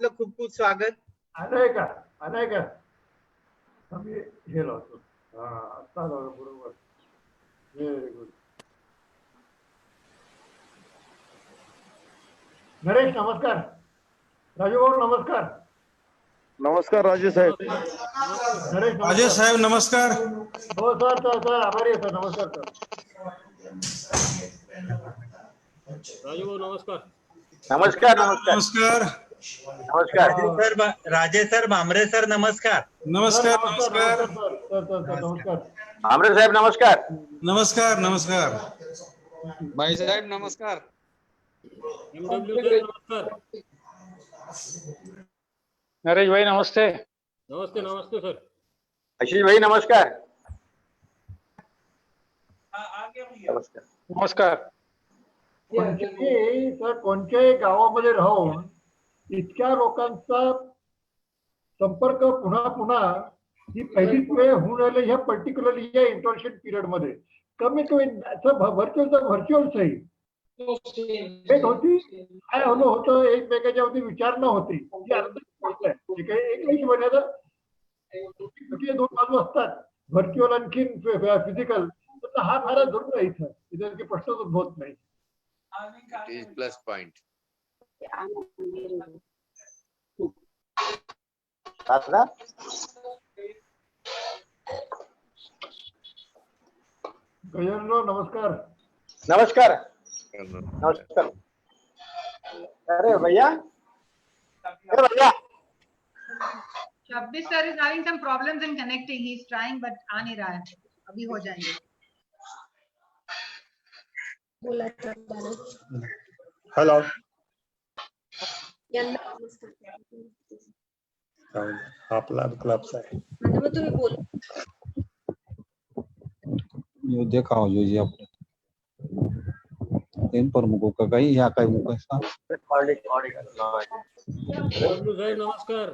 आपलं खूप खूप स्वागत. आलंय का आम्ही हे लावतो. हा आता लावलं बरोबर. Very good. नरेश नमस्कार. राजू भाऊ नमस्कार. नमस्कार राजे साहेब. नरेश राजेश साहेब नमस्कार. हो सर आभारी आहे सर. नमस्कार सर. राजू भाऊ नमस्कार. नमस्कार नमस्कार. राजे सर भामरे सर नमस्कार. नमस्कार. नमस्कार नमस्कार. भामरे साहेब नमस्कार. नमस्कार. नमस्कार. भाई साहेब नमस्कार. MW साहेब नमस्कार. नरेश भाई नमस्ते. नमस्ते नमस्ते सर. आशीष भाई नमस्कार. नमस्कार. नमस्कार. कोणत्याही गावामध्ये राहून इतक्या लोकांचा संपर्क पुन्हा ही पहिलीच वेळ होऊन राहिली ह्या पर्टिक्युलरली या इंटर्नशिप पिरियड मध्ये. कमी व्हर्च्युअल सही एक होती. काय होतं एकमेकाच्या वरती विचारणा होती. एकही महिन्याला 2 बाजू असतात, व्हर्च्युअल आणखीन फिजिकल. तर हा फारच जरूर आहे इथं की प्रश्नच उद्भवत नाही. Plus point. गजाननराव नमस्कार. नमस्कार. नमस्कार. अरे भैया. Shabbir sir is having some problems in connecting. He's trying but आ नहीं रहा है. अभी हो जाएंगे. हॅलो. आपला क्लब्स आहे. यो देखाओ जो जी आप इन प्रमुखों का कहीं यहाँ कहीं मुख ऐसा MW साहेब नमस्कार.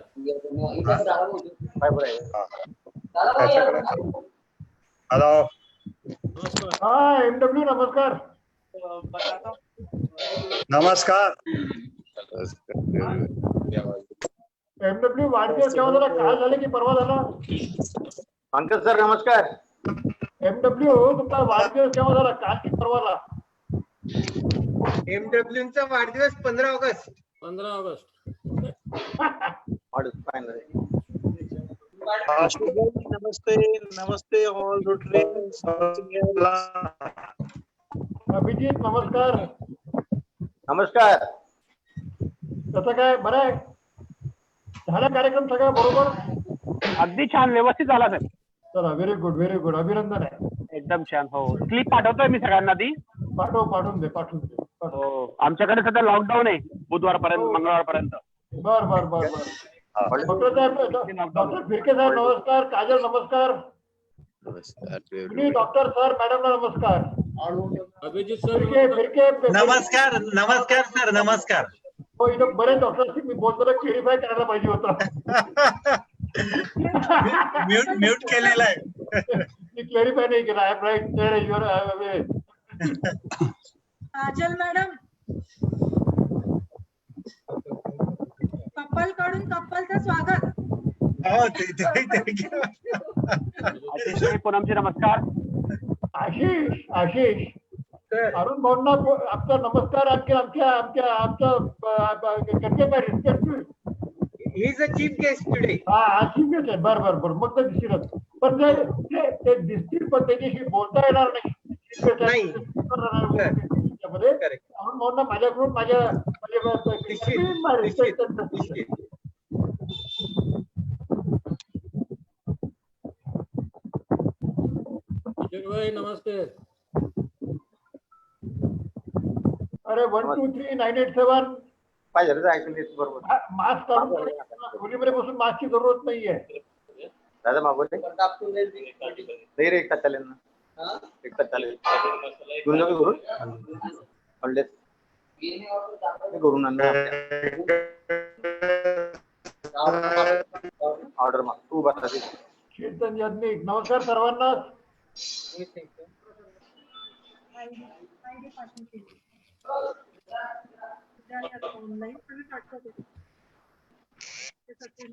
हॅलो. नमस्कार. हा MW नमस्कार. नमस्कार. MW वाढदिवस केव्हा झाला? काल झाला की परवा झाला? पंकज सर नमस्कार. MW तुमचा वाढदिवस केव्हा झाला? काल की परवाला? MW वाढदिवस 15 ऑगस्ट. 15 ऑगस्ट. नमस्ते. नमस्ते ऑल रोटरी. अभिजित नमस्कार. नमस्कार. कसं काय? बरं आहे? झाला कार्यक्रम सगळा बरोबर? अगदी छान व्यवस्थित झाला सर. चला व्हेरी गुड. अभिनंदन आहे. एकदम छान. हो क्लिप पाठवतोय मी सगळ्यांना ती. पाठवून दे. हो आमच्याकडे सध्या लॉकडाऊन आहे बुधवारपर्यंत मंगळवारपर्यंत. बर. डॉक्टर फिरके साहेब नमस्कार. काजल नमस्कार. डॉक्टर सर मॅडम नमस्कार. अभिजित सर फिरके नमस्कार सर नमस्कार. हो इथं बरेच डॉक्टर मी बोलताना क्लिअरिफाय करायला पाहिजे होतं. म्यूट केलेला आहे. मी क्लॅरिफाय नाही केला. I am right. Kajal madam. Couple कडून कपलचं स्वागत. अतिशय पूनमजी नमस्कार. आशिष अरुण भाऊंना आपला नमस्कार. आमच्या he is a chief guest today. हा चीफ गेस्ट आहे. बरं मग तर दिसतीलच. पण ते दिसतील पण त्याच्याशी बोलता येणार नाही. अरुण भाऊंना माझ्याकडून माझ्या भाई नमस्ते. अरे 1 2 3 987 बरोबर. मास्क काढून खोलीमध्ये बसून मास्कची जरूरत नाहीये. दादा मागवले नाही रे. एकटा चालेल ना. एकटा चालेल. घेऊन जाऊ करून करून ऑर्डर माग तू बता. कीर्तन याज्ञिक नमस्कार सर्वांना. यशवंत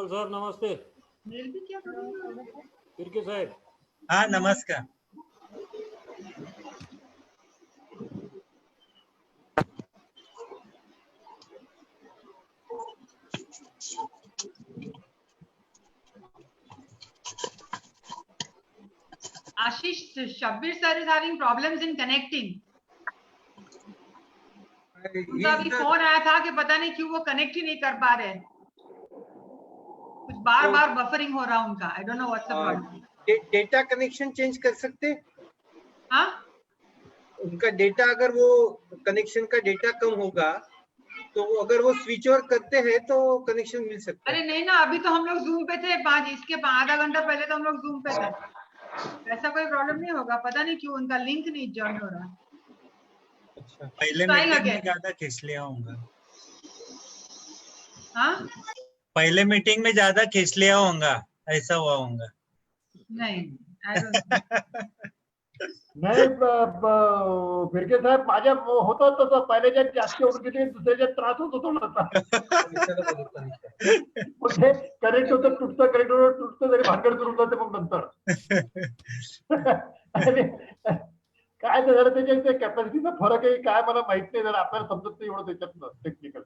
सर नमस्ते. मेल भी क्या करूँगा? तिरके साहेब. हाँ नमस्कार. Ashish, Shabbir sir is having problems in connecting. उनका अभी फोन आया था कि पता नहीं क्यों वो कनेक्ट ही नहीं कर पा रहे हैं. कुछ बार बार बफरिंग हो रहा उनका. I don't know what's the problem. Data connection change कर सकते? हाँ? उनका डेटा अगर वो कनेक्शन का डेटा कम होगा तो अगर वो स्विच ओवर करते हैं तो कनेक्शन मिल सकता है. अरे नहीं ना, अभी तो हम लोग जूम पे थे. इसके आधा घंटा पहले तो हम लोग जूम पे थे. ऐसा कोई प्रॉब्लम नहीं होगा. पता नहीं क्यों उनका लिंक नहीं ज्वाइन हो रहा. अच्छा, पहले Try मीटिंग में again. ज्यादा खींच लिया होगा. हाँ? पहले मीटिंग में ज्यादा खींच लिया होगा, ऐसा हुआ होगा. नहीं, I don't know. नाही फिरके साहेब, माझ्या होतं तसं पहिल्याच्या जास्त उडून गेली, दुसऱ्याच्या त्रास होतो थोडासा. मग हे करेक्ट होतं, तुटतं तरी भानगड करून जाते मग नंतर. आणि काय ते जरा त्याच्या कॅपॅसिटीचा फरक आहे काय मला माहित नाही, जरा आपल्याला समजत नाही एवढं त्याच्यातलं टेक्निकल.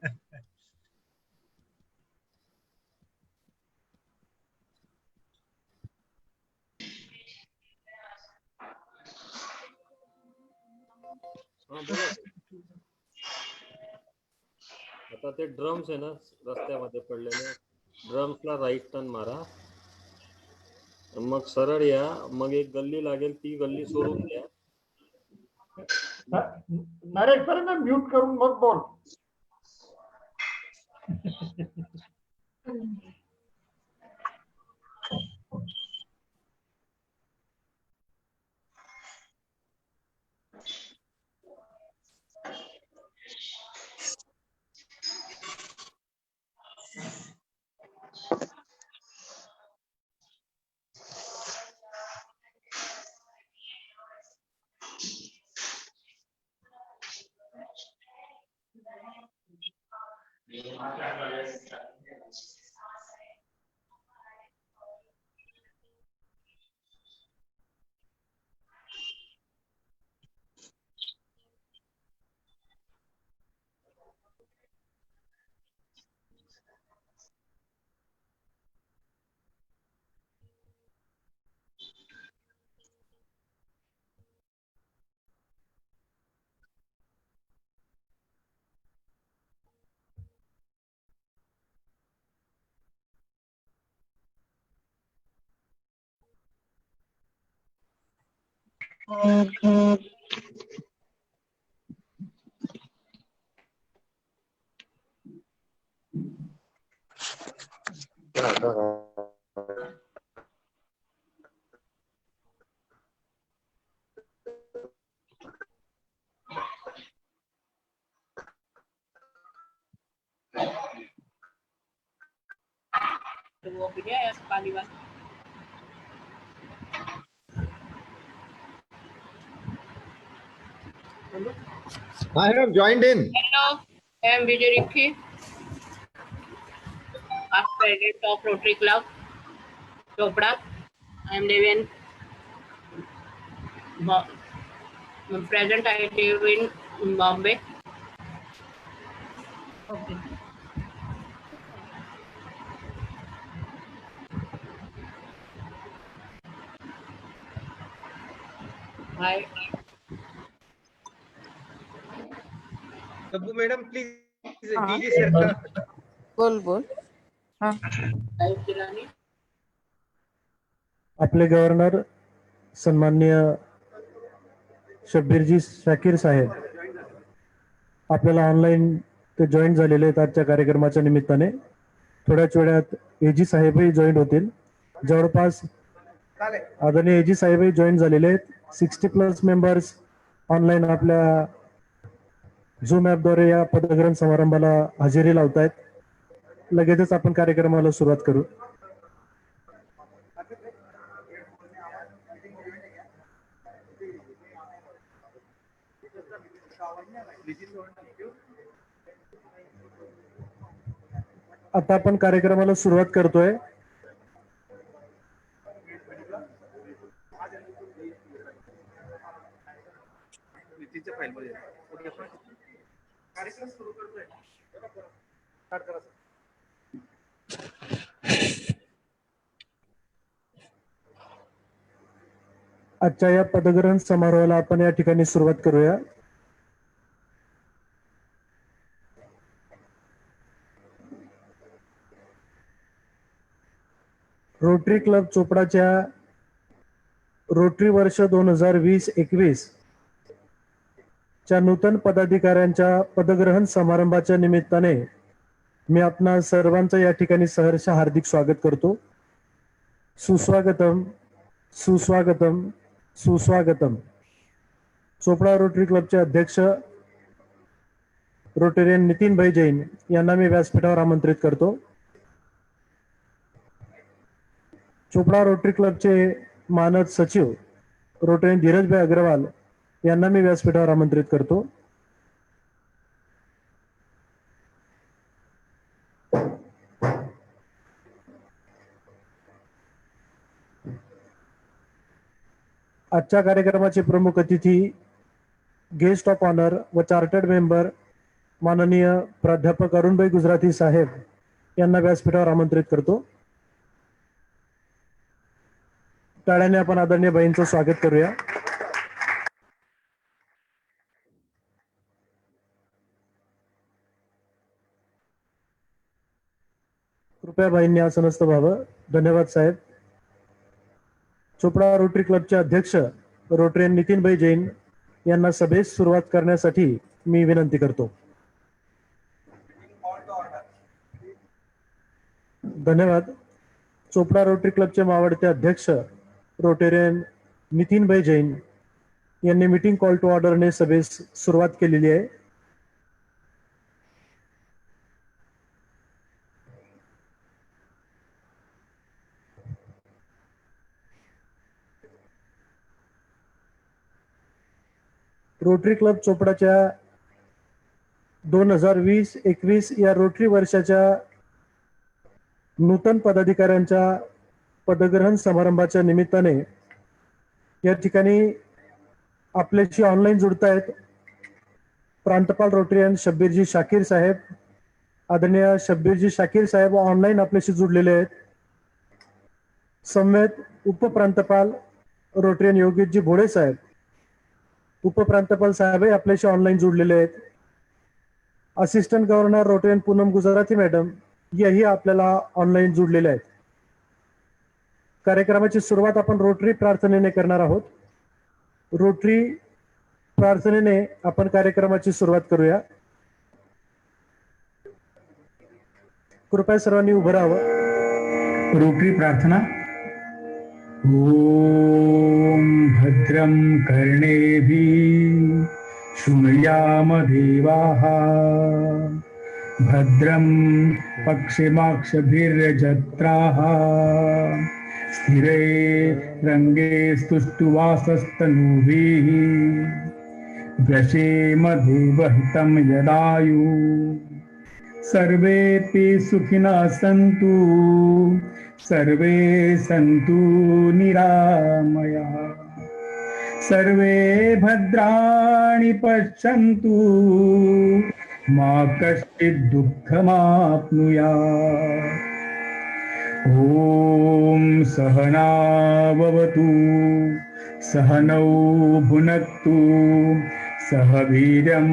आता ते ड्रम्स आहे ना रस्त्यामध्ये पडलेले, ड्रम्सला राईट टर्न मारा, मग सरळ या, मग एक गल्ली लागेल, ती गल्ली सोडून द्या. नरेश सर ना म्यूट करून मग बोल. I have joined in. Hello, I am Vijay Rikhi. I'm president of Rotary Club, Chopra. I am living present. I live in Bombay. Okay. Hi. Tabu madam please DJ sir का बोल बोल. आपले governor सन्माननीय शब्बीरजी शाकीर साहेब आपल्याला online ते join झालेले आहेत आजच्या कार्यक्रमाच्या निमित्ताने. थोड्याच वेळात एजी साहेबही जॉईन होतील. जवळपास आदरणीय एजी साहेबही जॉईन झालेले आहेत. 60+ मेंबर्स ऑनलाईन आपल्या झूम ॲपद्वारे या पदग्रहण समारंभाला हजेरी लावत आहेत. लगेचच आपण कार्यक्रमाला सुरुवात करू. आता आपण कार्यक्रमाला सुरुवात करतोय. आजच्या या पदग्रहण समारोहाला आपण या ठिकाणी सुरुवात करूया. रोटरी क्लब चोपडाच्या रोटरी वर्ष 2020-21 च्या नूतन पदाधिकाऱ्यांच्या पदग्रहण समारंभाच्या निमित्ताने मी आपणा सर्वांचं या ठिकाणी सहर्ष हार्दिक स्वागत करतो. सुस्वागतम, सुस्वागतम, सुस्वागतम. चोपडा रोटरी क्लबचे अध्यक्ष रोटेरियन नितीनभाई जैन यांना मी व्यासपीठावर आमंत्रित करतो. चोपडा रोटरी क्लबचे मानद सचिव रोटेरियन धीरजभाई अग्रवाल यांना मी व्यासपीठावर आमंत्रित करतो. आजच्या कार्यक्रमाचे प्रमुख अतिथी, गेस्ट ऑफ ऑनर व चार्टर्ड मेंबर माननीय प्राध्यापक अरुणभाई गुजराती साहेब यांना व्यासपीठावर आमंत्रित करतो. टाळ्याने आपण आदरणीय बाईंचं स्वागत करूया. कृपया बाईंनी आसनस्थ व्हावं. धन्यवाद साहेब. चोपडा रोटरी क्लबचे अध्यक्ष रोटरियन नितीनभाई जैन यांना सभेस सुरुवात करण्यासाठी मी विनंती करतो. धन्यवाद. चोपडा रोटरी क्लबचे मावळते अध्यक्ष रोटेरियन नितीनभाई जैन यांनी मीटिंग कॉल टू ऑर्डरने सभेस सुरुवात केलेली आहे. रोटरी क्लब चोपडाच्या 2020-21 या रोटरी वर्षाच्या नूतन पदाधिकाऱ्यांच्या पदग्रहण समारंभाच्या निमित्ताने या ठिकाणी आपल्याशी ऑनलाईन जुडतायत प्रांतपाल रोटरियन शब्बीरजी शाकीर साहेब. आदरणीय शब्बीरजी शाकीर साहेब ऑनलाईन आपल्याशी जुडलेले आहेत. समवेत उपप्रांतपाल रोटरियन योगेशजी भोळे साहेब, उपप्रांतपाल साहेब आपल्याशी ऑनलाईन जुडलेले आहेत. Assistant governor Rotarian Poonam Gujarati madam याही आपल्याला ऑनलाईन जुडलेले आहेत. कार्यक्रमाची सुरुवात आपण रोटरी प्रार्थनेने करणार आहोत. रोटरी प्रार्थनेने आपण कार्यक्रमाची सुरुवात करूया. कृपया सर्वांनी उभं राहावं. रोटरी प्रार्थना. ओम भद्रं कर्णेभिः शृणुयाम देवाः भद्रं पक्षिमाक्षभिर्यजत्राः स्थिरे रंगे स्तुष्टुवासस्तनूभिः व्यशेम देवहितं यदायु सर्वेऽपि सुखिनः सन्तु सर्वे सन्तु निरामयाः सर्वे भद्राणि पश्यन्तु मा कश्चित् दुःखमाप्नुयात्. ॐ सहना भवतु सहनौ भुनक्तु सह वीर्यं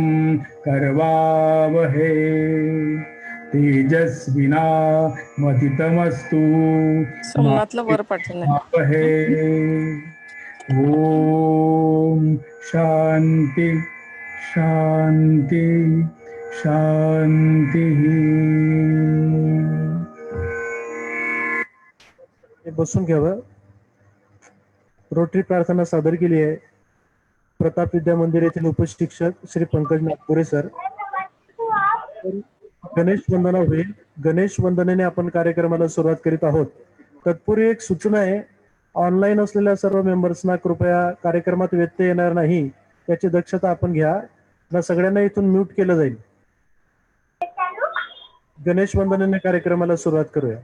करवावहै तेजस्विना मतितमस्तु वहै. ओम शांति शांति शांति. बसून घ्यावं. रोटरी प्रार्थना सादर केली आहे. प्रताप विद्या मंदिर येथील उपशिक्षक श्री पंकज नागपुरे सर. गणेश वंदना होईल. गणेश वंदनेने आपण कार्यक्रमाला सुरुवात करीत आहोत. तत्पूर्वी एक सूचना आहे, ऑनलाईन असलेल्या सर्व मेंबर्सना कृपया कार्यक्रमात व्यत्यय येणार नाही याची दक्षता आपण घ्या. ना सगळ्यांना इथून म्यूट केलं जाईल. गणेश वंदनेने कार्यक्रमाला सुरुवात करूया.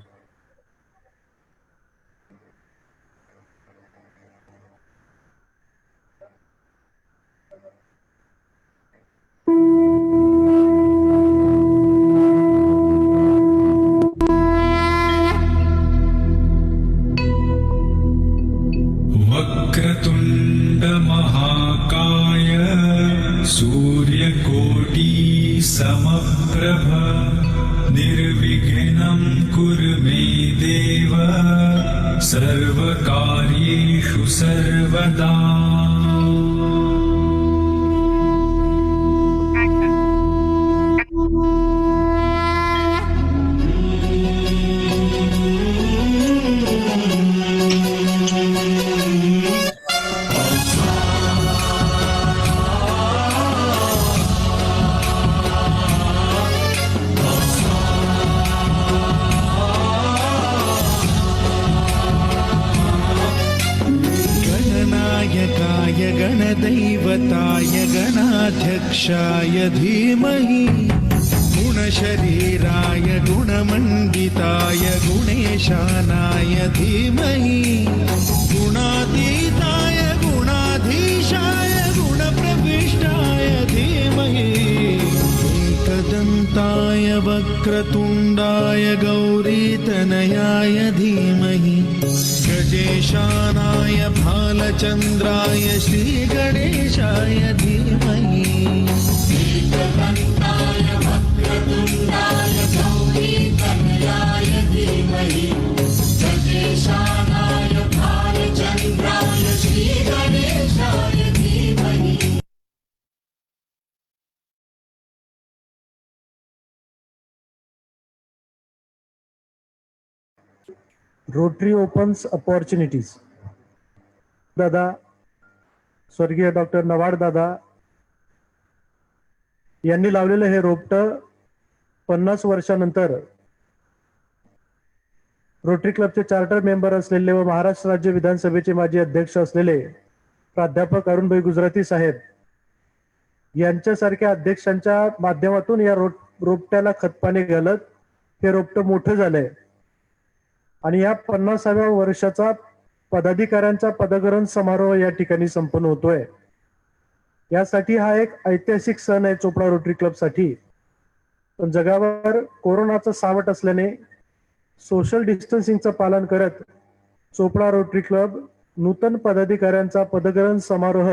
वक्रतुंड महाकाय सूर्यकोटि समप्रभ निर्विघ्नं कुरु मे देव सर्वकार्येषु सर्वदा. गणनायकाय गणदैवताय गणाध्यक्षाय धीमहि गुणशरीराय गुणमण्डिताय गुणेशानाय धीमहि गुणातीताय गुणाधीशाय गुणप्रविष्टाय धीमहि एकदन्ताय वक्रतुण्डाय गौरीतनयाय धीमहि गजेशानाय भालचन्द्राय श्रीगणेशाय धीमहि. एकदन्ताय वक्रतुण्डाय गौरीतनयाय धीमहि गजेशानाय भालचन्द्राय श्रीगणेशाय धीमहि. Rotary opens opportunities. दादा स्वर्गीय डॉक्टर नवाड दादा यांनी लावलेलं हे रोपटं 50 वर्षानंतर रोटरी क्लबचे चार्टर मेंबर असलेले व महाराष्ट्र राज्य विधानसभेचे माजी अध्यक्ष असलेले प्राध्यापक अरुणभाई गुजराती साहेब यांच्यासारख्या अध्यक्षांच्या माध्यमातून या रोपट्याला खतपाणी घालत हे रोपटं मोठं झालंय. आणि या 50व्या वर्षाचा पदाधिकाऱ्यांचा पदग्रहण समारोह या ठिकाणी संपन्न होतोय. यासाठी हा एक ऐतिहासिक सण आहे चोपडा रोटरी क्लबसाठी. पण जगावर कोरोनाचं सावट असल्याने सोशल डिस्टन्सिंगचं पालन करत चोपडा रोटरी क्लब नूतन पदाधिकाऱ्यांचा पदग्रहण समारोह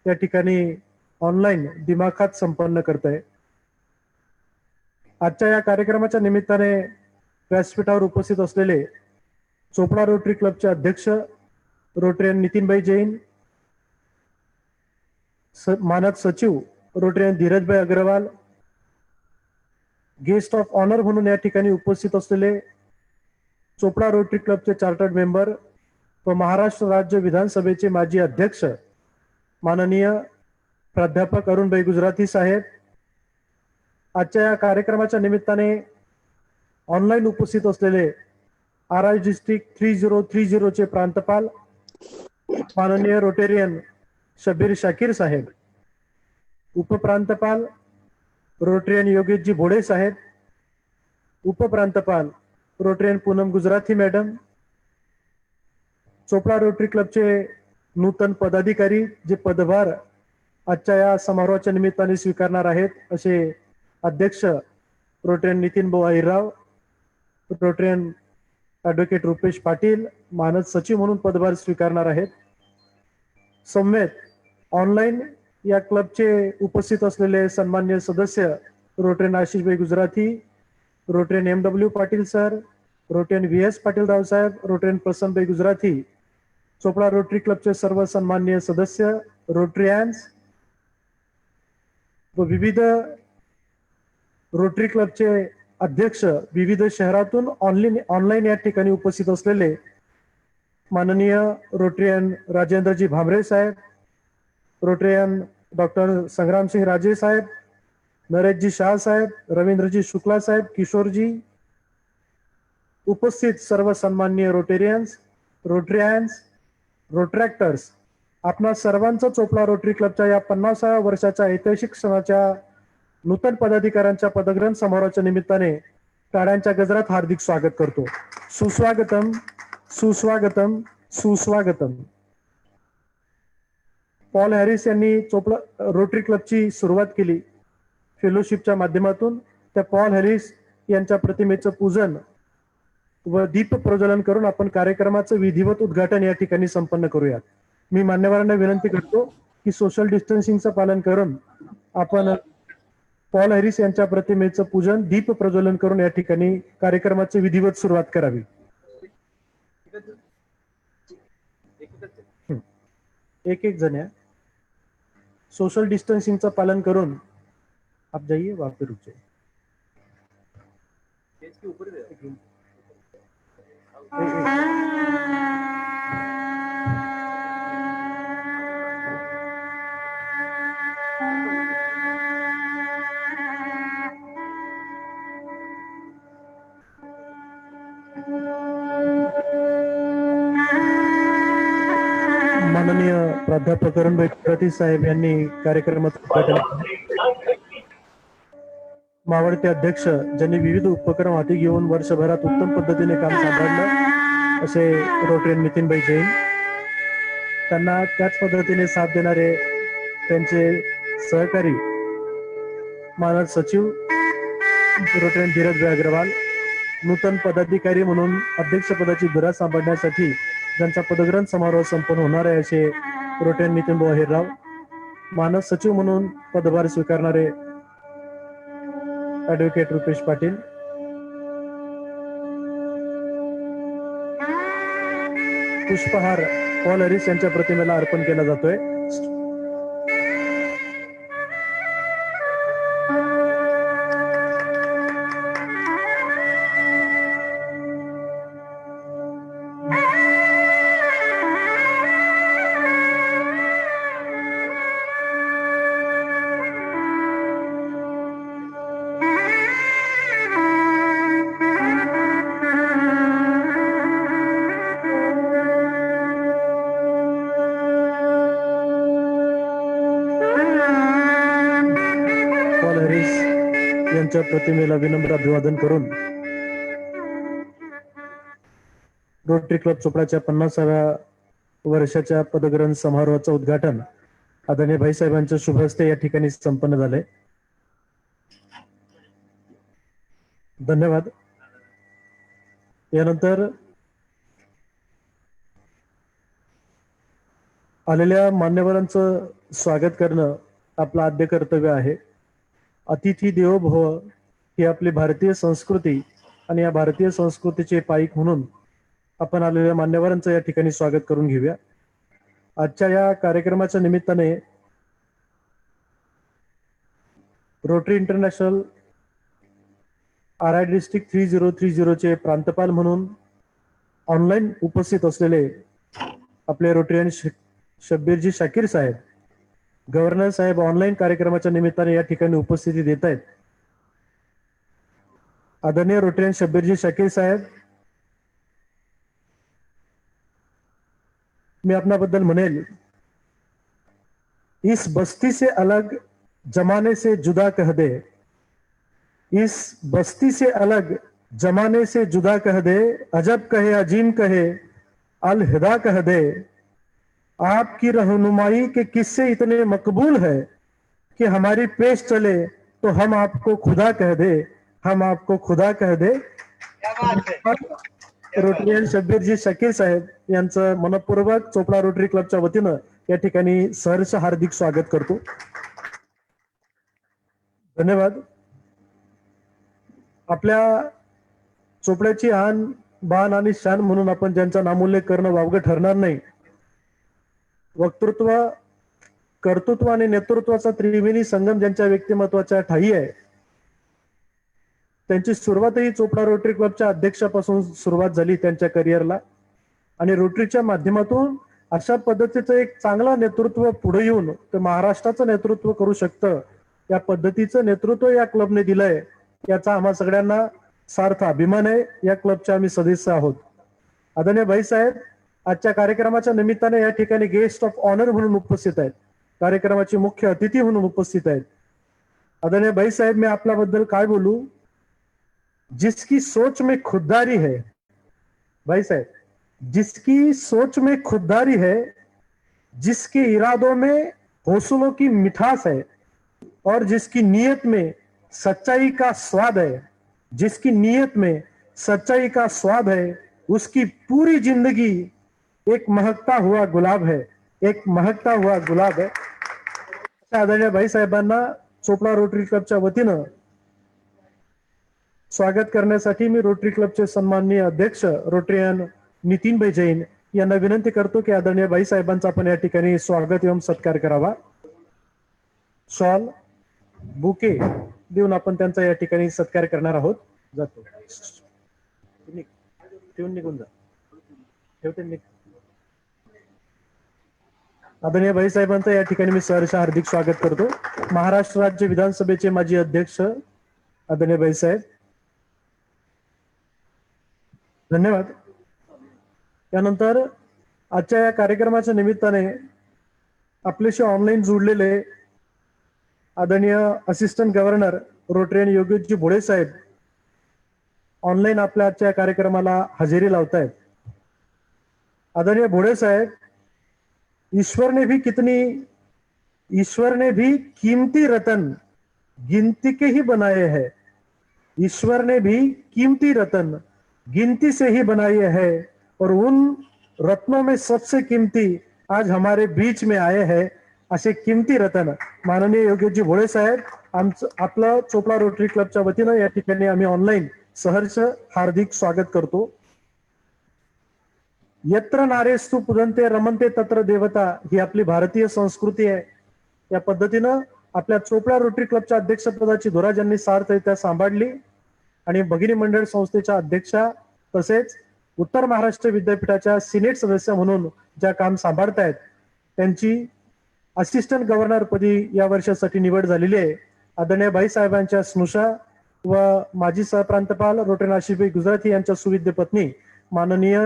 या ठिकाणी ऑनलाईन दिमाखात संपन्न करत आहे. आजच्या या कार्यक्रमाच्या निमित्ताने व्यासपीठावर उपस्थित असलेले चोपडा रोटरी क्लबचे अध्यक्ष रोटरीयन नितीनभाई जैन, मानद सचिव Rotarian Dhirajbhai Agarwal, guest of honour म्हणून या ठिकाणी उपस्थित असलेले चोपडा रोटरी क्लबचे चार्टर्ड मेंबर व महाराष्ट्र राज्य विधानसभेचे माजी अध्यक्ष माननीय प्राध्यापक अरुणभाई गुजराती साहेब, आजच्या या कार्यक्रमाच्या निमित्ताने ऑनलाईन उपस्थित असलेले RI डिस्ट्रिक्ट 3030 चे प्रांतपाल माननीय रोटेरियन शब्बीर शाकीर साहेब, उपप्रांतपाल रोटेरियन योगेशजी भोडे साहेब, उपप्रांतपाल Rotarian Poonam Gujarati madam, Chopda Rotary क्लबचे नूतन पदाधिकारी जे पदभार आजच्या या समारोहाच्या निमित्ताने स्वीकारणार आहेत असे अध्यक्ष रोटेरियन नितीन भाऊ अहिरराव, रोटेरियन ॲडव्होकेट रुपेश पाटील मानद सचिव म्हणून पदभार स्वीकारणार आहेत. समवेत ऑनलाईन या क्लबचे उपस्थित असलेले सन्माननीय सदस्य Rotarian Ashishbhai Gujarati, Rotarian MW Patil sir, Rotarian VS Patil Rao Saheb, Rotarian Prasannbhai Gujarati, Chopda Rotary क्लबचे सर्व सन्माननीय सदस्य, रोटरीयन्स व विविध रोटरी क्लबचे अध्यक्ष विविध शहरातून ऑनलाईन या ठिकाणी उपस्थित असलेले माननीय रोटरियन राजेंद्रजी भामरे साहेब, रोटरियन डॉक्टर संग्रामसिंह राजे साहेब, नरेशजी शाह साहेब, रवींद्रजी शुक्ला साहेब, किशोरजी, उपस्थित सर्व सन्माननीय रोटेरियन्स, रोटरियन्स, रोट्रॅक्टर्स, आपणा सर्वांचं चोपडा रोटरी क्लबच्या या 50व्या वर्षाच्या ऐतिहासिक क्षणाच्या नूतन पदाधिकाऱ्यांच्या पदग्रहण समारोहाच्या निमित्ताने टाळ्यांच्या गजरात हार्दिक स्वागत करतो. सुस्वागतम, सुस्वागतम, सुस्वागतम. पॉल हॅरिस यांनी चोपडा रोटरी क्लबची सुरुवात केली फेलोशिपच्या माध्यमातून. त्या पॉल हॅरिस यांच्या प्रतिमेचं पूजन व दीप प्रज्वलन करून आपण कार्यक्रमाचं विधिवत उद्घाटन या ठिकाणी संपन्न करूयात. मी मान्यवरांना विनंती करतो की सोशल डिस्टन्सिंगचं पालन करून आपण पॉल हॅरिस यांच्या प्रतिमेचं पूजन दीप प्रज्वलन करून या ठिकाणी कार्यक्रमाची विधिवत सुरुवात करावी. एक एक जण सोशल डिस्टन्सिंगचं पालन करून आप जाइए वहां पे रुक जाइए. माननीय प्राध्यापक अरुणभाई प्रती साहेब यांनी कार्यक्रमाचं उद्घाटन केलं. मावळते अध्यक्ष ज्यांनी विविध उपक्रम हाती घेऊन वर्षभरात उत्तम पद्धतीने काम सांभाळलं असे रोटरियन नितीनभाई जैन, त्यांना त्याच पद्धतीने साथ देणारे त्यांचे सहकारी मानद सचिव रोटरियन धीरजभाई अग्रवाल, नूतन पदाधिकारी म्हणून अध्यक्षपदाची धुरा सांभाळण्यासाठी ज्यांचा पदग्रहण समारोह संपन्न होणार आहे असे रोटरियन नितीनभाऊ अहिरराव, मानद सचिव म्हणून पदभार स्वीकारणारे ऍडव्होकेट रुपेश पाटील, पुष्पहार पॉल हॅरिस यांच्या प्रतिमेला अर्पण केला जातोय. यांच्या प्रतिमेला विनम्र अभिवादन करून रोटरी क्लब चोपडाच्या 50व्या वर्षाच्या पदग्रहण समारोहाचं उद्घाटन आदरणीय भाईसाहेबांच्या शुभ हस्ते या ठिकाणी संपन्न झाले. धन्यवाद. यानंतर आलेल्या मान्यवरांचं स्वागत करणं आपलं आद्य कर्तव्य आहे. अतिथी देवो भव ही आपली भारतीय संस्कृती आणि या भारतीय संस्कृतीचे पाईक म्हणून आपण आलेल्या मान्यवरांचं या ठिकाणी स्वागत करून घेऊया. आजच्या या कार्यक्रमाच्या निमित्ताने रोटरी इंटरनॅशनल RI डिस्ट्रिक्ट 3030 चे प्रांतपाल म्हणून ऑनलाईन उपस्थित असलेले आपले रोटरियन शब्बीरजी शाकीर साहेब, गव्हर्नर साहेब ऑनलाईन कार्यक्रमाच्या निमित्ताने या ठिकाणी उपस्थिती देत आहेत. आदरणीय रोटरियन शब्बीरजी शाकीर साहेब, मैं अपना बदल मनेल, इस बस्ती से अलग जमाने से जुदा कह दे, इस बस्ती से अलग जमाने से जुदा कह दे, अजब कहे अजीम कहे अलहिदा कह दे, आपकी रहनुमाई के किस्से इतने मकबूल है कि हमारी पेश चले तो हम आपको खुदा कह दे, हम आपको खुदा कह दे. रोटरियन शब्बीरजी शाकीर साहेब यांचं मनपूर्वक चोपडा रोटरी क्लबच्या वतीनं या ठिकाणी सहर्ष हार्दिक स्वागत करतो. धन्यवाद. आपल्या चोपड्याची आन बान आणि शान म्हणून आपण ज्यांचा नामोल्लेख करणं वावगं ठरणार नाही. वक्तृत्व, कर्तृत्व आणि नेतृत्वाचा त्रिवेणी संगम ज्यांच्या व्यक्तिमत्वाच्या ठायी आहे, त्यांची सुरुवातही चोपडा रोटरी क्लबच्या अध्यक्षापासून सुरुवात झाली त्यांच्या करिअरला. आणि रोटरीच्या माध्यमातून अशा पद्धतीचं एक चांगलं नेतृत्व पुढे येऊन ते महाराष्ट्राचं नेतृत्व करू शकतं, या पद्धतीचं नेतृत्व या क्लबने दिलंय, याचा आम्हा सगळ्यांना सार्थ अभिमान आहे. या क्लबचे आम्ही सदस्य आहोत. आदरणीय भाईसाहेब आजच्या कार्यक्रमाच्या निमित्ताने या ठिकाणी गेस्ट ऑफ ऑनर म्हणून उपस्थित आहेत, कार्यक्रमाचे मुख्य अतिथी म्हणून उपस्थित आहेत. आदरणीय भाईसाहेब, मैं आपल्याबद्दल काय बोलू, जिसकी सोच में खुददारी है, भाई साहब, जिसकी सोच में खुददारी है, जिसके इरादों में हौसलों की मिठास है और जिसकी नीयत में सच्चाई का स्वाद है, जिसकी नीयत में सच्चाई का स्वाद है, उसकी पूरी जिंदगी एक महकता हुआ गुलाब है, एक महकता हुआ गुलाब है. आदरणीय भाई साहेबांना चोपडा रोटरी क्लबच्या वतीनं स्वागत करण्यासाठी मी रोटरी क्लबचे सन्माननीय अध्यक्ष रोटरीयन नितीनभाई जैन यांना विनंती करतो की आदरणीय भाई साहेबांचा आपण या ठिकाणी स्वागत एवं सत्कार करावा. शॉल बुके देऊन आपण त्यांचा या ठिकाणी सत्कार करणार आहोत. जातो ठेवून निघून जा, ठेवते. आदरणीय भाई साहेबांचं या ठिकाणी मी सहर्ष हार्दिक स्वागत करतो. महाराष्ट्र राज्य विधानसभेचे माजी अध्यक्ष आदरणीय भाई साहेब, धन्यवाद. त्यानंतर आजच्या या कार्यक्रमाच्या निमित्ताने आपल्याशी ऑनलाईन जोडलेले आदरणीय असिस्टंट गव्हर्नर रोटरीयन योगेशजी भोळे साहेब ऑनलाईन आपल्या आजच्या कार्यक्रमाला हजेरी लावतायत. आदरणीय भोळे साहेब, ईश्वर ने भी कीमती रतन गिनती के ही बनाए हैं, ईश्वर ने भी कीमती रतन गिनती से ही बनाए हैं और उन रत्नों में सबसे कीमती आज हमारे बीच में आए हैं. असे किमती रतन माननीय योगेशजी भोळे साहेब आपलं चोपडा रोटरी क्लबच्या वतीनं या ठिकाणी आम्ही ऑनलाईन सहर्ष हार्दिक स्वागत करतो. यत्र नारेस्तु पुदन्ते रमन्ते तत्र देवता ही आपली भारतीय संस्कृती आहे. या पद्धतीनं आपल्या चोपडा रोटरी क्लबच्या अध्यक्षपदाची धुरा ज्यांनी सार्थरित्या सांभाळली आणि भगिनी मंडळ संस्थेच्या अध्यक्षा तसेच उत्तर महाराष्ट्र विद्यापीठाच्या सिनेट सदस्य म्हणून ज्या काम सांभाळतायत त्यांची असिस्टंट गव्हर्नर पदी या वर्षासाठी निवड झालेली आहे. आदरणीय भाई साहेबांच्या स्नुषा व माजी सहप्रांतपाल रोटरी आशिफभाई गुजराती यांच्या सुविद्य पत्नी माननीय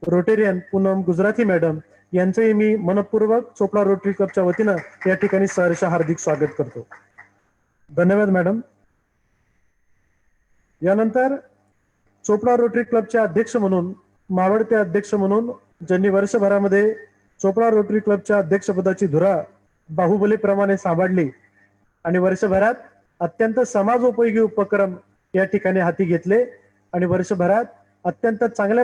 रोटेरियन पूनम गुजराती मॅडम यांचंही मी मनपूर्वक चोपडा रोटरी क्लबच्या वतीनं या ठिकाणी सहर्ष हार्दिक स्वागत करतो. धन्यवाद मॅडम. यानंतर चोपडा रोटरी क्लबचे अध्यक्ष म्हणून मावळते अध्यक्ष म्हणून ज्यांनी वर्षभरामध्ये चोपडा रोटरी क्लबच्या अध्यक्षपदाची धुरा बाहुबलीप्रमाणे सांभाळली आणि वर्षभरात अत्यंत समाजोपयोगी उपक्रम या ठिकाणी हाती घेतले आणि वर्षभरात अत्यंत चांगल्या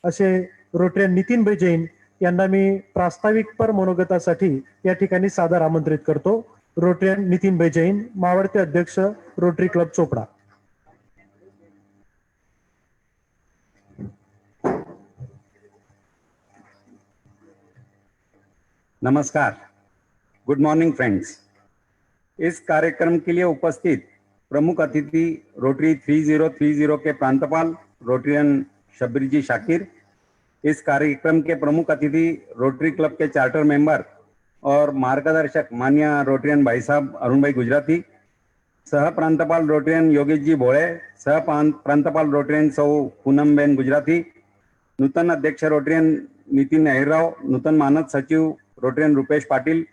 असे रोटरीयन नितीनभाई जैन यांना मी प्रास्ताविकपर मनोगतासाठी या ठिकाणी सादर आमंत्रित करतो. रोटरीयन नितीनभाई जैन, मावळते अध्यक्ष रोटरी क्लब चोपडा. नमस्कार, गुड मॉर्निंग फ्रेंड्स. इस कार्यक्रम के लिए उपस्थित प्रमुख अतिथि रोटरी 3030 के प्रांतपाल रोटरीयन शब्बीर जी शाकिर, इस कार्यक्रम के प्रमुख अतिथि रोटरी क्लब के चार्टर मेंबर और मार्गदर्शक माननीय रोटरीयन भाई साहब अरुण भाई गुजराती, सह प्रांतपाल रोटरीयन योगेश जी भोळे, सह प्रांतपाल रोटरीयन सौ पूनम बेन गुजराती, नूतन अध्यक्ष रोटरीयन नितिन अहिरराव, नूतन मानद सचिव रोटरीयन रुपेश पाटिल,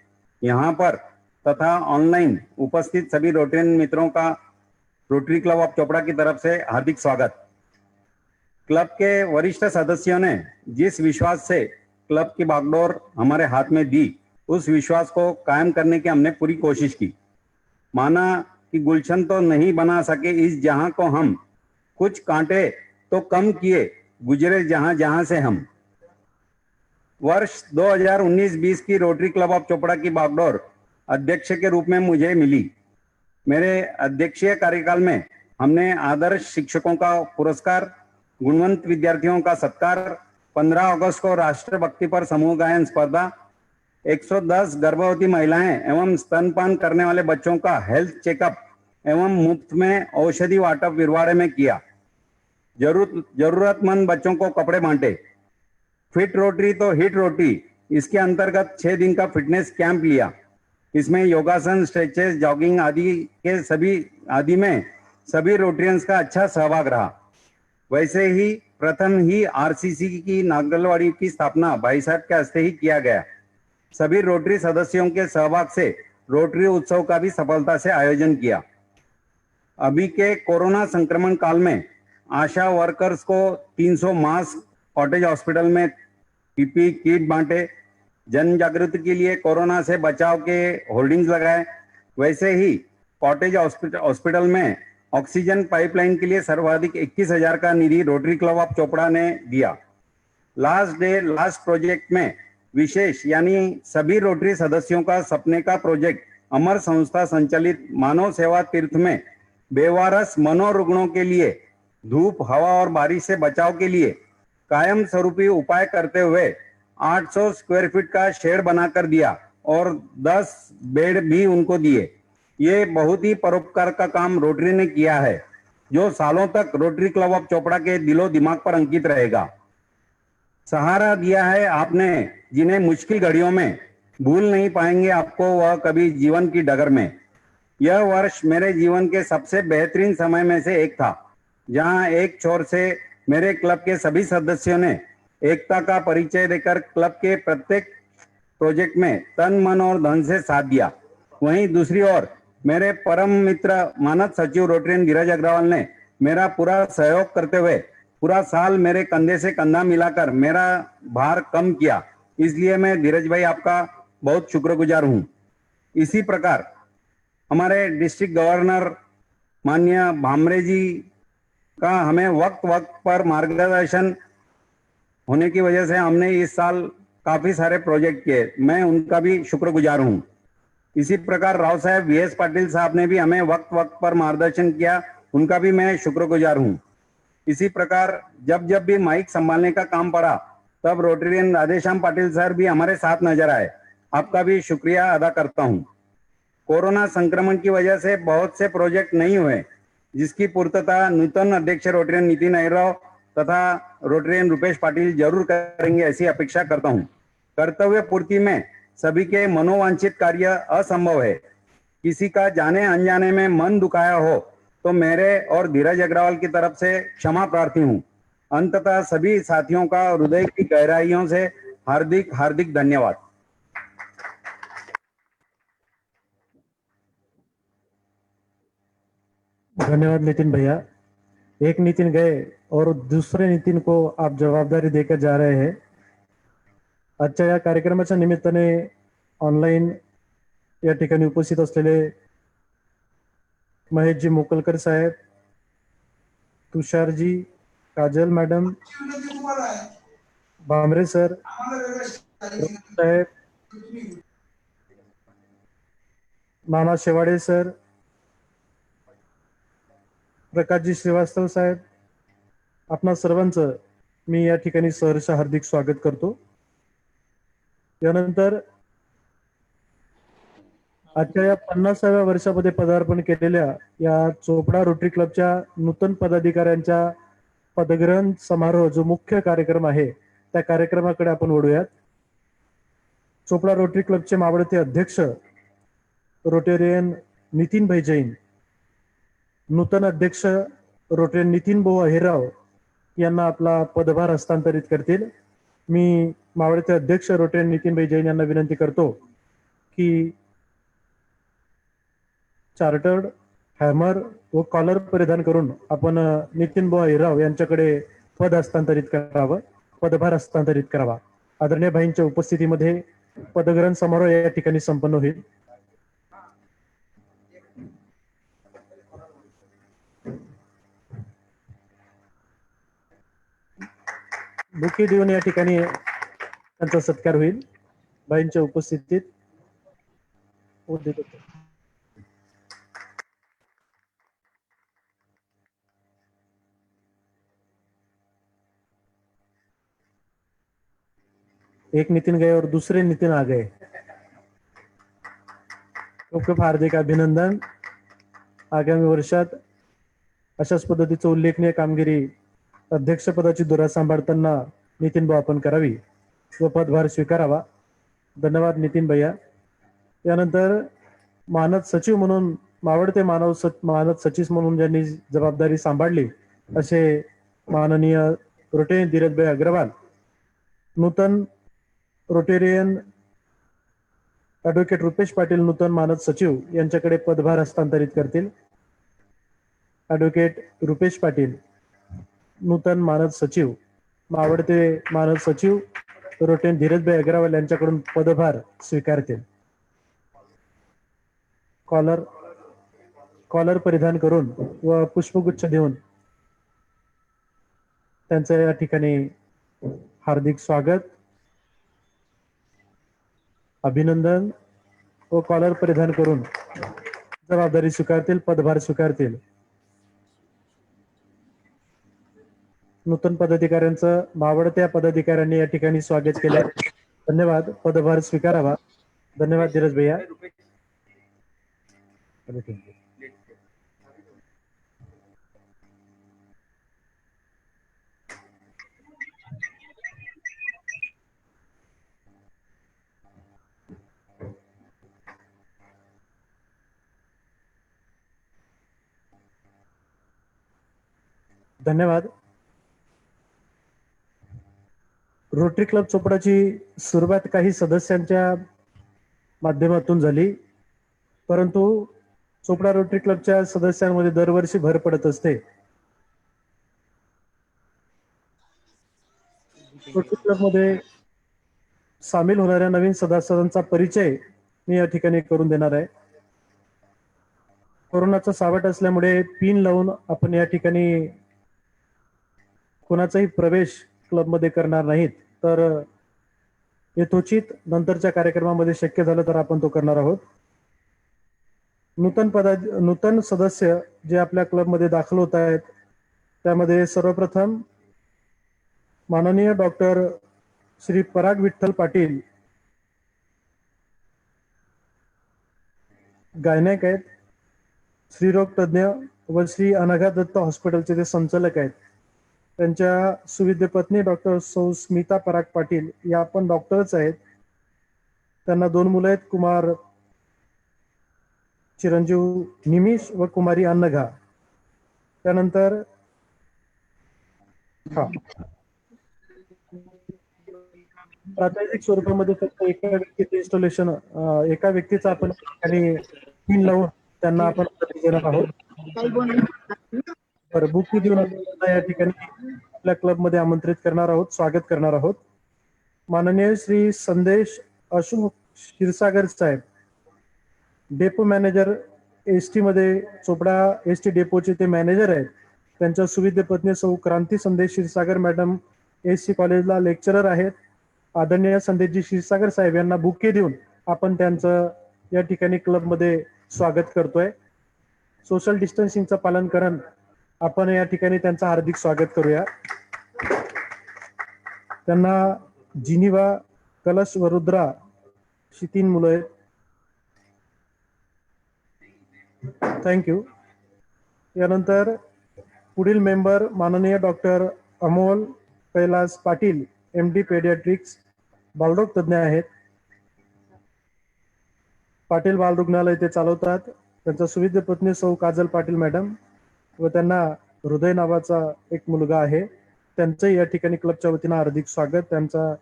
यहाँ पर तथा ऑनलाइन उपस्थित सभी रोटरीयन मित्रों का रोटरी क्लब ऑफ चोपड़ा की तरफ से हार्दिक स्वागत. क्लब के वरिष्ठ सदस्यों ने जिस विश्वास से क्लब की बागडोर हमारे हाथ में दी, उस विश्वास को कायम करने की हमने पूरी कोशिश की. माना कि गुलशन तो नहीं बना सके इस जहां को हम, कुछ कांटे तो कम किए गुजरे जहां जहां से हम. वर्ष 2019-20 की रोटरी क्लब ऑफ चोपड़ा की बागडोर अध्यक्ष के रूप में मुझे मिली. मेरे अध्यक्षीय कार्यकाल में हमने आदर्श शिक्षकों का पुरस्कार, गुणवंत विद्यार्थियों का सत्कार, 15 अगस्त को राष्ट्रभक्ति पर समूह गायन स्पर्धा, 110 गर्भवती महिलाएं एवं स्तनपान करने वाले बच्चों का हेल्थ चेकअप एवं मुफ्त में औषधि वाटप विरवाड़े में किया। जरूरतमंद बच्चों को कपड़े बांटे। फिट रोटरी तो हिट रोटरी, इसके अंतर्गत 6 दिन का फिटनेस कैंप लिया। इसमें योगासन, स्ट्रेचेस, जॉगिंग आदि में सभी रोटरियंस का अच्छा सहभाग रहा। वैसे ही प्रथम ही आरसीसी की नागलवाड़ी की स्थापना भाई साहब के हस्ते ही किया गया। सभी रोटरी सदस्यों के सहभाग से रोटरी उत्सव का भी सफलता से आयोजन किया। अभी के कोरोना संक्रमण काल में आशा वर्कर्स को 300 मास्क, कॉटेज हॉस्पिटल में पीपी किट बांटे, जन जागृति के लिए कोरोना से बचाव के होर्डिंग्स लगाए। वैसे ही कॉटेज हॉस्पिटल में ऑक्सीजन पाइपलाइन के लिए सर्वाधिक 21,000 का निधि रोटरी क्लब ऑफ चोपड़ा ने दिया। लास्ट प्रोजेक्ट में विशेष यानी सभी रोटरी सदस्यों का सपने का प्रोजेक्ट अमर संस्था संचालित मानव सेवा तीर्थ में बेवारस मनोरुग्णों के लिए धूप, हवा और बारिश से बचाव के लिए कायम स्वरूपी उपाय करते हुए 800 स्क्वायर फीट का शेड बनाकर दिया और 10 बेड भी उनको दिए। ये बहुत ही परोपकार का काम रोटरी ने किया है, जो सालों तक रोटरी क्लब ऑफ चोपड़ा के दिलो दिमाग पर अंकित रहेगा। सहारा दिया है आपने, जिन्हें मुश्किल घड़ियों में भूल नहीं पाएंगे आपको वह कभी जीवन की डगर में। यह वर्ष मेरे जीवन के सबसे बेहतरीन समय में से एक था, जहां एक छोर से मेरे क्लब के सभी सदस्यों ने एकता का परिचय देकर क्लब के प्रत्येक प्रोजेक्ट में तन, मन और धन से साथ दिया। वहीं दूसरी ओर मेरे परम मित्र मानद सचिव रोटरियन धीरज अग्रवाल ने मेरा पूरा सहयोग करते हुए पूरा साल मेरे कंधे से कंधा मिलाकर मेरा भार कम किया। इसलिए मैं धीरज भाई आपका बहुत शुक्रगुजार हूं। इसी प्रकार हमारे डिस्ट्रिक्ट गवर्नर माननीय भामरे जी का हमें वक्त पर मार्गदर्शन होने की वजह से हमने इस साल काफी सारे प्रोजेक्ट किए, मैं उनका भी शुक्रगुजार हूं। इसी प्रकार राव साहब VS पाटिल साहब ने भी हमें वक्त पर मार्गदर्शन किया, उनका भी मैं शुक्रगुजार हूं। इसी प्रकार जब भी माइक संभालने का काम पड़ा तब रोटरियन राधेश्याम पाटिल सर भी हमारे साथ नजर आए, आपका भी शुक्रिया अदा करता हूं। कोरोना संक्रमण की वजह से बहुत से प्रोजेक्ट नहीं हुए, जिसकी पूर्तता नूतन अध्यक्ष रोटरियन नितिन अहिरराव तथा रोटरियन रुपेश पाटिल जरूर करेंगे, ऐसी अपेक्षा करता हूं। कर्तव्य पूर्ति में सभी के मनोवांछित कार्य असंभव है। किसी का जाने अनजाने में मन दुखाया हो तो मेरे और धीरज अग्रवाल की तरफ से क्षमा प्रार्थी हूं। अंततः सभी साथियों का हृदय की गहराइयों से हार्दिक धन्यवाद। धन्यवाद नितिन भैया। एक नितिन गए और दूसरे नितिन को आप जबाबदारी देकर जा रहे हैं। आजच्या या कार्यक्रमाच्या निमित्ताने ऑनलाईन या ठिकाणी उपस्थित असलेले महेशजी मोकलकर साहेब, तुषारजी, काजल मॅडम, भामरे सर साहेब, नाना शेवाडे सर, प्रकाशजी श्रीवास्तव साहेब, आपणा सर्वांचं मी या ठिकाणी सहर्ष हार्दिक स्वागत करतो। यानंतर आजच्या या 50व्या वर्षामध्ये पदार्पण केलेल्या या चोपडा रोटरी क्लबच्या नूतन पदाधिकाऱ्यांच्या पदग्रहण समारोह जो मुख्य कार्यक्रम आहे त्या कार्यक्रमाकडे आपण वळूयात। चोपडा रोटरी क्लबचे मावळते अध्यक्ष रोटेरियन नितीन भाई जैन, नूतन अध्यक्ष रोटरियन नितीन भाऊ अहिरराव यांना आपला पदभार हस्तांतरित करतील। मी मावळते अध्यक्ष रोटरियन नितीन भाई जैन यांना विनंती करतो की चार्टर्ड हॅमर व कॉलर परिधान करून आपण नितीन भाऊ अहिरराव यांच्याकडे पद हस्तांतरित करावं, पदभार हस्तांतरित करावा। आदरणीय भाईंच्या उपस्थितीमध्ये पदग्रहण समारोह या ठिकाणी संपन्न होईल। बुके देऊन या ठिकाणी त्यांचा सत्कार होईल भाईंच्या उपस्थितीत। एक नितिन गए और दूसरे नितिन आ गए। खूप खूप हार्दिक अभिनंदन। आगामी वर्षात अशाच पद्धतीचं उल्लेखनीय कामगिरी अध्यक्षपदाची धुरा सांभाळताना नितीन भाऊ आपण करावी व पदभार स्वीकारावा. धन्यवाद नितीन भैया. यानंतर मानद सचिव म्हणून मावळते मानद सचिव म्हणून ज्यांनी जबाबदारी सांभाळली असे माननीय रोटेरियन धीरजभाई अग्रवाल नूतन रोटेरियन ॲडव्होकेट रुपेश पाटील नूतन मानद सचिव यांच्याकडे पदभार हस्तांतरित करतील. ॲडव्होकेट रुपेश पाटील नूतन मानद सचिव मावळते मानद सचिव रोटेरियन धीरजभाई अग्रवाल यांच्याकडून पदभार स्वीकारतील. कॉलर परिधान करून व पुष्पगुच्छ देऊन त्यांचं या ठिकाणी हार्दिक स्वागत, अभिनंदन व कॉलर परिधान करून जबाबदारी स्वीकारतील, पदभार स्वीकारतील. नूतन पदाधिकाऱ्यांचं मावळत्या पदाधिकाऱ्यांनी या ठिकाणी स्वागत केले. धन्यवाद. पदभार स्वीकारावा. धन्यवाद धीरज भैया. धन्यवाद. रोटरी क्लब चोपडाची सुरुवात काही सदस्यांच्या माध्यमातून झाली, परंतु चोपडा रोटरी क्लबच्या सदस्यांमध्ये दरवर्षी भर पडत असते. रोटरी क्लब मध्ये सामील होणाऱ्या नवीन सदस्यांचा परिचय मी या ठिकाणी करून देणार आहे. कोरोनाचा सावट असल्यामुळे पिन लावून आपण या ठिकाणी कोणाचाही प्रवेश क्लबमध्ये करणार नाहीत, तर यथोचित नंतरच्या कार्यक्रमामध्ये शक्य झालं तर आपण तो करणार आहोत. नूतन सदस्य जे आपल्या क्लबमध्ये दाखल होत आहेत त्यामध्ये सर्वप्रथम माननीय डॉक्टर श्री पराग विठ्ठल पाटील गायनेक आहेत, स्त्रीरोग तज्ज्ञ व श्री अनघा दत्त हॉस्पिटलचे ते संचालक आहेत. त्यांच्या सुविद्य पत्नी डॉक्टर सौ स्मिता पराग पाटील या पण डॉक्टरच आहेत. त्यांना 2 मुलं आहेत, कुमार चिरंजीव निमिष व कुमारी अनघा. त्यानंतर प्रातिनिधिक स्वरूपामध्ये फक्त एका व्यक्तीचं इन्स्टॉलेशन, एका व्यक्तीचा आपण आणि पिन लावून त्यांना आपण देणार आहोत. बुकी देऊन या ठिकाणी आपल्या क्लब मध्ये आमंत्रित करणार आहोत, स्वागत करणार आहोत. माननीय श्री संदेश अशोक क्षीरसागर साहेब, डेपो मॅनेजर एसटी मध्ये चोपडा एसटी डेपोचे ते मॅनेजर आहेत. त्यांच्या सुविद्य पत्नी सौ क्रांती संदेश क्षीरसागर मॅडम एसटी कॉलेजला लेक्चरर आहेत. आदरणीय संदेशजी क्षीरसागर साहेब यांना बुके देऊन आपण त्यांचं या ठिकाणी क्लबमध्ये स्वागत करतोय. सोशल डिस्टन्सिंगचं पालन करून आपण या ठिकाणी त्यांचं हार्दिक स्वागत करूया. त्यांना जिनिवा, कलश व रुद्रा अशी 3 मुलं आहेत. थँक्यू. यानंतर पुढील मेंबर माननीय doctor Amol Kailas Patil, MD paediatrics, बालरोग तज्ज्ञ आहेत. पाटील बाल रुग्णालय ते चालवतात. त्यांचा सुविद्य पत्नी सौ काजल पाटील मॅडम व त्यांना हृदय नावाचा एक मुलगा आहे. त्यांचंही या ठिकाणी क्लबच्या वतीनं हार्दिक स्वागत. त्यांचा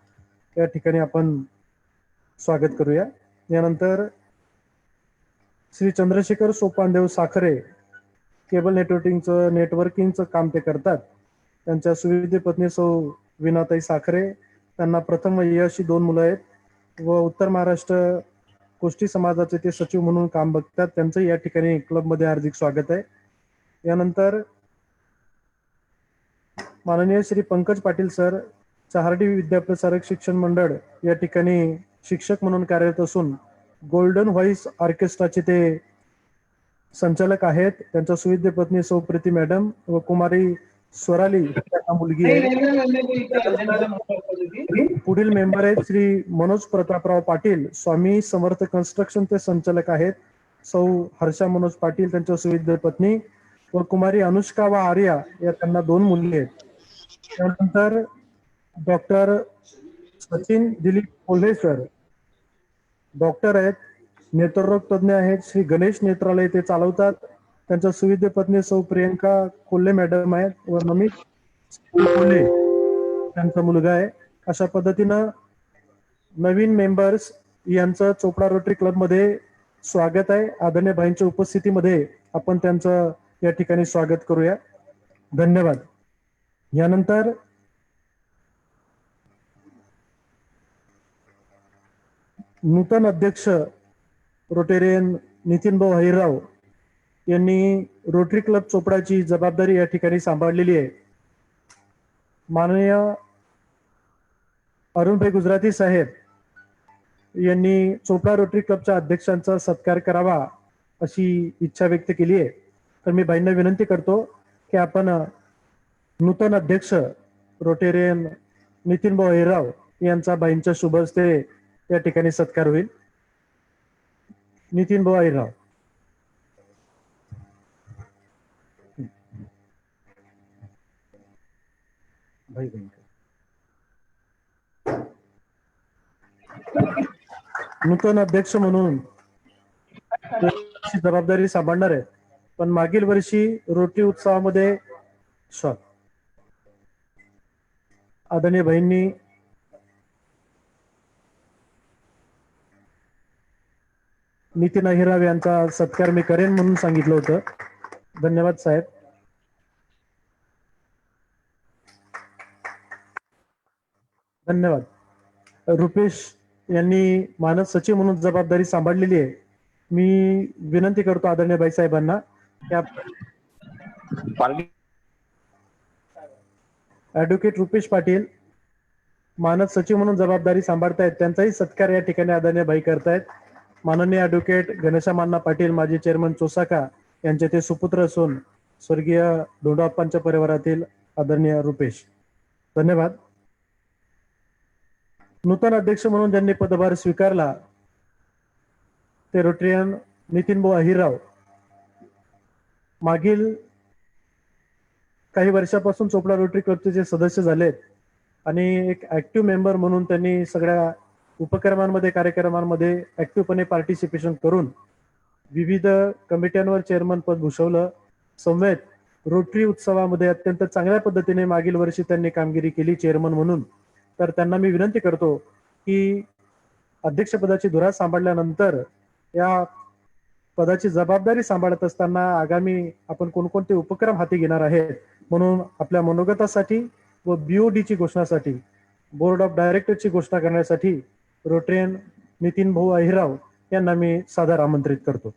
या ठिकाणी आपण स्वागत करूया. यानंतर श्री चंद्रशेखर सोपानदेव साखरे, केबल नेटवर्किंगचं काम ते करतात. त्यांच्या सुविद्य पत्नी सौ विनाताई साखरे, त्यांना प्रथम अशी 2 मुलं आहेत व उत्तर महाराष्ट्र कुष्टी समाजाचे ते सचिव म्हणून काम बघतात. त्यांचं या ठिकाणी क्लबमध्ये हार्दिक स्वागत आहे. यानंतर माननीय श्री पंकज पाटील सर, चहार्डी विद्याप्रसारक शिक्षण मंडळ या ठिकाणी शिक्षक म्हणून कार्यरत असून गोल्डन व्हॉइस ऑर्केस्ट्राचे ते संचालक आहेत. त्यांच्या सुविद्य पत्नी सौ प्रीती मॅडम व कुमारी स्वराली त्यांना मुलगी आहे. पुढील मेंबर आहेत श्री मनोज प्रतापराव पाटील, स्वामी समर्थ कन्स्ट्रक्शन ते संचालक आहेत. सौ हर्षा मनोज पाटील त्यांच्या सुविद्य पत्नी व कुमारी अनुष्का व आर्या या त्यांना 2 मुली आहेत. त्यानंतर doctor Sachin Dilip Kolhe sir doctor आहेत, नेत्ररोग तज्ञ आहेत, श्री गणेश नेत्रालय ते चालवतात. त्यांच्या सुविद्य पत्नी सौ प्रियंका कोल्हे मॅडम आहेत व नमित कोल्हे त्यांचा मुलगा आहे. अशा पद्धतीनं नवीन मेंबर्स यांचं चोपडा रोटरी क्लब मध्ये स्वागत आहे. आदरणीय भाईंच्या उपस्थितीमध्ये आपण त्यांचं या ठिकाणी स्वागत करूया. धन्यवाद. यानंतर नूतन अध्यक्ष रोटेरियन नितीन भाऊ अहिरराव यांनी रोटरी क्लब चोपडाची जबाबदारी या ठिकाणी सांभाळलेली आहे. माननीय अरुणभाई गुजराती साहेब यांनी चोपडा रोटरी क्लबच्या अध्यक्षांचा सत्कार करावा अशी इच्छा व्यक्त केली आहे. तर मी भाईंना विनंती करतो की आपण नूतन अध्यक्ष रोटेरियन नितीन भाऊ अहिरराव यांचा भाईंच्या शुभ हस्ते या ठिकाणी सत्कार होईल. नितीन भाऊ अहिरराव. भाई नूतन अध्यक्ष म्हणून जबाबदारी सांभाळणार आहे. पण मागील वर्षी रोटरी उत्सवामध्ये आदरणीय बहिणी नितीन अहिरराव यांचा सत्कार मी करेन म्हणून सांगितलं होतं. धन्यवाद साहेब. धन्यवाद. रुपेश यांनी मानद सचिव म्हणून जबाबदारी सांभाळलेली आहे. मी विनंती करतो आदरणीय बाईसाहेबांना ऍडव्होकेट रुपेश पाटील मानद सचिव म्हणून जबाबदारी सांभाळतायत, त्यांचाही सत्कार या ठिकाणी आदरणीय बाई करतायत. माननीय ऍडव्होकेट गणेशामान्ना पाटील माजी चेअरमन चोसाका यांचे ते सुपुत्र असून स्वर्गीय धोंडाप्पांच्या परिवारातील आदरणीय रुपेश. धन्यवाद. नूतन अध्यक्ष म्हणून ज्यांनी पदभार स्वीकारला ते रोटरियन नितीन भाऊ अहिरराव. मागील काही वर्षापासून चोपडा रोटरी क्लबचे जे सदस्य झालेत आणि एक ऍक्टिव्ह मेंबर म्हणून त्यांनी सगळ्या उपक्रमांमध्ये कार्यक्रमांमध्ये ऍक्टिव्हपणे पार्टिसिपेशन करून विविध कमिट्यांवर चेअरमन पद भूषवलं. समवेत रोटरी उत्सवामध्ये अत्यंत चांगल्या पद्धतीने मागील वर्षी त्यांनी कामगिरी केली चेअरमन म्हणून. तर त्यांना मी विनंती करतो की अध्यक्षपदाची धुरा सांभाळल्यानंतर या पदाची जबाबदारी सांभाळत असताना आगामी आपण कोणकोणते उपक्रम हाती घेणार आहेत म्हणून आपल्या मनोगतासाठी व BOD ची घोषणासाठी बोर्ड ऑफ डायरेक्टरची घोषणा करण्यासाठी रोटरियन नितीन भाऊ अहिरराव यांना मी सादर आमंत्रित करतो.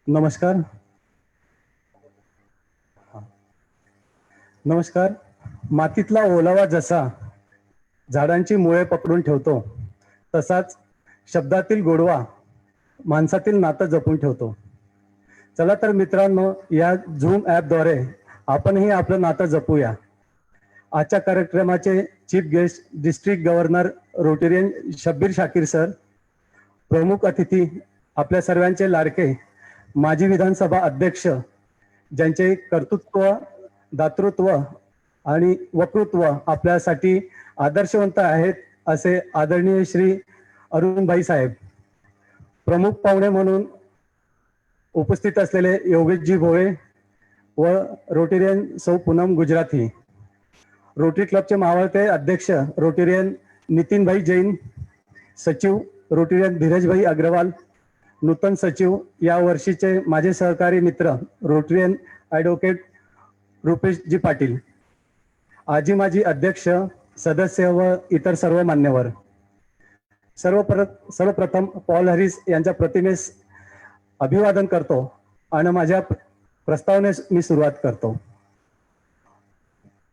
नमस्कार. नमस्कार. मातीतला ओलावा जसा झाडांची मुळे पकडून ठेवतो तसाच शब्दातील गोडवा माणसातील नातं जपून ठेवतो. चला तर मित्रांनो, या झूम ॲपद्वारे आपणही आपलं नातं जपूया. आजच्या कार्यक्रमाचे chief guest district governor Rotarian Shabbir Shakir sir, प्रमुख अतिथी आपल्या सर्वांचे लाडके माजी विधानसभा अध्यक्ष ज्यांचे कर्तृत्व दातृत्व आणि वक्तृत्व आपल्यासाठी आदर्शवंत आहेत असे आदरणीय श्री अरुणभाई साहेब, प्रमुख पाहुणे म्हणून उपस्थित असलेले योगेशजी भोळे व रोटेरियन सौ पूनम गुजराती, रोटरी क्लबचे मावळते अध्यक्ष रोटेरियन नितीनभाई जैन, सचिव रोटेरियन धीरजभाई अग्रवाल, नूतन सचिव या वर्षीचे माझे सहकारी मित्र रोटेरियन ॲडव्होकेट रुपेशजी पाटील, आजी माजी अध्यक्ष सदस्य व इतर सर्व मान्यवर. सर्वप्रथम पॉल हॅरिस यांच्या प्रतिमेस अभिवादन करतो आणि माझ्या प्रस्तावनेस मी सुरुवात करतो.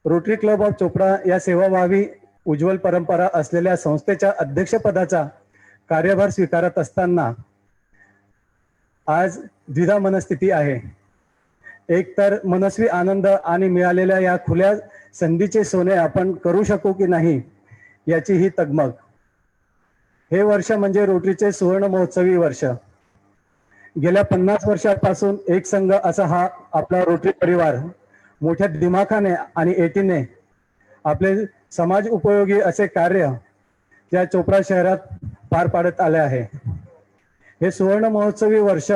रोटरी क्लब ऑफ चोपडा या सेवाभावी उज्ज्वल परंपरा असलेल्या संस्थेच्या अध्यक्षपदाचा कार्यभार स्वीकारत असताना आज द्विधा मनस्थिती आहे. एक तर मनस्वी आनंद आणि मिळालेल्या या खुल्या संधीचे सोने आपण करू शकू की नाही याची ही तगमग. हे वर्ष म्हणजे रोटरीचे सुवर्ण महोत्सवी वर्ष. गेल्या 50 वर्षापासून एक संघ असा हा आपला रोटरी परिवार मोठ्या दिमाखाने आणि एटीने आपले समाज उपयोगी असे कार्य या चोपडा शहरात पार पाडत आले आहे. हे सुवर्ण महोत्सवी वर्ष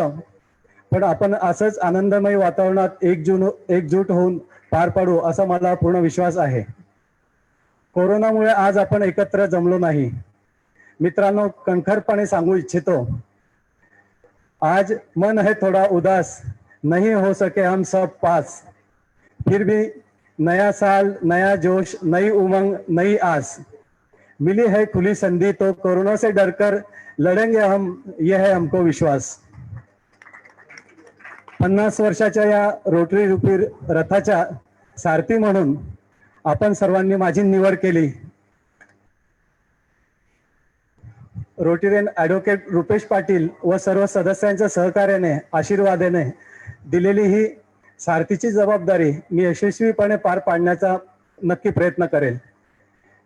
पण आपण असंच आनंदमय वातावरणात एकजूट होऊन पार पाडू असा मला पूर्ण विश्वास आहे. कोरोनामुळे आज आपण एकत्र जमलो नाही. मित्रांनो, कणखरपणे सांगू इच्छितो, आज मन है थोड़ा उदास, नहीं हो सके हम सब पास, फिर भी नया साल, नया जोश, नई उमंग, नई आस, मिली है खुली संधि तो कोरोना से डरकर लड़ेंगे हम, यह है हमको विश्वास. 50 वर्षाच्या या रोटरी रूपी रथाच्या सारथी म्हणून आपण सर्वांनी माझी निवड केली. रोटरीयन ॲडव्होकेट रुपेश पाटील व सर्व सदस्यांच्या सहकार्याने आशीर्वादाने दिलेली ही सारथीची जबाबदारी मी यशस्वीपणे पार पाडण्याचा नक्की प्रयत्न करेल.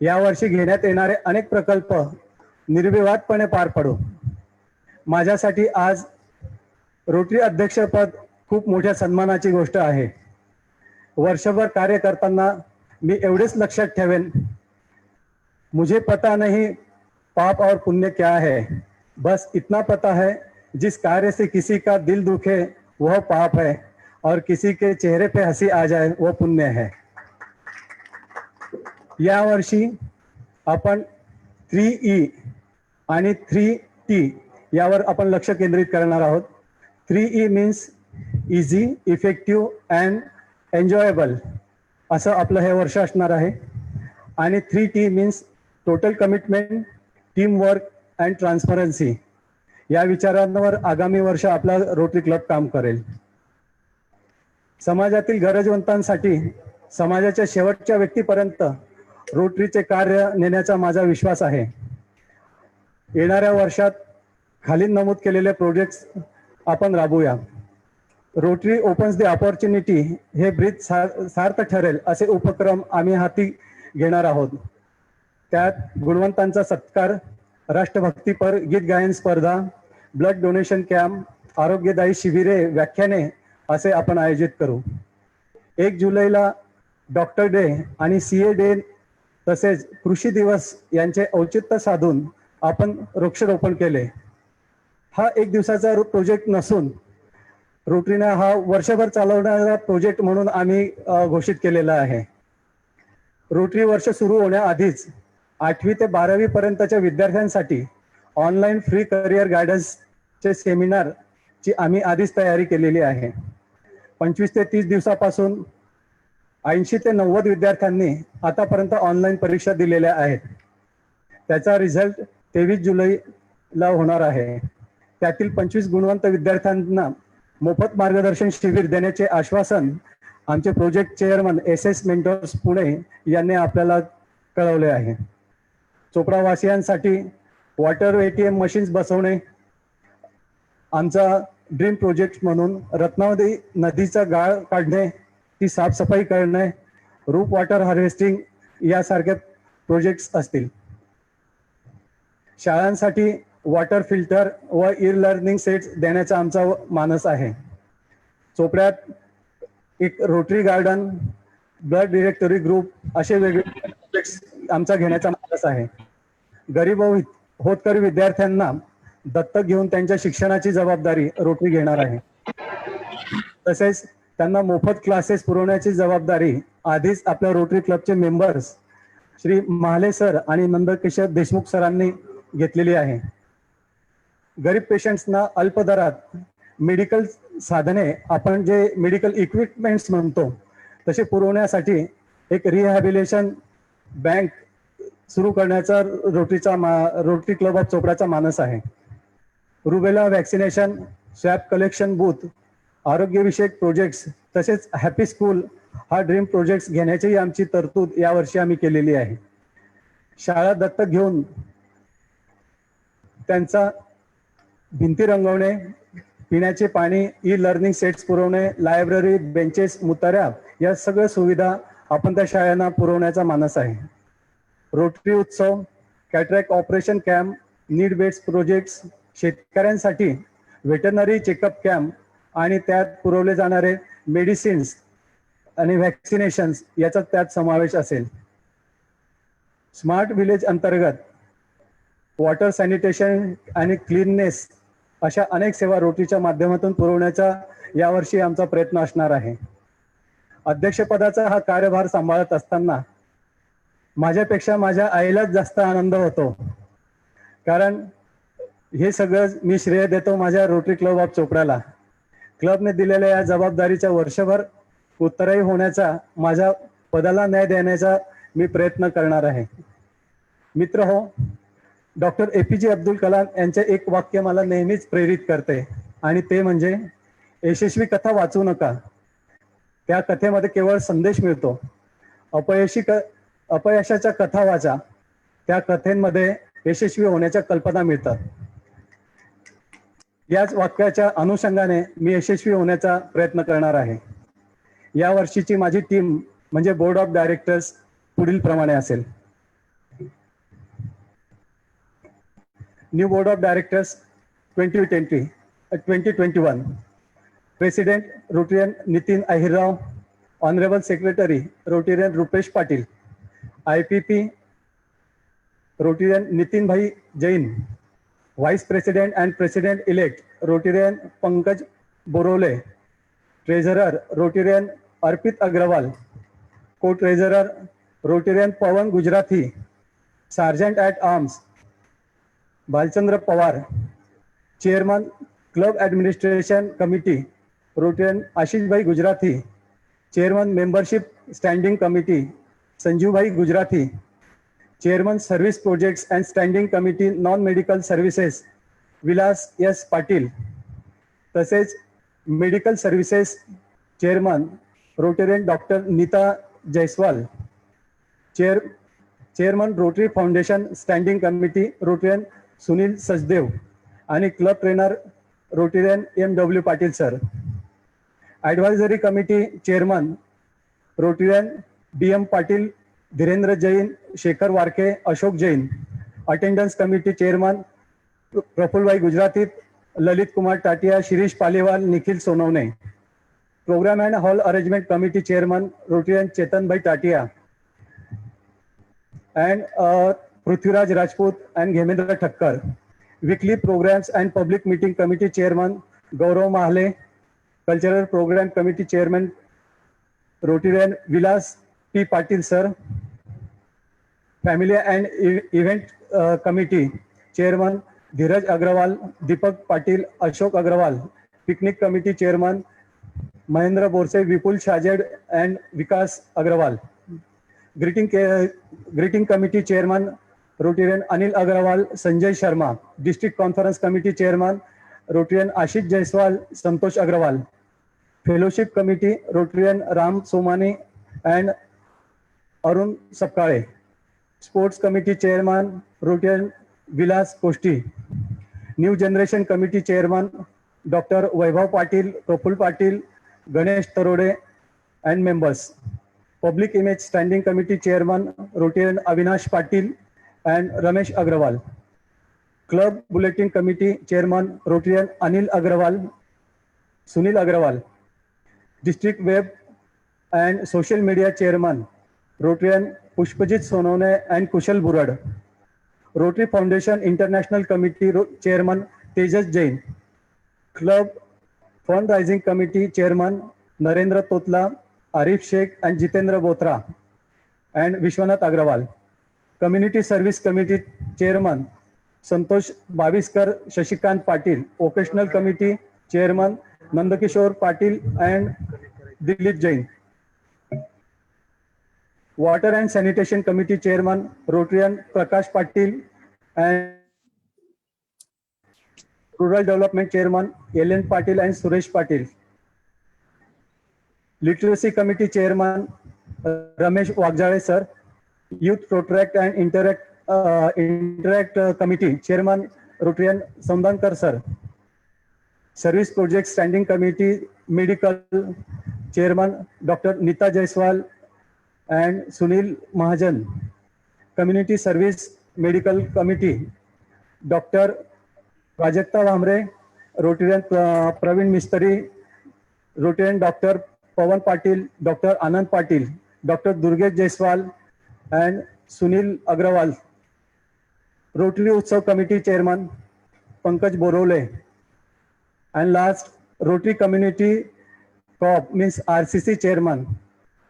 यावर्षी घेण्यात येणारे अनेक प्रकल्प निर्विवादपणे पार पाडू. माझ्यासाठी आज रोटरी अध्यक्षपद खूप मोठ्या सन्मानाची गोष्ट आहे. वर्षभर कार्य करताना मी एवढेच लक्षात ठेवेन, मुझे पता नहीं पाप और पुण्य क्या है, बस इतना पता है जिस कार्य से किसी का दिल दुखे वह पाप है और किसी के चेहरे पे हंसी आ जाए वह पुण्य है. या वर्षी आपण 3E आणि 3T यावर आपण लक्ष केंद्रित करणार आहोत. 3E means easy, effective and enjoyable असं आपलं हे वर्ष असणार आहे. आणि 3T means total commitment, team work and transparency या विचारांवर आगामी वर्ष आपला रोटरी क्लब काम करेल. समाजातील गरजवंतांसाठी समाजाच्या शेवटच्या व्यक्तीपर्यंत रोटरीचे कार्य नेण्याचा माझा विश्वास आहे. येणाऱ्या वर्षात खाली नमूद केलेले प्रोजेक्ट्स आपण राबवूया. रोटरी ओपन्स द अपॉर्च्युनिटी हे ब्रीद सार्थ ठरेल असे उपक्रम आम्ही हाती घेणार आहोत. त्यात गुणवंतांचा सत्कार, राष्ट्रभक्तीपर गीत गायन स्पर्धा, ब्लड डोनेशन कॅम्प, आरोग्यदायी शिबिरे, व्याख्याने असे आपण आयोजित करू. 1 जुलैला डॉक्टर डे आणि CA डे तसेच कृषी दिवस यांचे औचित्य साधून आपण वृक्षारोपण केले. हा 1 दिवसाचा प्रोजेक्ट नसून रोटरीने हा वर्षभर चालवणारा प्रोजेक्ट म्हणून आम्ही घोषित केलेला आहे. रोटरी वर्ष सुरू होण्याआधीच 8वी ते 12वी पर्यंतच्या विद्यार्थ्यांसाठी ऑनलाईन फ्री करिअर गायडन्सचे सेमिनारची आम्ही आधीच तयारी केलेली आहे. 25 ते 30 दिवसापासून 80 ते 90 विद्यार्थ्यांनी आतापर्यंत ऑनलाईन परीक्षा दिलेल्या आहेत. त्याचा रिझल्ट 23 जुलैला होणार आहे. त्यातील 25 गुणवंत विद्यार्थ्यांना मोफत मार्गदर्शन शिबिर देण्याचे आश्वासन आमचे project chairman SS mentors Pune यांनी आपल्याला कळवले आहे. चोपडावासियांसाठी वॉटर ATM मशीन्स बसवणे, आमचा ड्रीम प्रोजेक्ट म्हणून रत्नावती नदीचा गाळ काढणे, ती साफसफाई करणे, रूप वॉटर हार्वेस्टिंग यासारखे प्रोजेक्ट्स असतील. शाळांसाठी वॉटर फिल्टर व ई-लर्निंग सेट्स देण्याचा आमचा मानस आहे. चोपड्यात एक rotary garden, blood directory group असे वेगवेगळे प्रोजेक्ट्स आमचा घेण्याचा मानस आहे. गरीब व होतकरी विद्यार्थ्यांना दत्तक घेऊन त्यांच्या शिक्षणाची जबाबदारी रोटरी घेणार आहे. तसेच त्यांना मोफत क्लासेस पुरवण्याची जबाबदारी आधीच आपल्या रोटरी क्लबचे मेंबर्स श्री महाले सर आणि नंदकिशोर देशमुख सरांनी घेतलेली आहे. गरीब पेशंट्सना अल्प दरात मेडिकल साधने, आपण जे मेडिकल इक्विपमेंट्स म्हणतो तसे पुरवण्यासाठी एक रिहॅबिलिटेशन बँक सुरू करण्याचा रोटरी क्लब ऑफ चोपडाचा मानस आहे. Rubella vaccination, swab collection booth, आरोग्यविषयक प्रोजेक्ट्स तसेच हॅपी स्कूल हा ड्रीम प्रोजेक्ट्स घेण्याची आमची तरतूद यावर्षी आम्ही केलेली आहे. शाळा दत्तक घेऊन त्यांचा भिंती रंगवणे, पिण्याचे पाणी, ई लर्निंग सेट्स पुरवणे, लायब्ररी, बेंचेस, मुताऱ्या या सगळ्या सुविधा आपण त्या शाळांना पुरवण्याचा मानस आहे. रोटरी उत्सव, cataract operation camp, need based projects, शेतकऱ्यांसाठी वेटरनरी चेकअप कॅम्प आणि त्यात पुरवले जाणारे मेडिसिन्स आणि व्हॅक्सिनेशन्स याचा त्यात समावेश असेल. स्मार्ट विलेज अंतर्गत वॉटर सॅनिटेशन आणि क्लीननेस अशा अनेक सेवा रोटरीच्या माध्यमातून पुरवण्याचा यावर्षी आमचा प्रयत्न असणार आहे. अध्यक्षपदाचा हा कार्यभार सांभाळत असताना माझ्यापेक्षा माझ्या आईलाच जास्त आनंद होतो, कारण हे सगळं मी श्रेय देतो माझ्या रोटरी क्लब ऑफ चोपड्याला. क्लबने दिलेल्या या जबाबदारीच्या वर्षभर उत्तरही होण्याचा, माझ्या पदाला न्याय देण्याचा मी प्रयत्न करणार आहे. मित्र हो, डॉक्टर APJ अब्दुल कलाम यांचे एक वाक्य मला नेहमीच प्रेरित करते आणि ते म्हणजे यशस्वी कथा वाचू नका, त्या कथेमध्ये केवळ संदेश मिळतो. अपयशाच्या कथा वाचा, त्या कथेमध्ये यशस्वी होण्याच्या कल्पना मिळतात. याच वाक्याच्या अनुषंगाने मी यशस्वी होण्याचा प्रयत्न करणार आहे. या वर्षीची माझी टीम म्हणजे बोर्ड ऑफ डायरेक्टर्स पुढील प्रमाणे असेल. New board of directors 2021. President Rotarian Nitin Ahirrao, honourable secretary Rotarian Rupesh Patil, IPP Rotarian Nitin bhai Jain, vice president and president elect Rotarian Pankaj Borole, treasurer Rotarian Arpit Agarwal, co treasurer Rotarian Pawan Gujarati, sergeant at arms Balchandra Pawar, chairman club administration committee Rotarian Ashish bhai Gujarati, chairman membership standing committee Sanjeev bhai Gujarati, chairman service projects and standing committee non medical services Vilas S Patil, तसेच medical services chairman Rotarian doctor Neeta Jaiswal, chairman Rotary foundation standing committee Rotarian Sunil Sachdev आणि club trainer Rotarian MW Patil sir. Advisory committee chairman Rotarian DM Patil, Dhirendra Jain, Shekhar Warke, Ashok Jain. Attendance committee chairman Prafullbhai Gujarati, Lalit Kumar Tatia, Shirish Paliwal, Nikhil Sonawane. Programme and hall arrangement committee chairman Rotarian Chetan bhai Tatia and Prithviraj Rajput and Ghemendra Thakkar. Weekly Programs and Public Meeting Committee Chairman Gaurav Mahle, Cultural Program Committee Chairman Rotarian Vilas P. Patil Sir, Family and Event Committee Chairman Dheeraj Agrawal, Deepak Patil, Ashok Agrawal. Picnic Committee Chairman Mahendra Borse, Vipul Shajed and Vikas Agrawal. Greeting Committee Chairman Rotarian Anil Agrawal, Sanjay Sharma. District Conference Committee Chairman Rotarian Ashish Jaiswal, Santosh Agrawal. Fellowship Committee Rotarian Ram Somani and Arun Sapkale. Sports Committee Chairman Rotarian Vilas Koshti. New Generation Committee Chairman Dr. Vaibhav Patil, Praful Patil, Ganesh Tarode and members. Public Image Standing Committee Chairman Rotarian Avinash Patil and Ramesh Agrawal. Club Bulletin Committee Chairman Rotarian Anil Agrawal, Sunil Agrawal. District Web and Social Media Chairman Rotarian Pushpajit Sonone and Kushal Burad. Rotary Foundation International Committee Chairman Tejas Jain. Club Fundraising Committee Chairman Narendra Totla, Arif Sheikh and Jitendra Botra and Vishwanath Agrawal. Community Service Committee Chairman Santosh Baviskar, Shashikant Patil. Occasional Committee Chairman Nandakishore Patil and Dilip Jain. Water and Sanitation Committee Chairman Rotarian Prakash Patil and Rural Development Chairman Ellen Patil and Suresh Patil. Literacy Committee Chairman Ramesh Wagjale Sir. Youth Protect and Interact Committee Chairman Rotarian Samdankar Sir. Service Project Standing Committee Medical Chairman Dr. Nita Jaiswal and Sunil Mahajan. Community Service Medical Committee Dr. Prajakta Vamre, Rotarian Praveen Mistry, Rotarian Dr. Pawan Patil, Dr. Anand Patil, Dr. Durgesh Jaiswal and Sunil Agrawal. Rotary Utsav Committee Chairman Pankaj Borole. And last, Rotary Community Co-op means RCC Chairman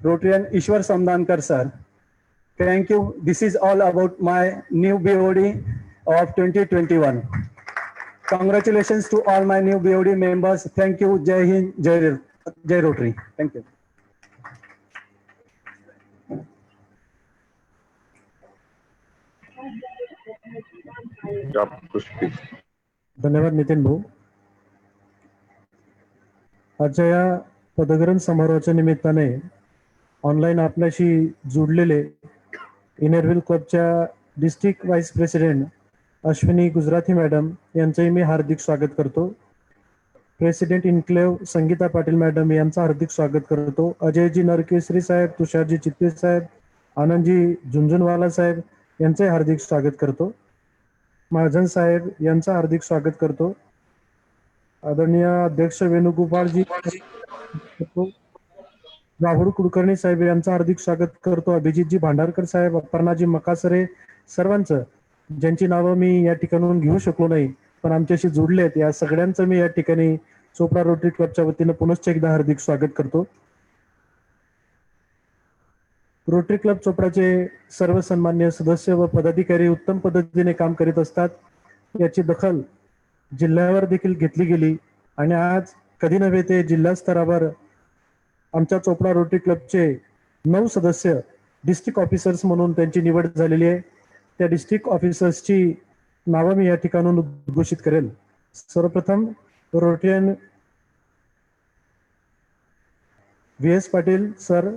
Rotarian Ishwar Samdankar sir. Thank you. This is all about my new BOD of 2021. Congratulations to all my new BOD members. Thank you. Jai Hind, Jai Rotary. Thank you. धन्यवाद नितीन भाऊ. आजच्या या पदग्रहण समारोहाच्या निमित्ताने online आपल्याशी जुडलेले Inner Wheel क्लबच्या district vice president Ashwini Gujarati madam यांचंही मी हार्दिक स्वागत करतो. President enclave Sangeeta Patil madam यांचं हार्दिक स्वागत करतो. अजयजी नरकेसरी साहेब, तुषारजी चित्ते साहेब, आनंदजी झुंझुनवाला साहेब यांचंही हार्दिक स्वागत करतो. महाजन साहेब यांचं हार्दिक स्वागत करतो. आदरणीय अध्यक्ष वेणुगोपालजी, राहुल कुलकर्णी साहेब यांचं हार्दिक स्वागत करतो. अभिजितजी भांडारकर साहेब, अपर्णाजी मकासरे, सर्वांचं ज्यांची नावं मी या ठिकाणून घेऊ शकलो नाही पण आमच्याशी जुडलेत, या सगळ्यांचं मी या ठिकाणी चोपडा रोटरी क्लबच्या वतीनं पुनश्च एकदा हार्दिक स्वागत करतो. रोटरी क्लब चोपडाचे सर्व सन्मान्य सदस्य व पदाधिकारी उत्तम पद्धतीने काम करीत असतात. याची दखल जिल्ह्यावर देखील घेतली गेली आणि आज कधी नव्हे ते जिल्हा स्तरावर आमच्या चोपडा रोटरी क्लबचे 9 सदस्य डिस्ट्रिक्ट ऑफिसर्स म्हणून त्यांची निवड झालेली आहे. त्या डिस्ट्रिक्ट ऑफिसर्सची नावं मी या ठिकाणून उद्घोषित करेल. सर्वप्रथम Rotarian VS Patil sir,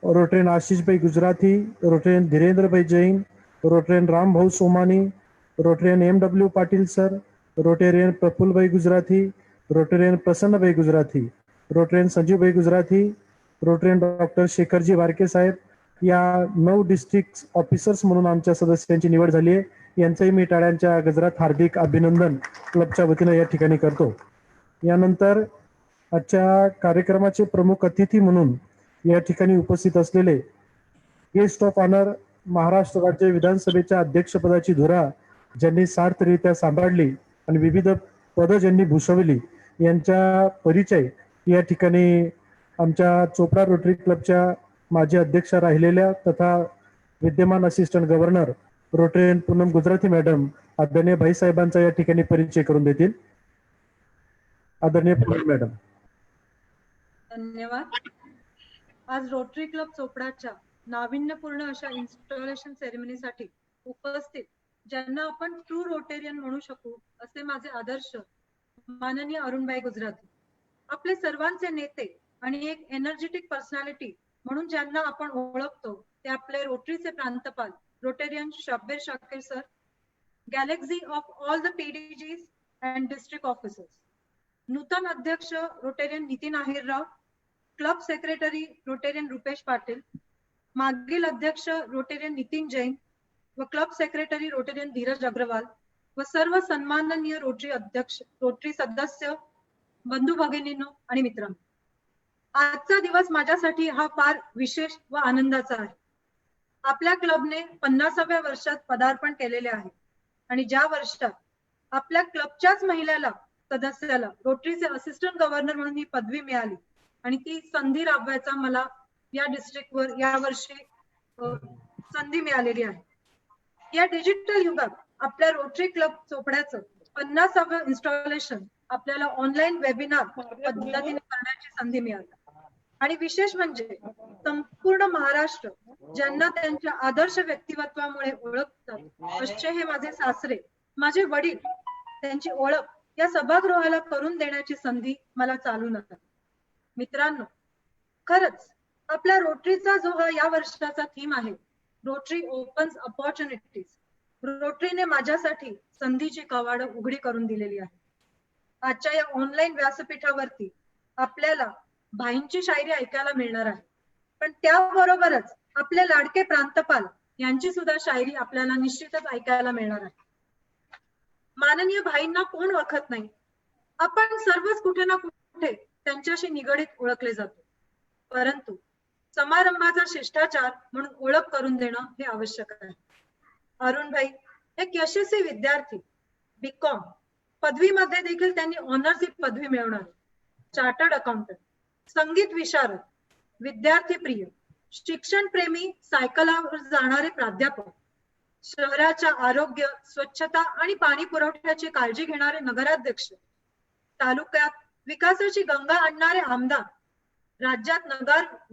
Rotarian Ashishbhai Gujarati, Rotarian Dhirendrabhai Jain, Rotarian Rambhau Somani, Rotarian MW Patil sir, Rotarian Prafullbhai Gujarati, Rotarian Prasannbhai Gujarati, Rotarian Sanjeevbhai Gujarati, Rotarian doctor Shekharji Warke साहेब, या 9 डिस्ट्रिक्ट ऑफिसर्स म्हणून आमच्या सदस्यांची निवड झाली आहे. यांचंही मी टाळ्यांच्या गजरात हार्दिक अभिनंदन क्लबच्या वतीनं या ठिकाणी करतो. यानंतर आजच्या कार्यक्रमाचे प्रमुख अतिथी म्हणून या ठिकाणी उपस्थित असलेले गेस्ट ऑफ ऑनर महाराष्ट्र राज्य विधानसभेच्या अध्यक्षपदाची धुरा ज्यांनी सार्थरित्या सांभाळली आणि विविध पदं ज्यांनी भूषवली, यांचा परिचय या ठिकाणी आमच्या चोपडा रोटरी क्लबच्या माजी अध्यक्ष राहिलेल्या तथा विद्यमान assistant governor Rotarian Poonam Gujarati madam आदरणीय भाईसाहेबांचा या ठिकाणी परिचय करून देतील. आदरणीय पूनम मॅडम. धन्यवाद. आज रोटरी क्लब चोपडाच्या नाविन्यपूर्ण अशा इन्स्टॉलेशन सेरेमनीसाठी उपस्थित ज्यांना आपण ट्रू रोटेरियन म्हणू शकू असे माझे आदर्श माननीय अरुणभाई गुजराती, आपले सर्वांचे नेते आणि एक एनर्जेटिक पर्सनॅलिटी म्हणून ज्यांना आपण ओळखतो ते आपले रोटरीचे प्रांतपाल Rotarian Shabbir Shakir sir, galaxy of all the PDGs and district officers, नूतन अध्यक्ष Rotarian Nitin Ahirrao, club secretary Rotarian Rupesh Patil, मागील अध्यक्ष रोटेरियन नितीन जैन व club secretary Rotarian Dheeraj Agarwal व सर्व सन्माननीय रोटरी अध्यक्ष, रोटरी सदस्य, बंधू भगिनींनो आणि मित्रांनो, आजचा दिवस माझ्यासाठी हा फार विशेष व आनंदाचा आहे. आपल्या क्लबने 50व्या वर्षात पदार्पण केलेले आहे आणि ज्या वर्षात आपल्या क्लबच्याच महिलेला सदस्याला रोटरीचे असिस्टंट गव्हर्नर म्हणून ही पदवी मिळाली आणि ती संधी राबवायचा मला या डिस्ट्रिक्टवर या वर्षी संधी मिळालेली आहे. या डिजिटल युगात आपल्या रोटरी क्लब चोपड्याचं 50वं इन्स्टॉलेशन आपल्याला ऑनलाईन वेबिनार पद्धतीने करण्याची संधी मिळाली आणि विशेष म्हणजे संपूर्ण महाराष्ट्र ज्यांना त्यांच्या आदर्श व्यक्तिमत्वामुळे ओळखतात असे हे माझे सासरे, माझे वडील, त्यांची ओळख या सभागृहाला करून देण्याची संधी मला चालून आली. मित्रांनो, खरंच आपल्या रोटरीचा जो हा या वर्षाचा थीम आहे, रोटरी ओपन्स अपॉर्च्युनिटीज, रोटरीने माझ्यासाठी संधीची कवाडं उघडी करून दिलेली आहे. आजच्या या ऑनलाईन व्यासपीठावरती आपल्याला भाईंची शायरी ऐकायला मिळणार आहे, पण त्याबरोबरच आपले लाडके प्रांतपाल यांची सुद्धा शायरी आपल्याला निश्चितच ऐकायला मिळणार आहे. माननीय भाईंना कोण ओळखत नाही, आपण सर्वच कुठे ना कुठे त्यांच्याशी निगडीत ओळखले जातो, परंतु समारंभाचा शिष्टाचार म्हणून ओळख करून देणं हे आवश्यक आहे. अरुण भाई एक यशस्वी विद्यार्थी, बीकॉम पदवीमध्ये देखील त्यांनी ऑनर्स ही पदवी मिळवणारे, चार्टर्ड अकाउंटंट, संगीत विशारद, विद्यार्थी प्रिय, शिक्षण प्रेमी, सायकलवर जाणारे प्राध्यापक, शहराच्या आरोग्य, स्वच्छता आणि पाणी पुरवठ्याची काळजी घेणारे नगराध्यक्ष, तालुक्यात विकासाची गंगा आणणारे आमदार, राज्यात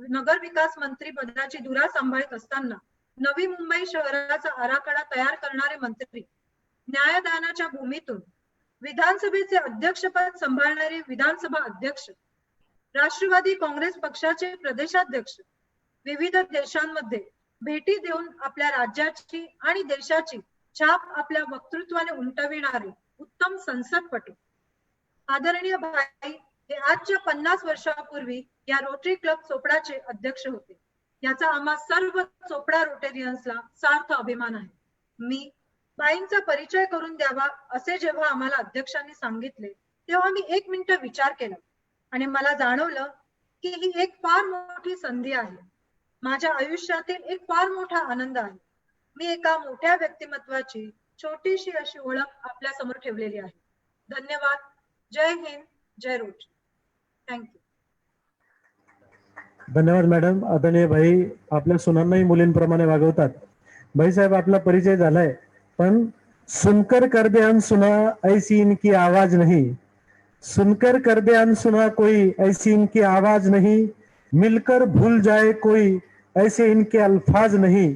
नगर विकास मंत्री पदाची धुरा सांभाळत असताना नवी मुंबई शहराचा आराखडा तयार करणारे मंत्री, न्यायदानाच्या भूमीतून विधानसभेचे अध्यक्षपद सांभाळणारे विधानसभा अध्यक्ष, राष्ट्रवादी काँग्रेस पक्षाचे प्रदेशाध्यक्ष, विविध देशांमध्ये भेटी देऊन आपल्या राज्याची आणि देशाची छाप आपल्या वक्तृत्वाने उमटविणारे उत्तम संसदपटू. आदरणीय भाई हे आजच्या 50 वर्षापूर्वी या रोटरी क्लब चोपडाचे अध्यक्ष होते. याचा आम्हा सर्व चोपडा रोटेरियन्सला सार्थ अभिमान आहे. मी भाईंचा परिचय करून द्यावा असे जेव्हा आम्हाला अध्यक्षांनी सांगितले, तेव्हा मी 1 मिनिट विचार केला आणि मला जाणवलं की ही एक फार मोठी संधी आहे, माझ्या आयुष्यातील एक फार मोठा आनंद आहे. मी एका मोठ्या व्यक्तिमत्वाची छोटीशी अशी ओळख आपल्या समोर ठेवलेली आहे. धन्यवाद. जय हिंद, जय रोटरी. थँक्यू. धन्यवाद मॅडम. आदरणीय भाई आपल्या सुनांनाही मुलींप्रमाणे वागवतात. भाई साहेब आपला परिचय झालाय, पण सुनकर कर दे अनसुना ऐसी इनकी आवाज नहीं, सुनकर कर दे अनसुना कोई ऐसी इनकी आवाज नहीं, मिलकर भूल जाए कोई ऐसे इनके अल्फाज नहीं,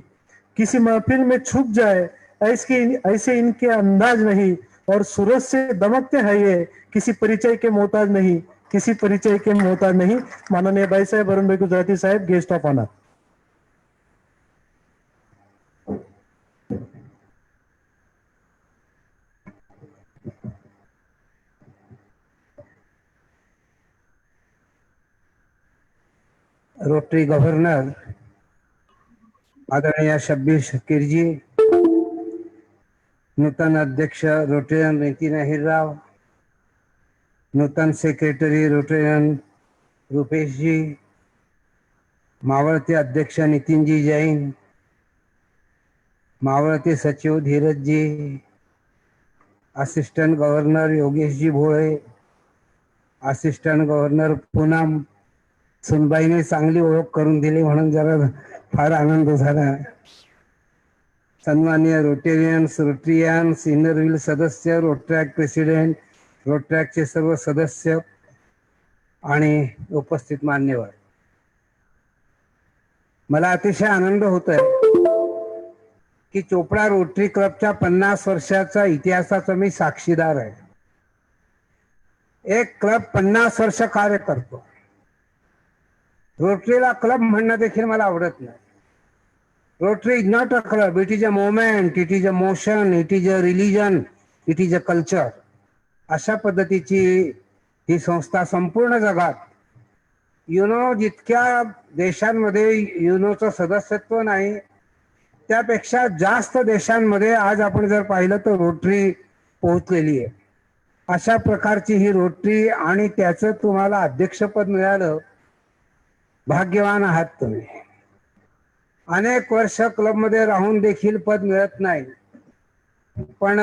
किसी महफिल में छुप जाए ऐसे इनके अंदाज नहीं, और सूरज से दमकते हैं ये किसी परिचय के मोहताज नहीं, किसी परिचय के मोहताज नहीं. माननीय भाई साहेब अरुण भाई गुजराती साहेब, guest of honour. Rotary governor आदरणीय शब्बीर शकीर जी, नूतन अध्यक्ष रोटेरियन नितिन अहिरराव, नूतन सेक्रेटरी रोटेरियन रुपेश जी, मावळते अध्यक्ष नितिन जी जैन, मावळते सचिव Dheeraj ji, assistant governor Yogesh ji Bhole, assistant governor Poonam, सुनबाईने चांगली ओळख करून दिली म्हणून जरा फार आनंद झाला. सन्माननीय रोटेरियन्स, इनर व्हील सदस्य, रोट्रॅक प्रेसिडेंट, रोट्रॅकचे सर्व सदस्य आणि उपस्थित मान्यवर, मला अतिशय आनंद होतोय की चोपडा रोटरी क्लबच्या 50 वर्षाचा इतिहासाचा मी साक्षीदार आहे. एक क्लब 50 वर्ष कार्य करतो. रोटरीला क्लब म्हणणं देखील मला आवडत नाही. Rotary is not a club, it is a moment, it is a motion, it is a religion, it is a culture. अशा पद्धतीची ही संस्था संपूर्ण जगात, युनो जितक्या देशांमध्ये युनोचं सदस्यत्व नाही त्यापेक्षा जास्त देशांमध्ये आज आपण जर पाहिलं तर रोटरी पोहोचलेली आहे. अशा प्रकारची ही रोटरी आणि त्याचं तुम्हाला अध्यक्षपद मिळालं, भाग्यवान आहात तुम्ही. अनेक वर्ष क्लबमध्ये राहून देखील पद मिळत नाही, पण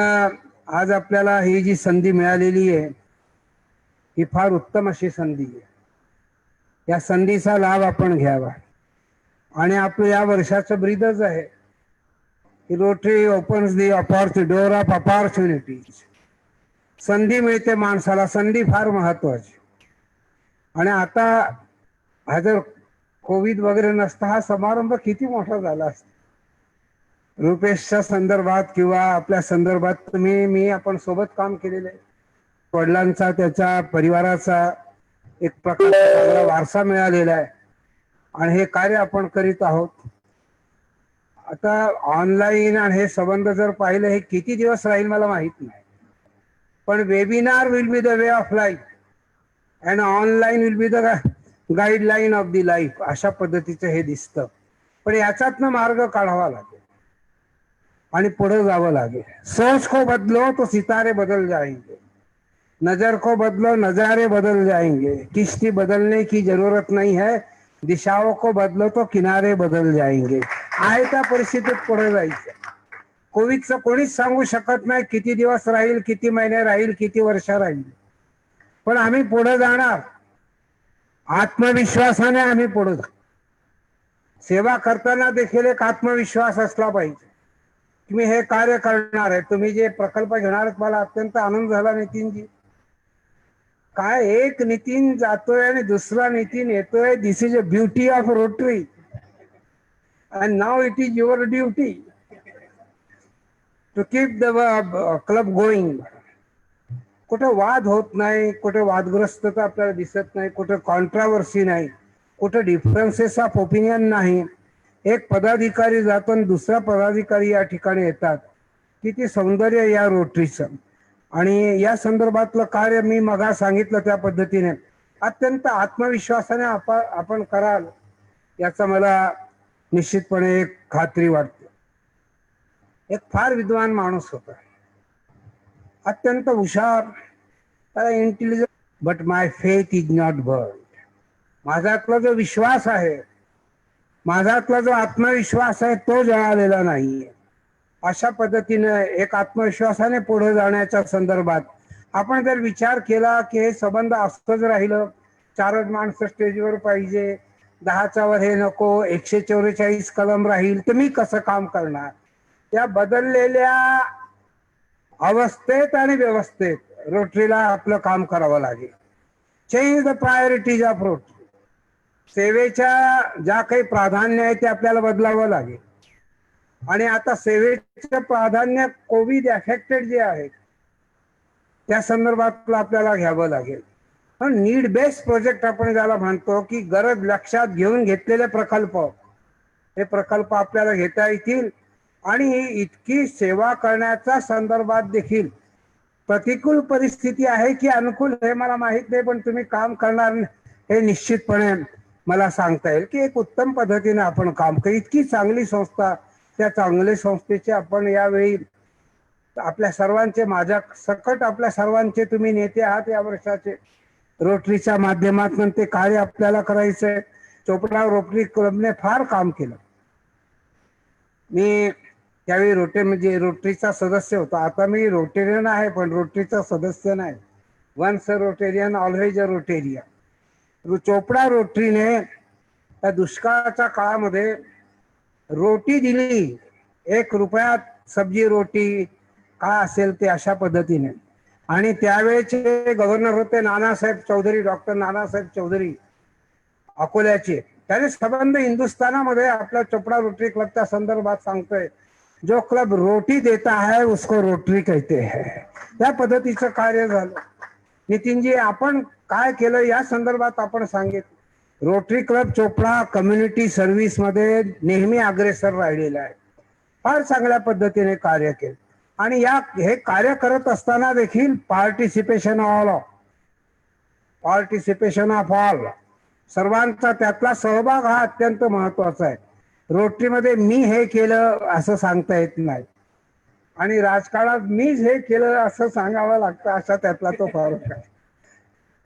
आज आपल्याला ही जी संधी मिळालेली आहे ही फार उत्तम अशी संधी आहे. या संधीचा लाभ आपण घ्यावा. आणि आपलं या वर्षाचं ब्रीदच आहे की rotary opens the door of opportunities. संधी मिळते माणसाला, संधी फार महत्वाची. आणि आता हा जर कोविड वगैरे नसता हा समारंभ किती मोठा झाला असता. रुपेशच्या संदर्भात किंवा आपल्या संदर्भात मी आपण सोबत काम केलेलं आहे. वडिलांचा, त्याच्या परिवाराचा एक प्रकारचा चांगला वारसा मिळालेला आहे आणि हे कार्य आपण करीत आहोत. आता ऑनलाईन आणि हे संबंध जर पाहिले, हे किती दिवस राहील मला माहित नाही. पण webinar will be the way of life and online will be the guideline of the life, अशा पद्धतीचं हे दिसतं. पण याच्यातनं मार्ग काढावा लागेल आणि पुढे जावं लागेल. सोच को बदलो तो सितारे बदल जाएंगे, नजर को बदलो नजारे बदल जाएंगे, किश्ती बदलने की जरूरत नहीं है, दिशाओं को बदलो तो किनारे बदल जाएंगे. आहे त्या परिस्थितीत पुढे जायचं. कोविडचं कोणीच सांगू शकत नाही किती दिवस राहील, किती महिने राहील, किती वर्ष राहील, पण आम्ही पुढे जाणार. आत्मविश्वासाने आम्ही पुढे जाऊ. सेवा करताना देखील एक आत्मविश्वास असला पाहिजे की मी हे कार्य करणार आहे. तुम्ही जे प्रकल्प घेणार आहेत मला अत्यंत आनंद झाला नितीनजी. काय एक नितीन जातोय आणि दुसरा नितीन येतोय. This is a beauty of Rotary and now it is your duty to keep the club going. कुठे वाद होत नाही, कुठे वादग्रस्तता आपल्याला दिसत नाही, कुठे कॉन्ट्रावर्सी नाही, कुठे डिफरन्सेस ऑफ ओपिनियन नाही. एक पदाधिकारी जातो आणि दुसरा पदाधिकारी या ठिकाणी येतात. किती सौंदर्य या रोटरीचं. आणि या संदर्भातलं कार्य मी मगा सांगितलं त्या पद्धतीने अत्यंत आत्मविश्वासाने आपण कराल याचा मला निश्चितपणे एक खात्री वाटते. एक फार विद्वान माणूस होता, अत्यंत हुशार, intelligent, but my faith is not burn. माझ्यातला जो विश्वास आहे, माझ्यातला जो आत्मविश्वास आहे तो जळालेला नाहीये. अशा पद्धतीने एक आत्मविश्वासाने पुढे जाण्याच्या संदर्भात आपण जर विचार केला की हे संबंध असतंच राहिलं, 4 माणसं स्टेजवर पाहिजे, 10च्या वर हे नको, 144 कलम राहील, तर मी कसं काम करणार. या बदललेल्या अवस्थेत आणि व्यवस्थेत रोटरीला आपलं काम करावं लागेल. Change the priorities of rotary. सेवेच्या ज्या काही प्राधान्य आहे ते आपल्याला बदलावं लागेल. आणि आता सेवेचं प्राधान्य कोविड अफेक्टेड जे आहेत त्या संदर्भात आपल्याला घ्यावं लागेल. पण नीड बेस्ड प्रोजेक्ट आपण ज्याला म्हणतो की गरज लक्षात घेऊन घेतलेले प्रकल्प, हे प्रकल्प आपल्याला घेता येतील. आणि इतकी सेवा करण्याच्या संदर्भात देखील प्रतिकूल परिस्थिती आहे की अनुकूल हे मला माहित नाही, पण तुम्ही काम करणार हे निश्चितपणे मला सांगता येईल की एक उत्तम पद्धतीने आपण काम करू. इतकी चांगली संस्था, त्या चांगल्या संस्थेचे आपण यावेळी आपल्या सर्वांचे, माझ्या सकट आपल्या सर्वांचे तुम्ही नेते आहात या वर्षाचे. रोटरीच्या माध्यमातून ते कार्य आपल्याला करायचंय. चोपडा रोटरी क्लबने फार काम केलं. मी त्यावेळी रोटरीचा सदस्य होतो. आता मी रोटेरियन आहे पण रोटरीचा सदस्य नाही. Once a Rotarian always a Rotarian. Chopda रोटरीने त्या दुष्काळाच्या काळामध्ये रोटी दिली. 1 रुपयात सब्जी रोटी काय असेल ते अशा पद्धतीने. आणि त्यावेळेचे गव्हर्नर होते नानासाहेब चौधरी, डॉक्टर नानासाहेब चौधरी अकोल्याचे. त्याने संबंध हिंदुस्थानामध्ये आपल्या चोपडा रोटरी क्लबच्या संदर्भात सांगतोय, जो क्लब रोटी देता है उसको रोटरी कहते हैं. त्या पद्धतीचं कार्य झालं. नितीनजी आपण काय केलं या संदर्भात आपण सांगितलं. Rotary club Chopda community service मध्ये नेहमी अग्रेसर राहिलेला आहे. फार चांगल्या पद्धतीने कार्य केलं. आणि हे कार्य करत असताना देखील पार्टिसिपेशन ऑफ ऑल, सर्वांचा त्यातला सहभाग हा अत्यंत महत्वाचा आहे. रोटरीमध्ये मी हे केलं असं सांगता येत नाही आणि राजकारणात मीच हे केलं असं सांगावं लागतं, असा त्यातला तो फरक आहे.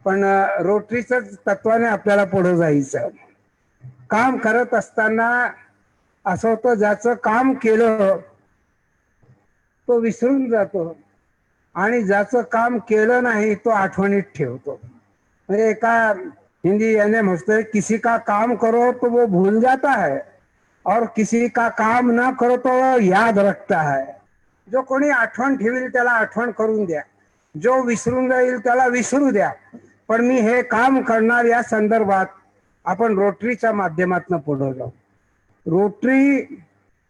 पण रोटरीच तत्वाने आपल्याला पुढे जायचं. काम करत असताना असं होतं, ज्याचं काम केलं तो विसरून जातो आणि ज्याचं काम केलं नाही तो आठवणीत ठेवतो. म्हणजे एका हिंदी याने म्हणतोय, किसी का काम करो तो वो भूल जाता है और किसी का काम न करो तो याद रखता है. जो कोणी आठवण ठेवील त्याला आठवण करून द्या, जो विसरून जाईल त्याला विसरू द्या. पण मी हे काम करणार या संदर्भात आपण रोटरीच्या माध्यमातून पुढे जाऊ. रोटरी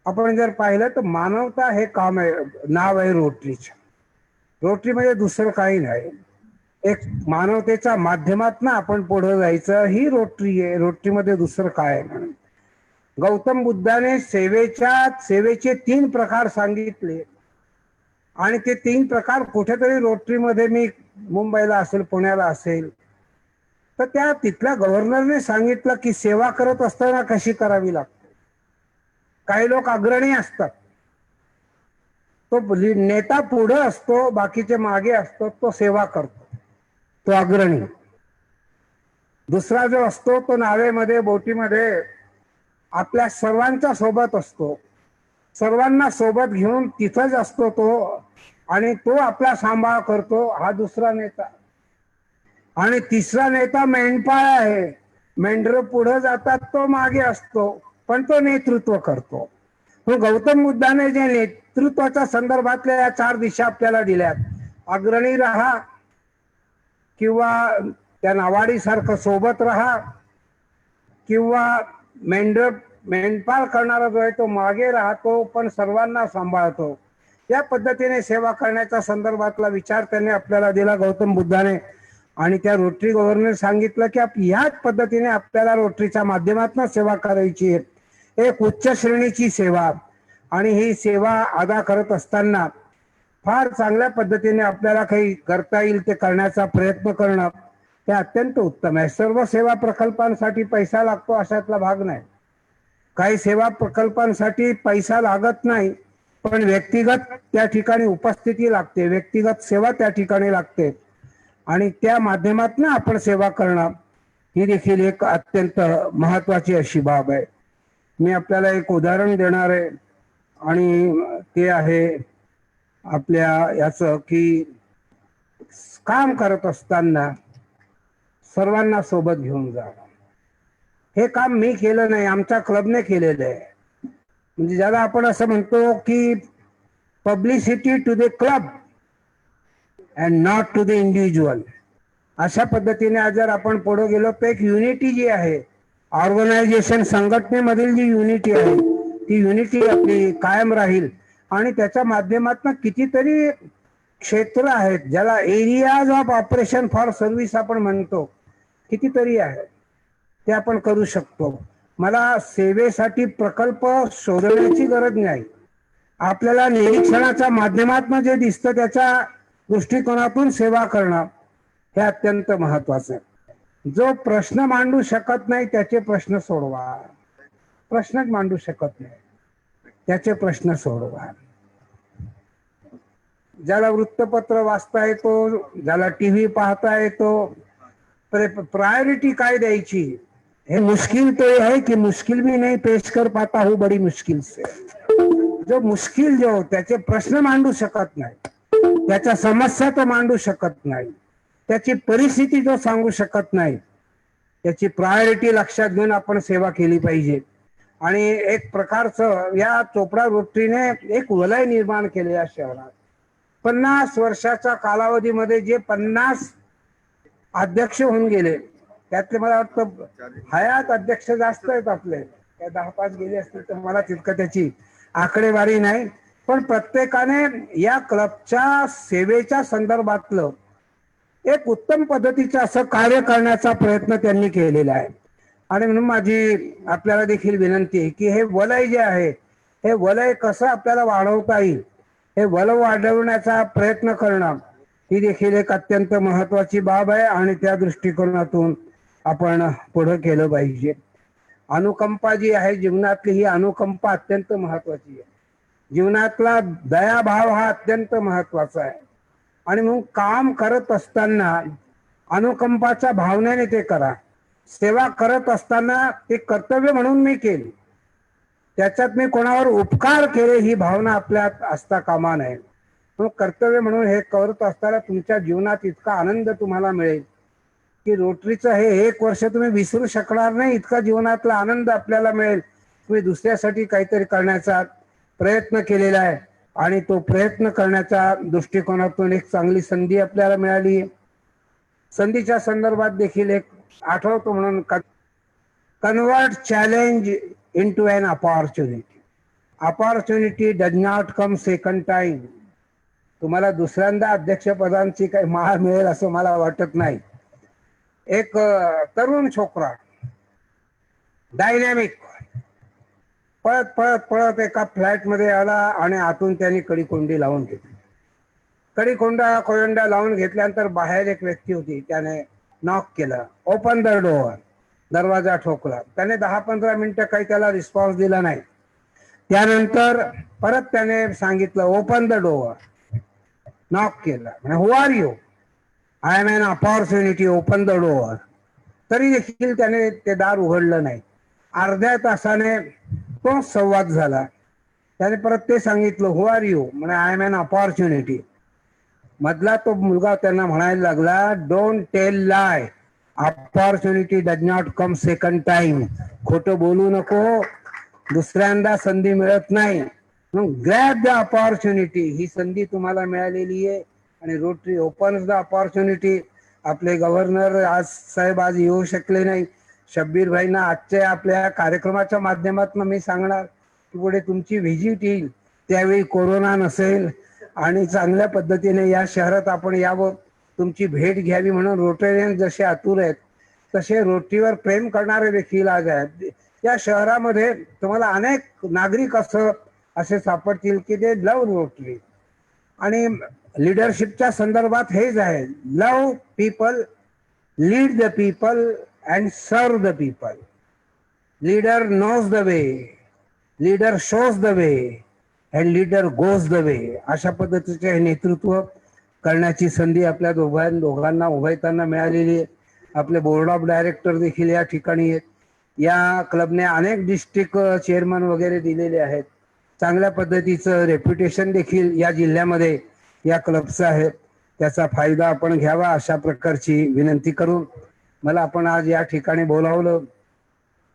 आपण जर पाहिलं तर मानवता हे काम आहे, नाव आहे रोटरीचं. रोटरी म्हणजे दुसरं काही नाही, एक मानवतेच्या माध्यमातून आपण पुढे जायचं ही रोटरी आहे. रोटरीमध्ये दुसरं काय आहे म्हणून गौतम बुद्धाने सेवेचे 3 प्रकार सांगितले. आणि ते 3 प्रकार कुठेतरी रोटरीमध्ये मी मुंबईला असेल पुण्याला असेल तर त्या तिथल्या गव्हर्नरने सांगितलं की सेवा करत असताना कशी करावी लागते. काही लोक अग्रणी असतात, तो नेता पुढे असतो बाकीचे मागे असतो, तो सेवा करतो, तो अग्रणी. दुसरा जो असतो तो नावेमध्ये बोटीमध्ये आपल्या सर्वांच्या सोबत असतो, सर्वांना सोबत घेऊन तिथंच असतो तो आणि तो आपला सांभाळ करतो, हा दुसरा नेता. आणि तिसरा नेता मेंढपाळ आहे, मेंढर पुढे जातात तो मागे असतो पण तो नेतृत्व करतो. गौतम बुद्धाने जे नेतृत्वाच्या संदर्भातल्या या 4 दिशा आपल्याला दिल्यात, अग्रणी राहा किंवा त्या नावाडीसारखं सोबत राहा किंवा मेंढपाळ करणारा जो आहे तो मागे राहतो पण सर्वांना सांभाळतो, या पद्धतीने सेवा करण्याच्या संदर्भातला विचार त्यांनी आपल्याला दिला गौतम बुद्धाने. आणि त्या रोटरी गव्हर्नर सांगितलं की ह्याच पद्धतीने आपल्याला रोटरीच्या माध्यमातून सेवा करायची आहे, एक उच्च श्रेणीची सेवा. आणि ही सेवा अदा करत असताना फार चांगल्या पद्धतीने आपल्याला काही करता येईल ते करण्याचा प्रयत्न करणं हे अत्यंत उत्तम आहे. सर्व सेवा प्रकल्पांसाठी पैसा लागतो अशातला भाग नाही. काही सेवा प्रकल्पांसाठी पैसा लागत नाही पण व्यक्तिगत त्या ठिकाणी उपस्थिती लागते, व्यक्तिगत सेवा त्या ठिकाणी लागते आणि त्या माध्यमातून आपण सेवा करणं ही देखील एक अत्यंत महत्वाची अशी बाब आहे. मी आपल्याला एक उदाहरण देणार आहे आणि ते आहे आपल्या याचं की काम करत असताना सर्वांना सोबत घेऊन जाणं. हे काम मी केलं नाही, आमच्या क्लबने केलेलं आहे. म्हणजे ज्याला आपण असं म्हणतो की publicity to the club and not to the individual. अशा पद्धतीने जर आपण पुढे गेलो तर एक युनिटी जी आहे ऑर्गनायझेशन संघटनेमधील जी युनिटी आहे ती युनिटी आपली कायम राहील. आणि त्याच्या माध्यमातून कितीतरी क्षेत्र आहेत ज्याला areas of operation for service आपण म्हणतो, कितीतरी आहे ते आपण करू शकतो. मला सेवेसाठी प्रकल्प शोधण्याची गरज नाही, आपल्याला निरीक्षणाच्या माध्यमातून जे दिसतं त्याच्या दृष्टिकोनातून सेवा करणं हे अत्यंत महत्वाचं आहे. जो प्रश्न मांडू शकत नाही त्याचे प्रश्न सोडवा, प्रश्नच मांडू शकत नाही त्याचे प्रश्न सोडवा. ज्याला वृत्तपत्र वाचता येतो, ज्याला टीव्ही पाहता येतो, प्रायोरिटी काय द्यायची हे मुश्किल तो है कि मुश्किल भी नहीं पेश कर पाता हूँ बड़ी मुश्किल से. जो मुश्किल जो त्याचे प्रश्न मांडू शकत नाही, त्याच्या समस्या तो मांडू शकत नाही, त्याची परिस्थिती जो सांगू शकत नाही, त्याची प्रायोरिटी लक्षात घेऊन आपण सेवा केली पाहिजे. आणि एक प्रकारचं या चोपडा रोटरीने एक वलय निर्माण केले या शहरात. 50 वर्षाच्या कालावधीमध्ये जे 50 अध्यक्ष होऊन गेले त्यातले मला वाटतं हयात अध्यक्ष जास्त आहेत आपले, 10-5 गेले असतील तर मला तितकं त्याची आकडेवारी नाही. पण प्रत्येकाने या क्लबच्या सेवेच्या संदर्भातलं एक उत्तम पद्धतीचं असं कार्य करण्याचा प्रयत्न त्यांनी केलेला आहे. आणि म्हणून माझी आपल्याला देखील विनंती आहे की हे वलय जे आहे हे वलय कसं आपल्याला वाढवता येईल, हे वलय वाढवण्याचा प्रयत्न करणं ही देखील एक अत्यंत महत्वाची बाब आहे आणि त्या दृष्टिकोनातून आपण पुढे केलं पाहिजे. अनुकंपा जी आहे जीवनातली, ही अनुकंपा अत्यंत महत्वाची आहे. जीवनातला दयाभाव हा अत्यंत महत्वाचा आहे. आणि म्हणून काम करत असताना अनुकंपाच्या भावनेने ते करा. सेवा करत असताना ते कर्तव्य म्हणून मी केली, त्याच्यात मी कोणावर उपकार केले ही भावना आपल्यात असता कामा नये. कर्तव्य म्हणून हे करत असताना तुमच्या जीवनात इतका आनंद तुम्हाला मिळेल की रोटरीचं हे 1 वर्ष तुम्ही विसरू शकणार नाही. इतका जीवनातला आनंद आपल्याला मिळेल. तुम्ही दुसऱ्यासाठी काहीतरी करण्याचा प्रयत्न केलेला आहे आणि तो प्रयत्न करण्याच्या दृष्टिकोनातून एक चांगली संधी आपल्याला मिळाली. संधीच्या संदर्भात देखील एक आठवतो म्हणून convert challenge into an opportunity. Opportunity does not come second time. तुम्हाला दुसऱ्यांदा अध्यक्षपदांची काही माळ मिळेल असं मला वाटत नाही. एक तरुण छोकरा डायनॅमिक पळत पळत पळत एका फ्लॅट मध्ये आला आणि आतून त्यांनी कडी कोंडी लावून घेतली. कडीकोंडा कोयंडा लावून घेतल्यानंतर बाहेर एक व्यक्ती होती, त्याने नॉक केलं, ओपन द डोअर, दरवाजा ठोकला. त्याने 10-15 मिनिटं काही त्याला रिस्पॉन्स दिला नाही. त्यानंतर परत त्याने सांगितलं ओपन द डोअर, नॉक केलं, who are you, I am an opportunity, open the door. तरी देखील त्याने ते दार उघडलं नाही. अर्ध्या तासाने तो संवाद झाला. त्याने परत ते सांगितलं हु आर यू, म्हणजे आय एम एन अपॉर्च्युनिटी. मधला तो मुलगा त्यांना म्हणायला लागला, don't tell lie, opportunity does not come second time. खोटं बोलू नको, दुसऱ्यांदा संधी मिळत नाही. ग्रॅब द अपॉर्च्युनिटी, ही संधी तुम्हाला मिळालेली आहे आणि रोटरी ओपन्स द अपॉर्च्युनिटी. आपले गव्हर्नर साहेब आज येऊ शकले नाही. शब्बीर भाईंना आजच्या आपल्या कार्यक्रमाच्या माध्यमातून मी सांगणार की पुढे तुमची व्हिजिट येईल, त्यावेळी कोरोना नसेल आणि चांगल्या पद्धतीने या शहरात आपण यावं, तुमची भेट घ्यावी. म्हणून रोटेरियन जसे आतुर आहेत तसे रोटरीवर प्रेम करणारे देखील आज आहेत. या शहरामध्ये तुम्हाला अनेक नागरिक असे सापडतील की ते लव रोटरी. आणि लिडरशिपच्या संदर्भात हेच आहे, love people, lead the people and serve the people. Leader knows the way, leader shows the way and leader goes the way. अशा पद्धतीचे नेतृत्व करण्याची संधी आपल्या दोघांना उभयतांना मिळालेली आहे. आपले बोर्ड ऑफ डायरेक्टर देखील या ठिकाणी आहेत. या क्लबने अनेक डिस्ट्रिक्ट चेअरमन वगैरे दिलेले आहेत. चांगल्या पद्धतीचं रेप्युटेशन देखील या जिल्ह्यामध्ये या क्लबचं आहे. त्याचा फायदा आपण घ्यावा अशा प्रकारची विनंती करून मला आपण आज या ठिकाणी बोलावलं.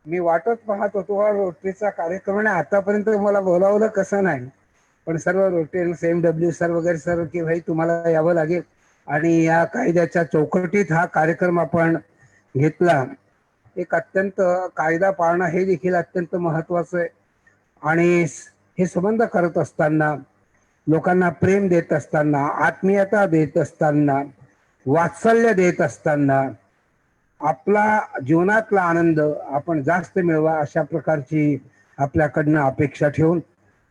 मी वाटच पाहत होतो हा रोटरीचा कार्यक्रम आणि आतापर्यंत मला बोलावलं कसं नाही, पण सर्व रोटरीयन्स MW सर वगैरे सर की भाई तुम्हाला यावं लागेल आणि या कायद्याच्या चौकटीत हा कार्यक्रम आपण घेतला. एक अत्यंत कायदा पाळणं हे देखील अत्यंत महत्वाचं आहे. आणि हे संबंध करत असताना, लोकांना प्रेम देत असताना, आत्मीयता देत असताना, वात्सल्य देत असताना आपला जीवनातला आनंद आपण जास्त मिळवा अशा प्रकारची आपल्याकडनं अपेक्षा ठेवून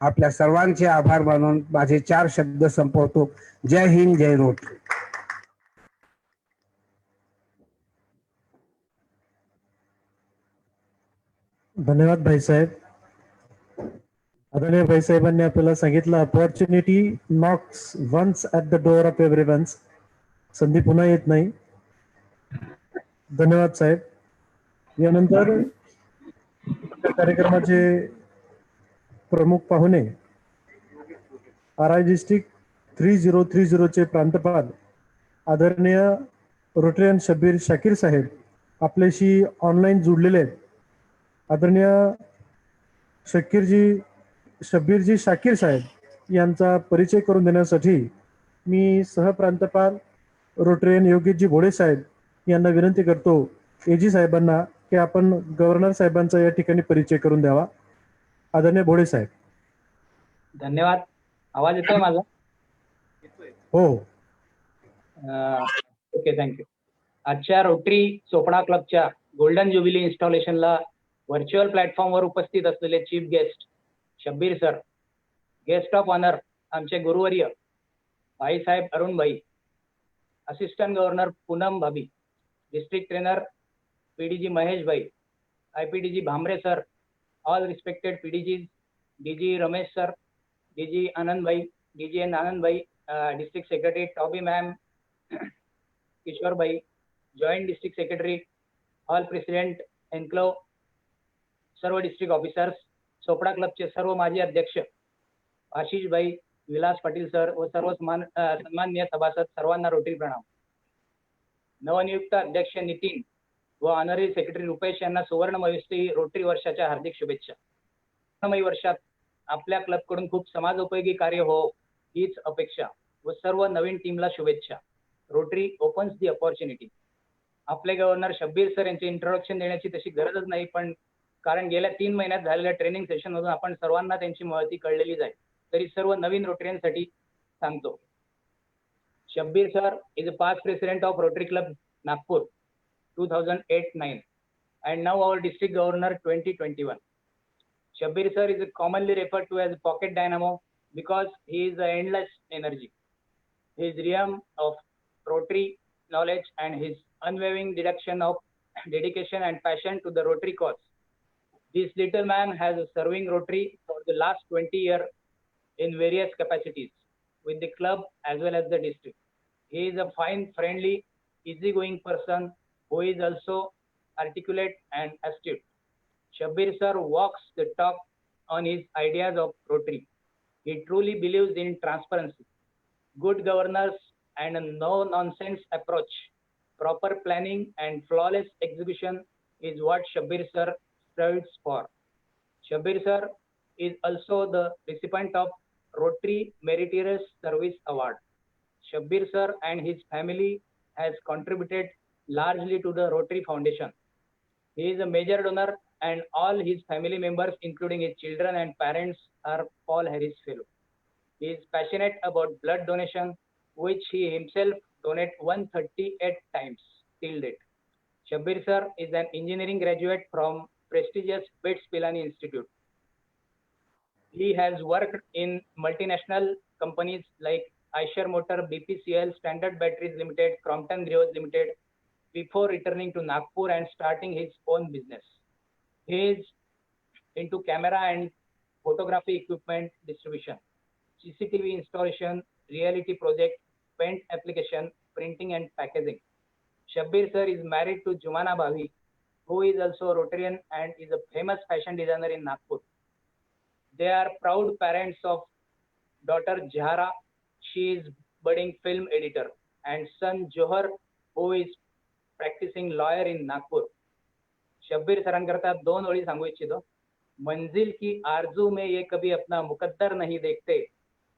आपल्या सर्वांचे आभार मानून माझे 4 शब्द संपवतो. जय हिंद, जय रोटरी. धन्यवाद भाईसाहेब. आदरणीय भाईसाहेबांनी आपल्याला सांगितलं, opportunity knocks once at the door of everyone's. संधी पुन्हा येत नाही. धन्यवाद साहेब. यानंतर कार्यक्रमाचे प्रमुख पाहुणे RI डिस्ट्रिक्ट 3030 चे प्रांतपाल आदरणीय रोटरियन शब्बीर शाकीर साहेब आपल्याशी ऑनलाईन जुडलेले आहेत. आदरणीय शब्बीरजी शाकीर साहेब यांचा परिचय करून देण्यासाठी मी सहप्रांतपाल रोटरियन योगेशजी भोळे साहेब यांना विनंती करतो, AG साहेबांना, की आपण गव्हर्नर साहेबांचा या ठिकाणी परिचय करून द्यावा. आदरणीय भोळे साहेब. धन्यवाद. आवाज येतोय माझा? हो. Okay, thank you. आजच्या रोटरी चोपडा क्लबच्या गोल्डन ज्युबिली इन्स्टॉलेशनला व्हर्च्युअल प्लॅटफॉर्मवर उपस्थित असलेले chief guest Shabbir sir, guest of honour आमचे गुरुवर्य भाईसाहेब अरुण भाई, असिस्टंट गव्हर्नर पूनम भाभी, डिस्ट्रिक्ट ट्रेनर PDG महेश भाई, IPDG Bhamre sir, all respected PDGs, DG Ramesh sir, DG Anand भाई, DGN आनंद भाई, district secretary Toby ma'am, Kishore भाई, joint district secretary, all president एन्क्लो, सर्व डिस्ट्रिक्ट ऑफिसर्स, चोपडा क्लबचे सर्व माजी अध्यक्ष आशिष भाई, विलास पाटील सर व सर्व सन्माननीय सभासद, सर्वांना रोटरी प्रणाम. नवनियुक्त अध्यक्ष नितीन व ऑनररी सेक्रेटरी रुपेश यांना सुवर्णमयी रोटरी वर्षाच्या हार्दिक शुभेच्छा. सुवर्णमयी वर्षात आपल्या क्लबकडून खूप समाजोपयोगी कार्य हो हीच अपेक्षा व सर्व नवीन टीमला शुभेच्छा. रोटरी ओपन्स दी अपॉर्च्युनिटी. आपले गव्हर्नर शब्बीर सर यांचे इंट्रोडक्शन देण्याची तशी गरजच नाही, पण कारण गेल्या 3 महिन्यात झालेल्या ट्रेनिंग सेशन मधून आपण सर्वांना त्यांची महती कळलेलीच आहे, तरी सर्व नवीन रोटरीयनसाठी सांगतो. Shabbir sir is a past president of Rotary Club Nagpur 2008-9 and now our district governor 2021. Shabbir sir is commonly referred to as a pocket dynamo because he is a endless energy. his realm of Rotary knowledge and his unwavering dedication and passion to the Rotary cause. This little man has serving Rotary for the last 20 years in various capacities with the club as well as the district. He is a fine, friendly, easygoing person who is also articulate and astute. Shabbir sir walks the talk on his ideas of Rotary. He truly believes in transparency, good governance, and a no-nonsense approach. Proper planning and flawless execution is what Shabbir sir strives for. Shabbir sir is also the recipient of Rotary Meritorious Service Award. Shabbir sir and his family has contributed largely to the Rotary Foundation. He is a major donor and all his family members, including his children and parents, are Paul Harris Fellow. He is passionate about blood donation, which he himself donated 138 times till date. Shabbir sir is an engineering graduate from prestigious BITS Pilani Institute. He has worked in multinational companies like Eicher Motor, BPCL, Standard Batteries Limited, Crompton Grewers Limited, before returning to Nagpur and starting his own business. He is into camera and photography equipment distribution, CCTV installation, reality project, paint application, printing and packaging. Shabbir sir is married to Jumana Bhavi, who is also a Rotarian and is a famous fashion designer in Nagpur. They are proud parents of daughter Jahara, she is budding film editor, and son Johar, who is practicing lawyer in Nagpur. Shabbir सरांकरता 2 ओळी सांगू इच्छितो. मंजिल की आरजू में ये कभी अपना मुकद्दर नहीं देखते,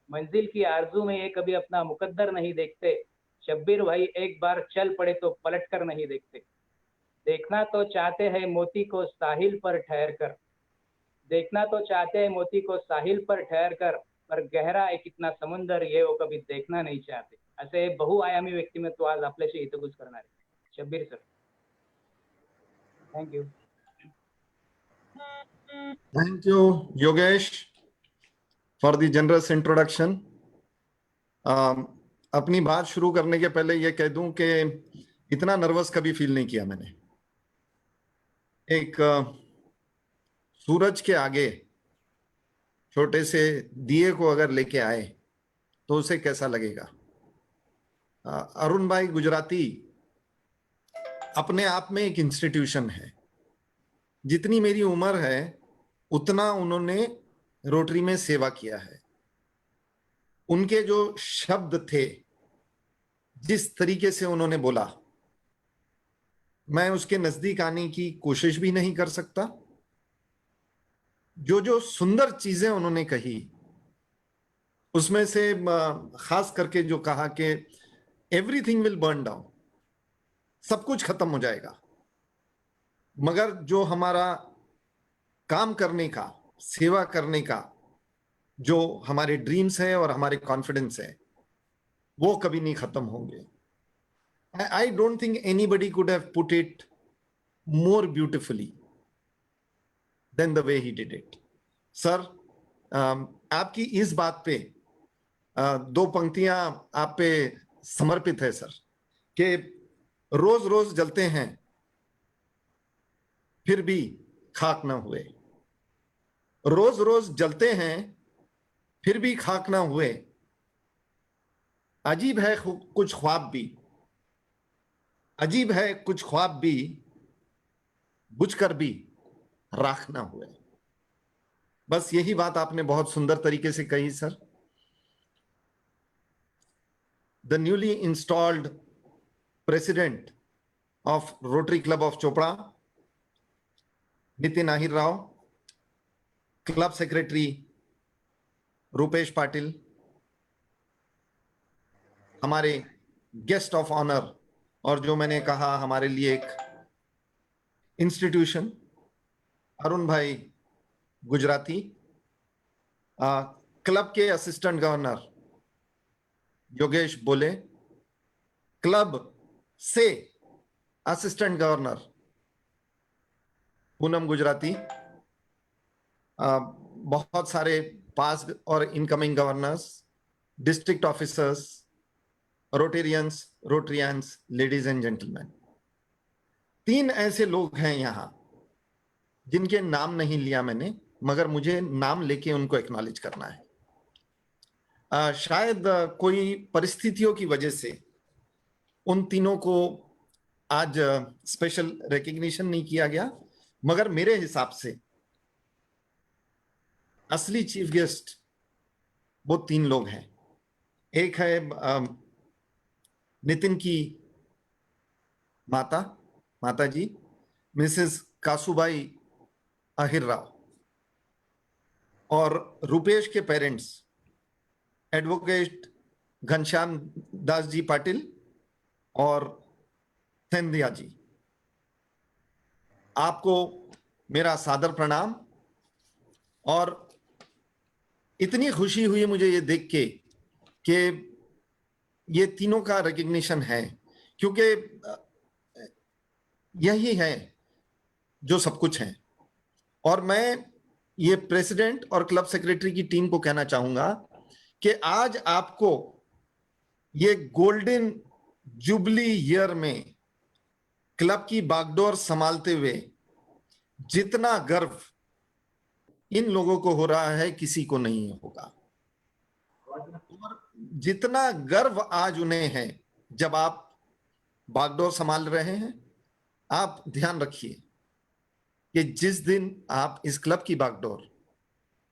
मंजिल की आरजू में ये कभी अपना मुकद्दर नहीं देखते, शब्बीर भाई एक बार चल पड़े तो पलट कर नहीं देखते. देखना तो चाहते हैं मोती को साहिल पर ठहर कर, देखना तो चाहते हैं मोती को साहिल पर ठहर कर, पर गहरा है कितना समुंदर ये वो कभी देखना नहीं चाहते. असे बहुआयामी व्यक्तिमत्व आज आपल्याशी हितगुज करणार आहे. Shabbir sir, thank you. Thank you, Yogesh, for the generous introduction. अपनी बात शुरू करने के पहले ये कह दूं कि इतना नर्वस कभी फील नहीं किया मैंने. एक सूरज के आगे छोटे से दिए को अगर लेके आए तो उसे कैसा लगेगा. अरुण भाई गुजराती अपने आप में एक इंस्टीट्यूशन है. जितनी मेरी उम्र है उतना उन्होंने रोटरी में सेवा किया है. उनके जो शब्द थे, जिस तरीके से उन्होंने बोला, मैं उसके नजदीक आने की कोशिश भी नहीं कर सकता. जो जो सुंदर चीजें उन्होंने कही, उसमें से खास करके जो कहा कि एवरीथिंग विल बर्न डाउन, सब कुछ खत्म हो जाएगा, मगर जो हमारा काम करने का, सेवा करने का जो हमारे ड्रीम्स है और हमारे कॉन्फिडेंस है, वो कभी नहीं खत्म होंगे. I don't think anybody could have put it more beautifully than the way he did it. Sir, आपकी इस बात पे 2 पंक्तियां आप पे समर्पित है सर, कि रोज रोज जलते हैं फिर भी खाक ना हुए, रोज रोज जलते हैं फिर भी खाक ना हुए, अजीब है कुछ ख्वाब भी, अजीब है कुछ ख्वाब भी, बुझकर भी राख ना हुए. बस यही बात आपने बहुत सुंदर तरीके से कही sir. The newly installed president of rotary club of Chopra, Nitin Ahir Rao, club secretary Rupesh Patil, हमारे गेस्ट ऑफ ऑनर, और जो मैंने कहा हमारे लिए एक इंस्टीट्यूशन, अरुण भाई गुजराती, क्लब के assistant governor Yogesh Bole, club से असिस्टेंट गवर्नर पूनम गुजराती, बहुत सारे पास्ट और incoming governors, district officers, Rotarians, Rotarians, ladies and gentleman, 3 ऐसे लोग हैं यहां जिनके नाम नहीं लिया मैंने, मगर मुझे नाम लेके उनको एक्नॉलेज करना है। शायद कोई परिस्थितियों की वजह से उन तीनों को आज स्पेशल रिकग्निशन नहीं किया गया, मगर मेरे हिसाब से असली चीफ गेस्ट वो 3 लोग हैं। एक है नितिन की माता जी मिसेस कासूबाई आहिर राव, और रुपेश के पेरेंट्स एडवोकेट घनश्याम दास जी पाटिल और सेंधिया जी। आपको मेरा सादर प्रणाम। और इतनी खुशी हुई मुझे ये देख के कि ये तीनों का रिकग्निशन है, क्योंकि यही है जो सब कुछ है। और मैं ये प्रेसिडेंट और क्लब सेक्रेटरी की टीम को कहना चाहूंगा कि आज आपको ये गोल्डन जुबली ईयर में क्लब की बागडोर संभालते हुए जितना गर्व इन लोगों को हो रहा है किसी को नहीं होगा। और जितना गर्व आज उन्हें है जब आप बागडोर संभाल रहे हैं, आप ध्यान रखिए कि जिस दिन आप इस क्लब की बागडोर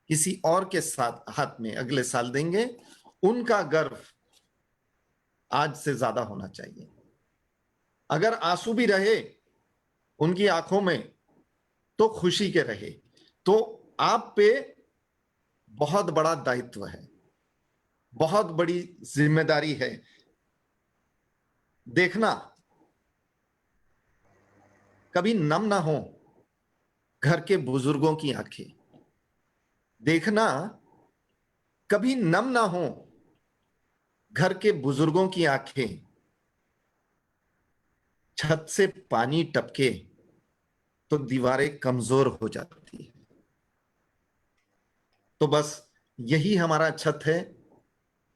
किसी और के साथ हाथ में अगले साल देंगे, उनका गर्व आज से ज्यादा होना चाहिए। अगर आंसू भी रहे उनकी आंखों में तो खुशी के रहे। तो आप पे बहुत बड़ा दायित्व है, बहुत बड़ी जिम्मेदारी है। देखना कभी नम ना हो घर के बुजुर्गों की आंखें, देखना कभी नम ना हो घर के बुजुर्गों की आंखें। छत से पानी टपके तो दीवारें कमजोर हो जाती है। तो बस यही हमारा छत है,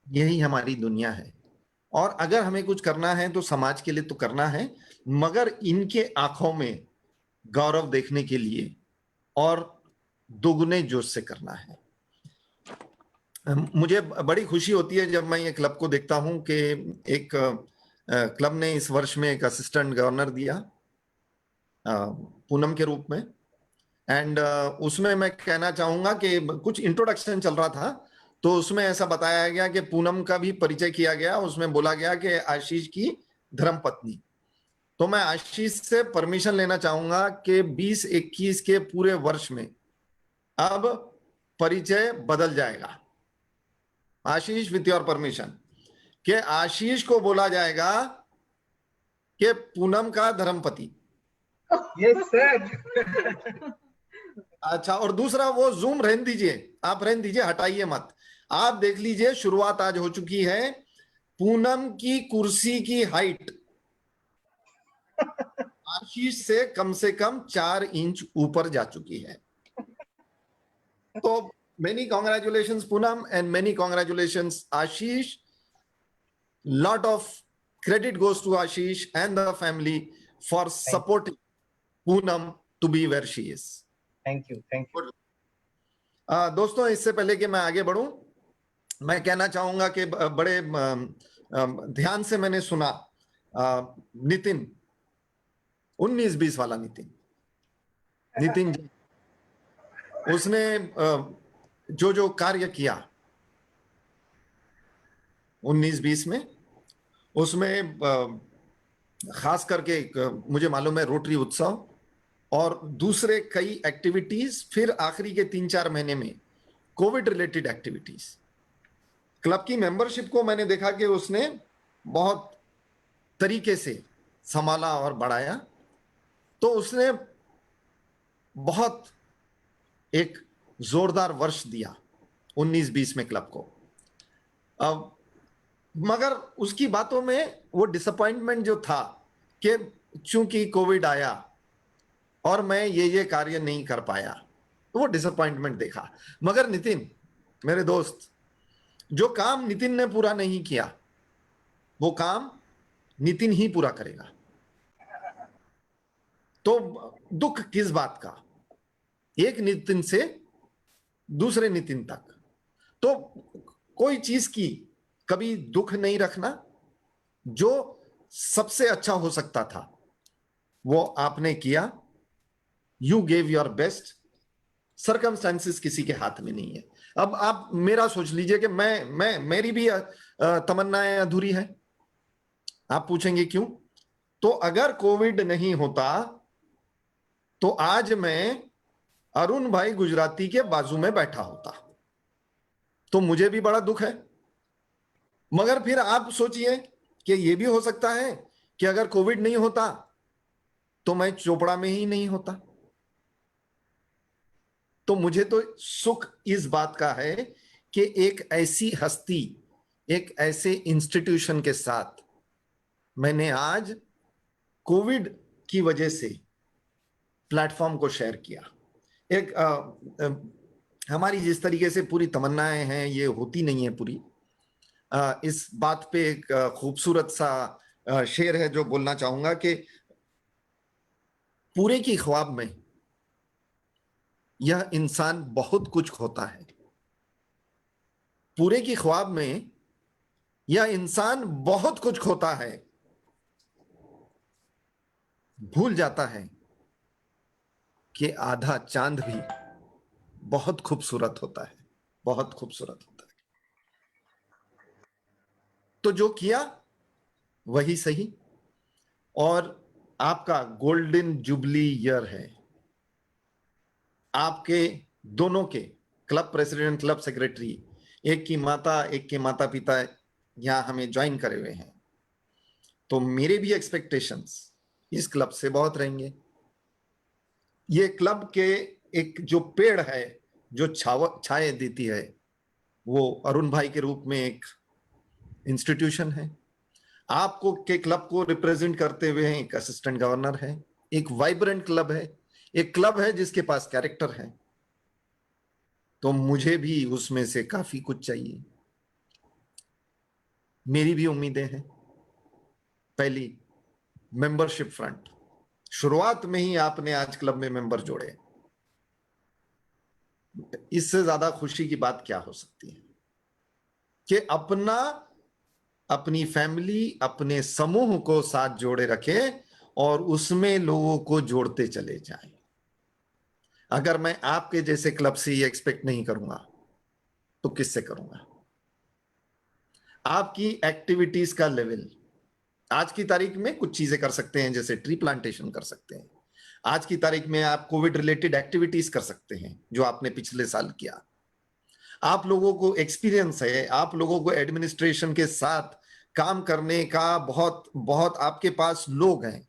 यही हमारी दुनिया है। और अगर हमें कुछ करना है तो समाज के लिए तो करना है, मगर इनके आंखों में गौरव देखने के लिए और दोगुने जोश से करना है। मुझे बड़ी खुशी होती है जब मैं ये क्लब को देखता हूं कि एक क्लब ने इस वर्ष में एक असिस्टेंट गवर्नर दिया पूनम के रूप में। एंड उसमें मैं कहना चाहूंगा कि कुछ इंट्रोडक्शन चल रहा था, तो उसमें ऐसा बताया गया कि पूनम का भी परिचय किया गया। उसमें बोला गया कि आशीष की धर्मपत्नी। तो मैं आशीष से परमिशन लेना चाहूंगा कि 2021 के पूरे वर्ष में अब परिचय बदल जाएगा। आशीष, विथ योर परमिशन, कि आशीष को बोला जाएगा कि पूनम का धर्मपति। Yes sir. अच्छा, और दूसरा वो जूम रहने दीजिए, आप रहने दीजिए, हटाइए मत। आप देख लीजिए, शुरुआत आज हो चुकी है। पूनम की कुर्सी की हाइट आशीष से कम 4 इंच ऊपर जा चुकी है। तो many congratulations Poonam and many congratulations Ashish. Lot of credit goes to Ashish and the family for supporting Poonam to be where she is. Thank you. दोस्तों, इससे पहले कि मैं आगे बढ़ूं, मैं कहना चाहूंगा कि बड़े ध्यान से मैंने सुना नितिन, 19-20 वाला नितिन जी, उसने जो कार्य किया 19-20 में, उसमें खास करके मुझे मालूम है रोटरी उत्सव और दूसरे कई एक्टिविटीज, फिर आखिरी के 3-4 महीने में कोविड रिलेटेड एक्टिविटीज। क्लब की मेंबरशिप को मैंने देखा कि उसने बहुत तरीके से संभाला और बढ़ाया। तो उसने बहुत एक जोरदार वर्ष दिया 19-20 में क्लब को। अब मगर उसकी बातों में वो डिसअपॉइंटमेंट जो था कि चूंकि कोविड आया और मैं ये कार्य नहीं कर पाया, तो वो डिसअपॉइंटमेंट देखा। मगर नितिन, मेरे दोस्त, जो काम नितिन ने पूरा नहीं किया वो काम नितिन ही पूरा करेगा। तो दुख किस बात का, एक नितिन से दूसरे नितिन तक, तो कोई चीज की कभी दुख नहीं रखना। जो सबसे अच्छा हो सकता था वो आपने किया, you gave your best. Circumstances किसी के हाथ में नहीं है। अब आप मेरा सोच लीजिए कि मेरी भी तमन्नाएं अधूरी है। आप पूछेंगे क्यों? तो अगर कोविड नहीं होता तो आज मैं अरुण भाई गुजराती के बाजू में बैठा होता, तो मुझे भी बड़ा दुख है। मगर फिर आप सोचिए कि यह भी हो सकता है कि अगर कोविड नहीं होता तो मैं चोपड़ा में ही नहीं होता। तो मुझे तो सुख इस बात का है कि एक ऐसी हस्ती, एक ऐसे इंस्टीट्यूशन के साथ मैंने आज कोविड की वजह से प्लेटफॉर्म को शेयर किया। एक हमारी जिस तरीके से पूरी तमन्नाएं हैं ये होती नहीं है पूरी। इस बात पे एक खूबसूरत सा शेर है जो बोलना चाहूंगा कि पूरे की ख्वाब में यह इंसान बहुत कुछ खोता है, पूरे की ख्वाब में यह इंसान बहुत कुछ खोता है, भूल जाता है कि आधा चांद भी बहुत खूबसूरत होता है, बहुत खूबसूरत होता है। तो जो किया वही सही। और आपका गोल्डन जुबली ईयर है। आपके दोनों के क्लब प्रेसिडेंट, क्लब सेक्रेटरी, एक की माता एक के माता पिता यहां हमें ज्वाइन करे हुए हैं, तो मेरे भी एक्सपेक्टेशंस इस क्लब से बहुत रहेंगे। ये क्लब के एक जो पेड़ है जो छाए देती है वो अरुण भाई के रूप में एक इंस्टीट्यूशन है। आपको के क्लब को रिप्रेजेंट करते हुए एक असिस्टेंट गवर्नर है, एक वाइब्रेंट क्लब है, एक क्लब है जिसके पास कैरेक्टर है। तो मुझे भी उसमें से काफी कुछ चाहिए। मेरी भी उम्मीदें हैं। पहली, मेंबरशिप फ्रंट। शुरुआत में ही आपने आज क्लब में मेंबर जोड़े, इससे ज्यादा खुशी की बात क्या हो सकती है कि अपनी फैमिली, अपने समूह को साथ जोड़े रखे और उसमें लोगों को जोड़ते चले जाएं। अगर मैं आपके जैसे क्लब से ये एक्सपेक्ट नहीं करूंगा तो किससे करूंगा? आपकी एक्टिविटीज का लेवल, आज की तारीख में कुछ चीजें कर सकते हैं, जैसे ट्री प्लांटेशन कर सकते हैं। आज की तारीख में आप कोविड रिलेटेड एक्टिविटीज कर सकते हैं जो आपने पिछले साल किया। आप लोगों को एक्सपीरियंस है, आप लोगों को एडमिनिस्ट्रेशन के साथ काम करने का बहुत आपके पास लोग हैं।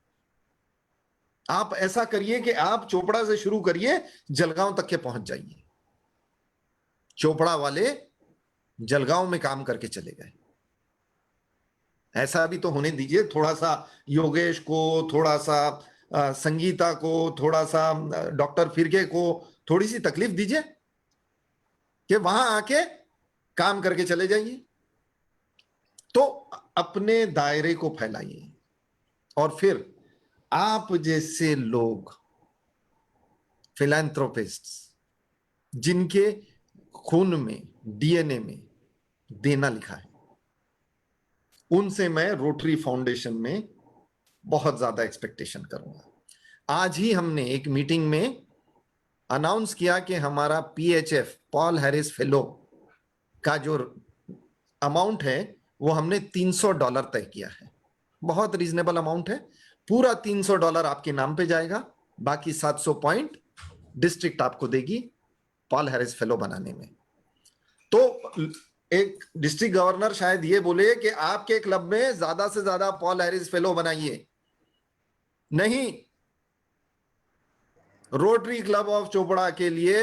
आप ऐसा करिए कि आप चोपड़ा से शुरू करिए, जलगांव तक के पहुंच जाइए। चोपड़ा वाले जलगांव में काम करके चले गए, ऐसा भी तो होने दीजिए। थोड़ा सा योगेश को, थोड़ा सा संगीता को, थोड़ा सा डॉक्टर फिरके को थोड़ी सी तकलीफ दीजिए कि वहां आके काम करके चले जाइए। तो अपने दायरे को फैलाइए और फिर आप जैसे लोग, फिलैंथ्रोपिस्ट्स, जिनके खून में, डीएनए में देना लिखा है, उनसे मैं रोटरी फाउंडेशन में बहुत ज्यादा एक्सपेक्टेशन करूंगा। आज ही हमने एक मीटिंग में अनाउंस किया कि हमारा पीएचएफ, पॉल हैरिस फेलो का जो अमाउंट है वो हमने $300 तय किया है। बहुत रीजनेबल अमाउंट है। पूरा $300 आपके नाम पे जाएगा, बाकी 700 पॉइंट डिस्ट्रिक्ट आपको देगी पॉल हैरिस फेलो बनाने में। तो एक डिस्ट्रिक्ट गवर्नर शायद ये बोले कि आपके क्लब में ज्यादा से ज्यादा पॉल हैरिस फेलो बनाइए। नहीं, रोटरी क्लब ऑफ चोपड़ा के लिए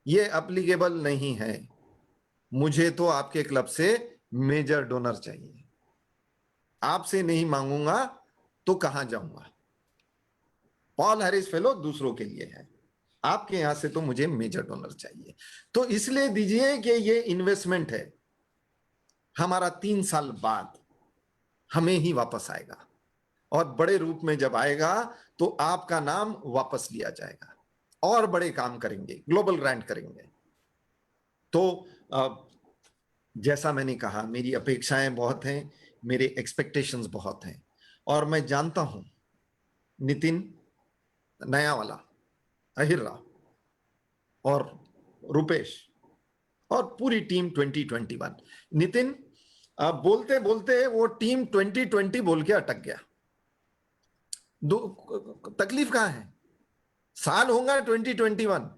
ये एप्लीकेबल नहीं है। मुझे तो आपके क्लब से मेजर डोनर चाहिए। आपसे नहीं मांगूंगा तो कहां जाऊंगा? पॉल हैरिस फेलो दूसरों के लिए है, आपके यहां से तो मुझे मेजर डोनर चाहिए। तो इसलिए दीजिए कि ये इन्वेस्टमेंट है हमारा 3 साल बाद। हमें ही वापस आएगा, और बड़े रूप में जब आएगा तो आपका नाम वापस लिया जाएगा और बड़े काम करेंगे, ग्लोबल ग्रांट करेंगे। तो जैसा मैंने कहा, मेरी अपेक्षाएं बहुत हैं, मेरे एक्सपेक्टेशंस बहुत हैं, और मैं जानता हूं नितिन, नया वाला, अहिर राव और रुपेश और पूरी टीम 2021। नितिन बोलते बोलते वो टीम 2020 बोल के अटक गया। तकलीफ कहां है? साल होगा 2021,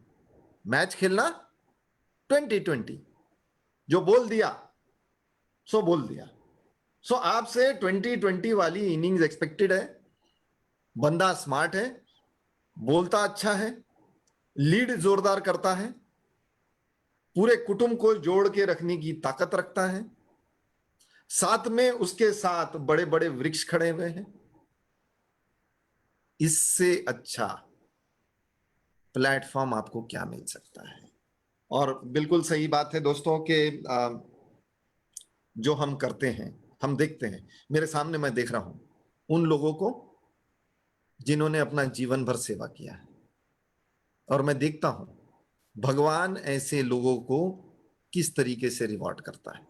मैच खेलना 2020। जो बोल दिया सो बोल दिया। सो आपसे 2020 वाली इनिंग्स एक्सपेक्टेड है। बंदा स्मार्ट है, बोलता अच्छा है, लीड जोरदार करता है, पूरे कुटुंब को जोड़ के रखने की ताकत रखता है, साथ में उसके साथ बड़े बड़े वृक्ष खड़े हुए हैं। इससे अच्छा प्लेटफॉर्म आपको क्या मिल सकता है? और बिल्कुल सही बात है दोस्तों कि जो हम करते हैं, हम देखते हैं, मेरे सामने मैं देख रहा हूं उन लोगों को जिन्होंने अपना जीवन भर सेवा किया है, और मैं देखता हूं भगवान ऐसे लोगों को किस तरीके से रिवॉर्ड करता है।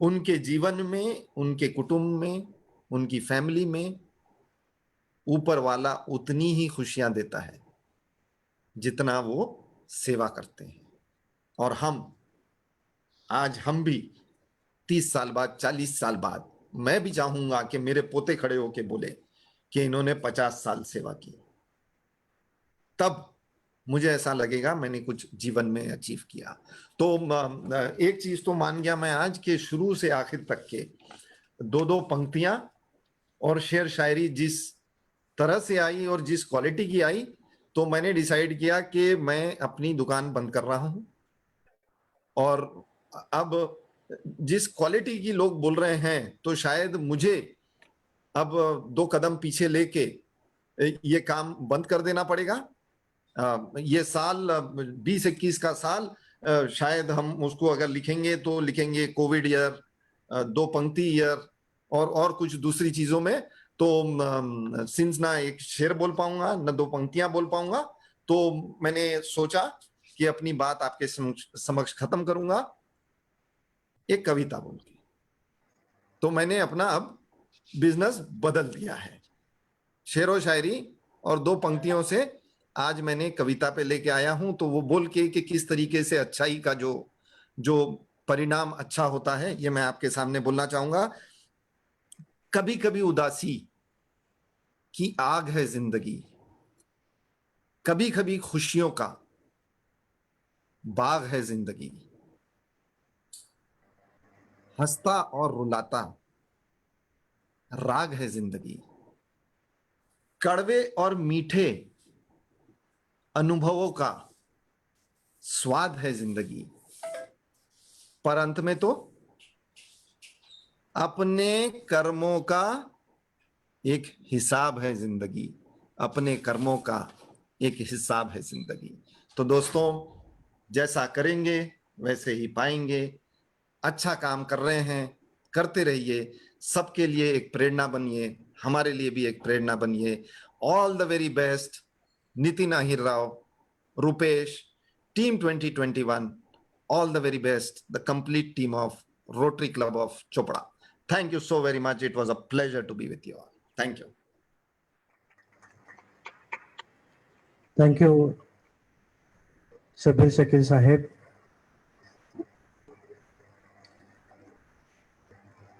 उनके जीवन में, उनके कुटुंब में, उनकी फैमिली में ऊपर वाला उतनी ही खुशियां देता है जितना वो सेवा करते हैं। और हम भी 30 साल बाद, 40 साल बाद, मैं भी चाहूंगा कि मेरे पोते खड़े होके बोले कि इन्होंने 50 साल सेवा की, तब मुझे ऐसा लगेगा मैंने कुछ जीवन में अचीव किया। तो एक चीज तो मान गया मैं आज के शुरू से आखिर तक के 2-2 पंक्तियां और शेर शायरी जिस तरह से आई और जिस क्वालिटी की आई, तो मैंने डिसाइड किया कि मैं अपनी दुकान बंद कर रहा हूं। और अब जिस क्वालिटी की लोग बोल रहे हैं, तो शायद मुझे अब 2 कदम पीछे लेके ये काम बंद कर देना पड़ेगा। ये साल 2021 का साल, शायद हम उसको अगर लिखेंगे तो लिखेंगे कोविड ईयर, 2 पंक्ति ईयर और कुछ दूसरी चीजों में। तो सिंस ना एक शेर बोल पाऊंगा ना 2 पंक्तियां बोल पाऊंगा, तो मैंने सोचा कि अपनी बात आपके समक्ष खत्म करूंगा एक कविता बोल के। तो मैंने अपना अब बिजनेस बदल दिया है। शेरो शायरी और 2 पंक्तियों से आज मैंने कविता पे लेके आया हूं। तो वो बोल के कि किस तरीके से अच्छाई का जो परिणाम अच्छा होता है, ये मैं आपके सामने बोलना चाहूंगा। कभी कभी उदासी की आग है जिंदगी, कभी कभी खुशियों का बाग है जिंदगी, हंसता और रुलाता राग है जिंदगी, कड़वे और मीठे अनुभवों का स्वाद है जिंदगी, पर अंत में तो अपने कर्मों का एक हिसाब है जिंदगी, अपने कर्मों का एक हिसाब है जिंदगी। तो दोस्तों, जैसा करेंगे वैसे ही पाएंगे। अच्छा काम कर रहे हैं, करते रहिए, सबके लिए एक प्रेरणा बनिए, हमारे लिए भी एक प्रेरणा बनिए। All the very best Nitin Ahir Rao, Rupesh, team 2021, all the very best, the complete team of Rotary Club of Chopra. Thank you so very much. It was a pleasure to be with you all. Thank you. Thank you, Shabbir Shakir Sahib.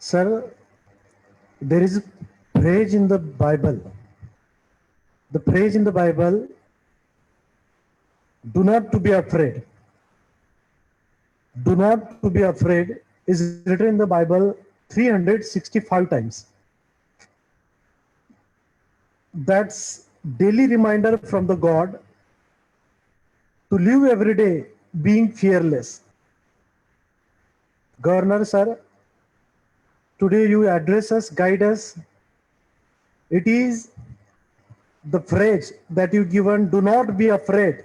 Sir, there is a phrase in the Bible. The phrase in the Bible, do not to be afraid. Do not to be afraid is written in the Bible 365 times. That's daily reminder from the God to live every day being fearless. Governor sir, today you address us, guide us. It is the phrase that you given, do not be afraid,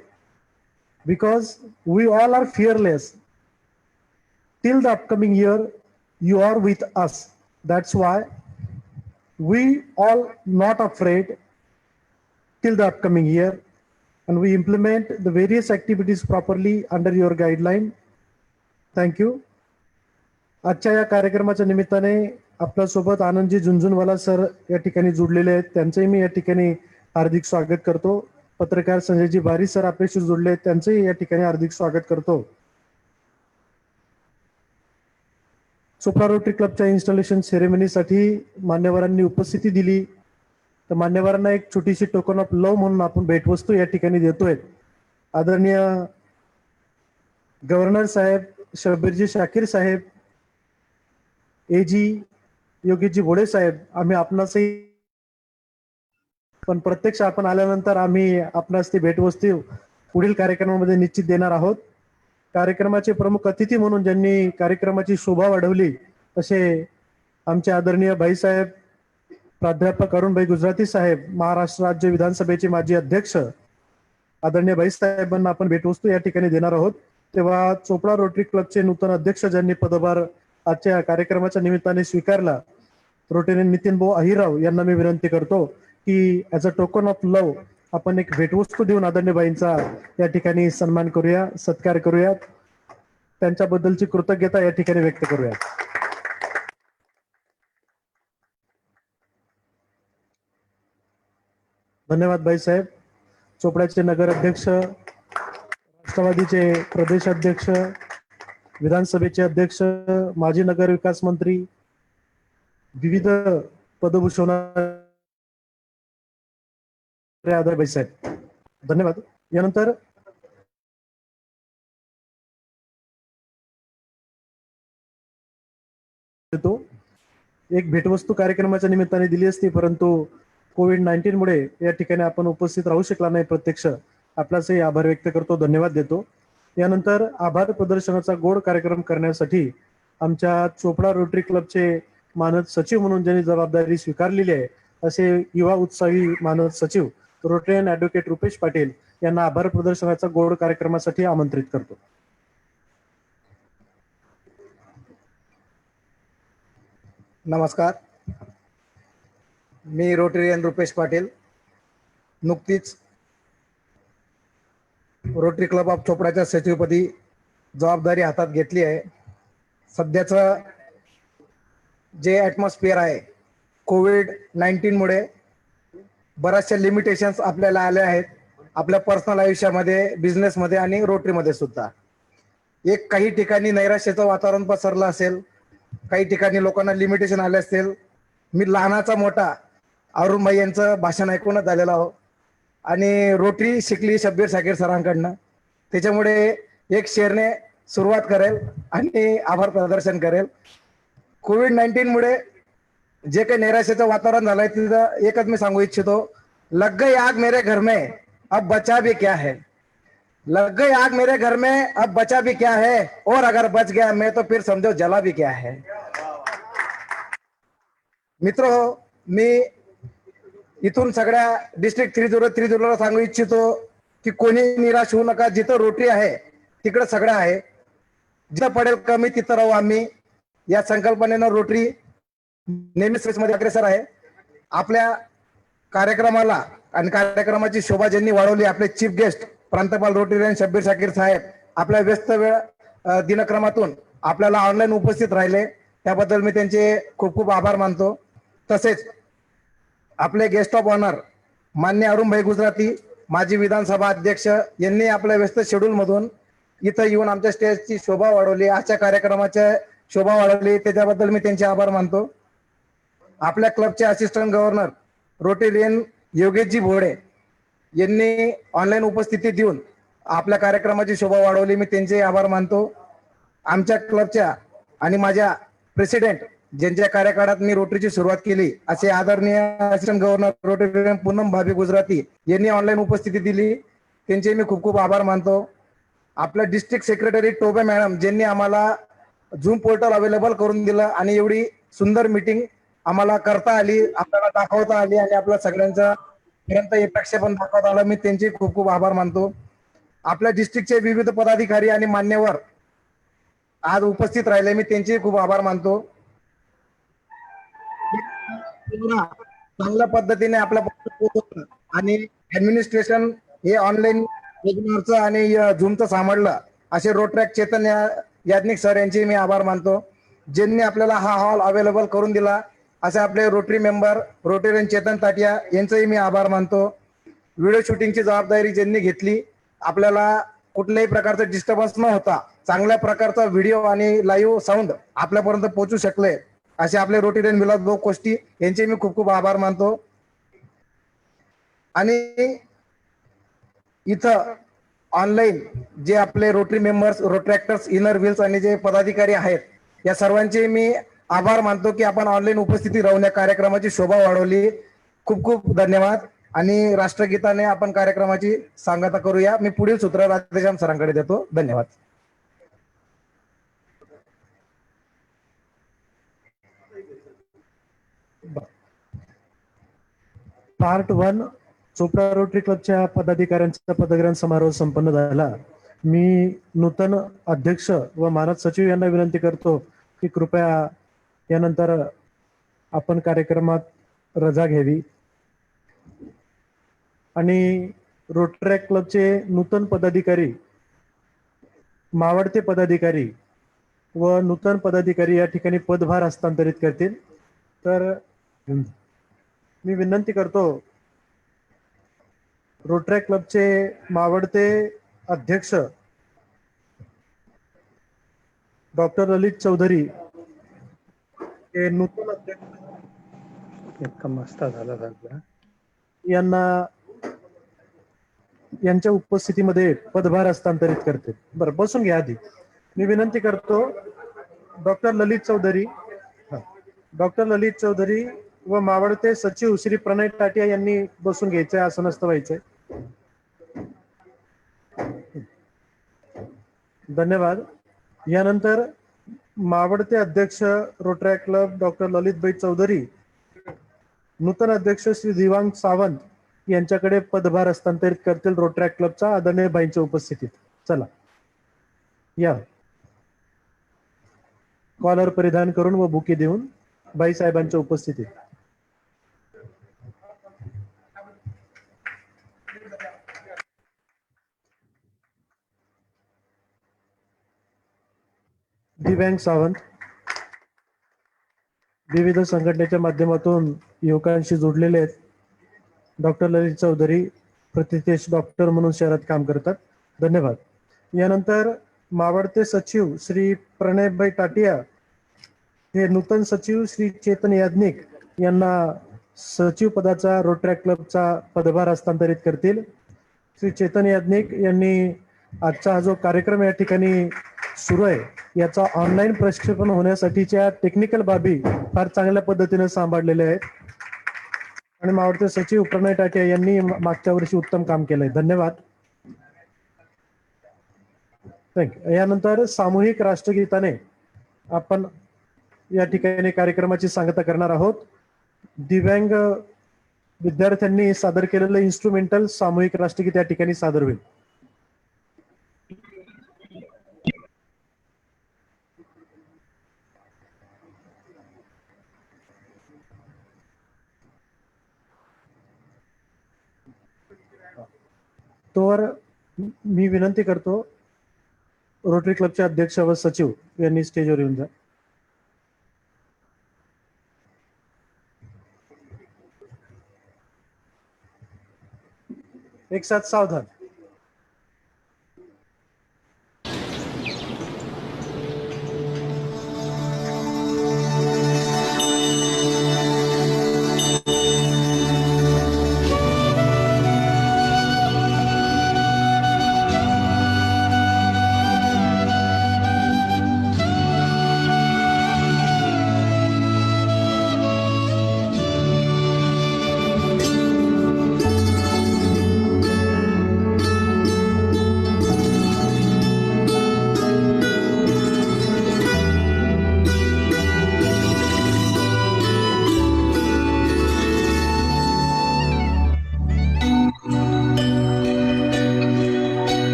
because we all are fearless. Till the upcoming year, you are with us. That's why we all not afraid till the upcoming year, and we implement the various activities properly under your guideline. Thank you. आजच्या या कार्यक्रमाच्या निमित्ताने आपल्यासोबत Anandji Jhunjhunwala sir या ठिकाणी जुडलेले आहेत, त्यांचंही मी या ठिकाणी हार्दिक स्वागत करतो. पत्रकार संजयजी बारी सर आपल्याशी जुडले आहेत, त्यांचंही या ठिकाणी हार्दिक स्वागत करतो. चोपडा रोटरी क्लबच्या इन्स्टॉलेशन सेरेमनीसाठी मान्यवरांनी उपस्थिती दिली, तर मान्यवरांना एक छोटीशी टोकन ऑफ लव्ह म्हणून आपण भेटवस्तू या ठिकाणी देतोय. आदरणीय गव्हर्नर साहेब, शब्बीरजी शाकीर साहेब, एजी योगेशजी भोडे साहेब, आम्ही आपणासही पण प्रत्यक्ष आपण आल्यानंतर आम्ही आपणास ती भेटवस्तू पुढील कार्यक्रमामध्ये निश्चित देणार आहोत. कार्यक्रमाचे प्रमुख अतिथी म्हणून ज्यांनी कार्यक्रमाची शोभा वाढवली असे आमचे आदरणीय भाईसाहेब प्राध्यापक अरुणभाई गुजराती साहेब, महाराष्ट्र राज्य विधानसभेचे माजी अध्यक्ष आदरणीय भाईसाहेबांना आपण भेटवस्तू या ठिकाणी देणार आहोत. तेव्हा चोपडा रोटरी क्लबचे नूतन अध्यक्ष ज्यांनी पदभार आजच्या कार्यक्रमाच्या निमित्ताने स्वीकारला, रोटरीयन नितीन भाऊ अहिराव यांना मी विनंती करतो की as a token of love आपण एक भेटवस्तू देऊन आदरणीय बाईंचा या ठिकाणी सन्मान करूया, सत्कार करूया, त्यांच्याबद्दलची कृतज्ञता या ठिकाणी व्यक्त करूया. धन्यवाद बाईसाहेब. चोपड्याचे नगर अध्यक्ष, राष्ट्रवादीचे प्रदेश अध्यक्ष, विधानसभेचे अध्यक्ष, माजी नगर विकास मंत्री, विविध पदभूषणारे आदर बाईसाहेब, धन्यवाद. यानंतर एक भेटवस्तू कार्यक्रमाच्या निमित्ताने दिली असती, परंतु कोविड-19 मुळे या ठिकाणी आपण उपस्थित राहू शकला नाही प्रत्यक्ष. आपल्याचंही आभार व्यक्त करतो, धन्यवाद देतो. यानंतर आभार प्रदर्शनाचा गोड कार्यक्रम करण्यासाठी आमच्या चोपडा रोटरी क्लबचे मानद सचिव म्हणून ज्यांनी जबाबदारी स्वीकारलेली आहे असे युवा उत्साही मानद सचिव रोटरीयन ऍडव्होकेट रुपेश पाटील यांना आभार प्रदर्शनाचा गोड कार्यक्रमासाठी आमंत्रित करतो. नमस्कार, मी रोटरीयन रुपेश पाटील. नुकतीच रोटरी क्लब ऑफ चोपडाच्या सचिवपदी जबाबदारी हातात घेतली आहे. सध्याचं जे ॲटमॉस्फिअर आहे, कोविड-19 मुळे बऱ्याचशा लिमिटेशन्स आपल्याला आल्या आहेत आपल्या पर्सनल आयुष्यामध्ये, बिझनेसमध्ये आणि रोटरीमध्ये सुद्धा. एक काही ठिकाणी नैराश्याचं वातावरण पसरलं असेल, काही ठिकाणी लोकांना लिमिटेशन आले असतील. मी लहानाचा मोठा अरुणभाई यांचं भाषण ऐकूनच झालेलं आहो आणि रोटरी शिकली शब्बीर शाकीर सरांकडनं. त्याच्यामुळे एक शेअरने सुरुवात करेल आणि आभार प्रदर्शन करेल. कोविड-19 मुळे जे काही नैराश्याचं वातावरण झालंय तिथं एकच मी सांगू इच्छितो, लग गई आग मेरे घर में अब बचा भी क्या है, लग गई आग मेरे घर में अब बचा भी क्या है, और अगर बच गया मैं तो फिर समझो जला भी क्या है. मित्र हो, मी इथून सगळ्या डिस्ट्रिक्ट 3030 सांगू इच्छितो की कोणी निराश होऊ नका. जिथं रोटरी आहे तिकडं सगळं आहे, जिथं पडेल कमी तिथं राहू आम्ही. या संकल्पनेनं रोटरी नेहमीच मध्ये अग्रेसर आहे. आपल्या कार्यक्रमाला आणि कार्यक्रमाची शोभा ज्यांनी वाढवली, आपले चीफ गेस्ट प्रांतपाल रोटरीयन शब्बीर शाकीर साहेब आपल्या व्यस्त वेळ दिनक्रमातून आपल्याला ऑनलाईन उपस्थित राहिले, त्याबद्दल मी त्यांचे खूप खूप आभार मानतो. तसेच आपले गेस्ट ऑफ ऑनर मान्य अरुणभाई गुजराती, माजी विधानसभा अध्यक्ष, यांनी आपल्या व्यस्त शेड्यूल मधून इथं येऊन आमच्या स्टेजची शोभा वाढवली, आजच्या कार्यक्रमाच्या शोभा वाढवली, त्याच्याबद्दल मी त्यांचे आभार मानतो. आपल्या क्लबचे assistant governor Rotarian Yogeshji Bhode यांनी ऑनलाईन उपस्थिती देऊन आपल्या कार्यक्रमाची शोभा वाढवली, मी त्यांचे आभार मानतो. आमच्या क्लबच्या आणि माझ्या प्रेसिडेंट ज्यांच्या कार्यकाळात मी रोटरीची सुरुवात केली असे आदरणीय असिस्टंट गव्हर्नर रोटरीयन पूनम भाभी गुजराती यांनी ऑनलाईन उपस्थिती दिली, त्यांचे मी खूप खूप आभार मानतो. आपल्या डिस्ट्रिक्ट सेक्रेटरी टोबे मॅडम ज्यांनी आम्हाला झूम पोर्टल अवेलेबल करून दिलं आणि एवढी सुंदर मीटिंग आम्हाला करता आली, आपल्याला दाखवता आली आणि आपल्या सगळ्यांचा पर्यंत हे प्रक्षेपण दाखवता आलं, मी त्यांचे खूप खूप आभार मानतो. आपल्या डिस्ट्रिक्टचे विविध पदाधिकारी आणि मान्यवर आज उपस्थित राहिले, मी त्यांचे खूप आभार मानतो. सूचना चांगल्या पद्धतीने आपल्यापर्यंत पोहोचवलं आणि ऍडमिनिस्ट्रेशन हे ऑनलाईन वेबिनारचं आणि झूमचं सांभाळलं असे रोटरॅक चेतन याज्ञिक सर यांचे मी आभार मानतो, ज्यांनी आपल्याला हा हॉल अवेलेबल करून दिला. असे आपले rotary member Rotarian Chetan Tatiya यांचंही मी आभार मानतो. व्हिडिओ शूटिंगची जबाबदारी ज्यांनी घेतली, आपल्याला कुठल्याही प्रकारचा डिस्टर्बन्स न होता चांगल्या प्रकारचा व्हिडिओ आणि लाईव्ह साऊंड आपल्यापर्यंत पोहोचू शकले असे आपले रोटेरियन विलास भाऊ कोष्टी यांचे मी खूप खूप आभार मानतो. आणि इथं ऑनलाईन जे आपले रोटरी मेंबर्स, रोट्रॅक्टर्स, इनर व्हील्स आणि जे पदाधिकारी आहेत या सर्वांचे मी आभार मानतो की आपण ऑनलाईन उपस्थिती राहून या कार्यक्रमाची शोभा वाढवली. खूप खूप धन्यवाद. आणि राष्ट्रगीताने आपण कार्यक्रमाची सांगता करूया. मी पुढील सूत्र राधेश्याम सरांकडे देतो. धन्यवाद. पार्ट 1 चोपडा रोटरी क्लबच्या पदाधिकाऱ्यांचा पदग्रहण समारोह संपन्न झाला. मी नूतन अध्यक्ष व मानद सचिव यांना विनंती करतो की कृपया यानंतर आपण कार्यक्रमात रजा घ्यावी. आणि रोटरी क्लबचे नूतन पदाधिकारी, मावळते पदाधिकारी व नूतन पदाधिकारी या ठिकाणी पदभार हस्तांतरित करतील. तर मी विनंती करतो रोटरी क्लबचे मावळते अध्यक्ष डॉक्टर ललित चौधरी हे नूतन अध्यक्ष यांना यांच्या उपस्थितीमध्ये पदभार हस्तांतरित करते. बरं, बसून घ्या आधी. मी विनंती करतो डॉक्टर ललित चौधरी व मावळते सचिव श्री प्रणय टाटिया यांनी बसून घ्यायचंय, आसनस्थ व्हायचंय. धन्यवाद. यानंतर मावळते अध्यक्ष rotary club doctor Lalitbhai Chaudhari, नूतन अध्यक्ष श्री दिवांग सावंत यांच्याकडे पदभार हस्तांतरित करतील रोटरी क्लबच्या आदरणीय बाईंच्या उपस्थितीत. चला या. कॉलर परिधान करून व बुके देऊन बाई साहेबांच्या उपस्थितीत. दिव्यांग सावंत विविध संघटनेच्या माध्यमातून युवकांशी जोडलेले आहेत. डॉक्टर ललित चौधरी प्रतिष्ठित डॉक्टर म्हणून शहरात काम करतात. धन्यवाद. यानंतर मावळते सचिव श्री प्रणयभाई टाटिया हे नूतन सचिव श्री चेतन याज्ञिक यांना सचिव पदाचा रोटरी क्लबचा पदभार हस्तांतरित करतील. श्री चेतन याज्ञिक यांनी आजचा हा जो कार्यक्रम या ठिकाणी सुरू आहे याचा ऑनलाईन प्रक्षेपण होण्यासाठीच्या टेक्निकल बाबी फार चांगल्या पद्धतीने सांभाळलेल्या आहेत. आणि मावळते सचिव प्रणय टाटिया यांनी मागच्या वर्षी उत्तम काम केलंय. धन्यवाद. थँक्यू. यानंतर सामूहिक राष्ट्रगीताने आपण या ठिकाणी कार्यक्रमाची सांगता करणार आहोत. दिव्यांग विद्यार्थ्यांनी सादर केलेलं इन्स्ट्रुमेंटल सामूहिक राष्ट्रगीत या ठिकाणी सादर होईल. तोवर मी विनंती करतो रोटरी क्लबचे अध्यक्ष व सचिव यांनी स्टेजवर येऊन जा. एक साथ सावधान.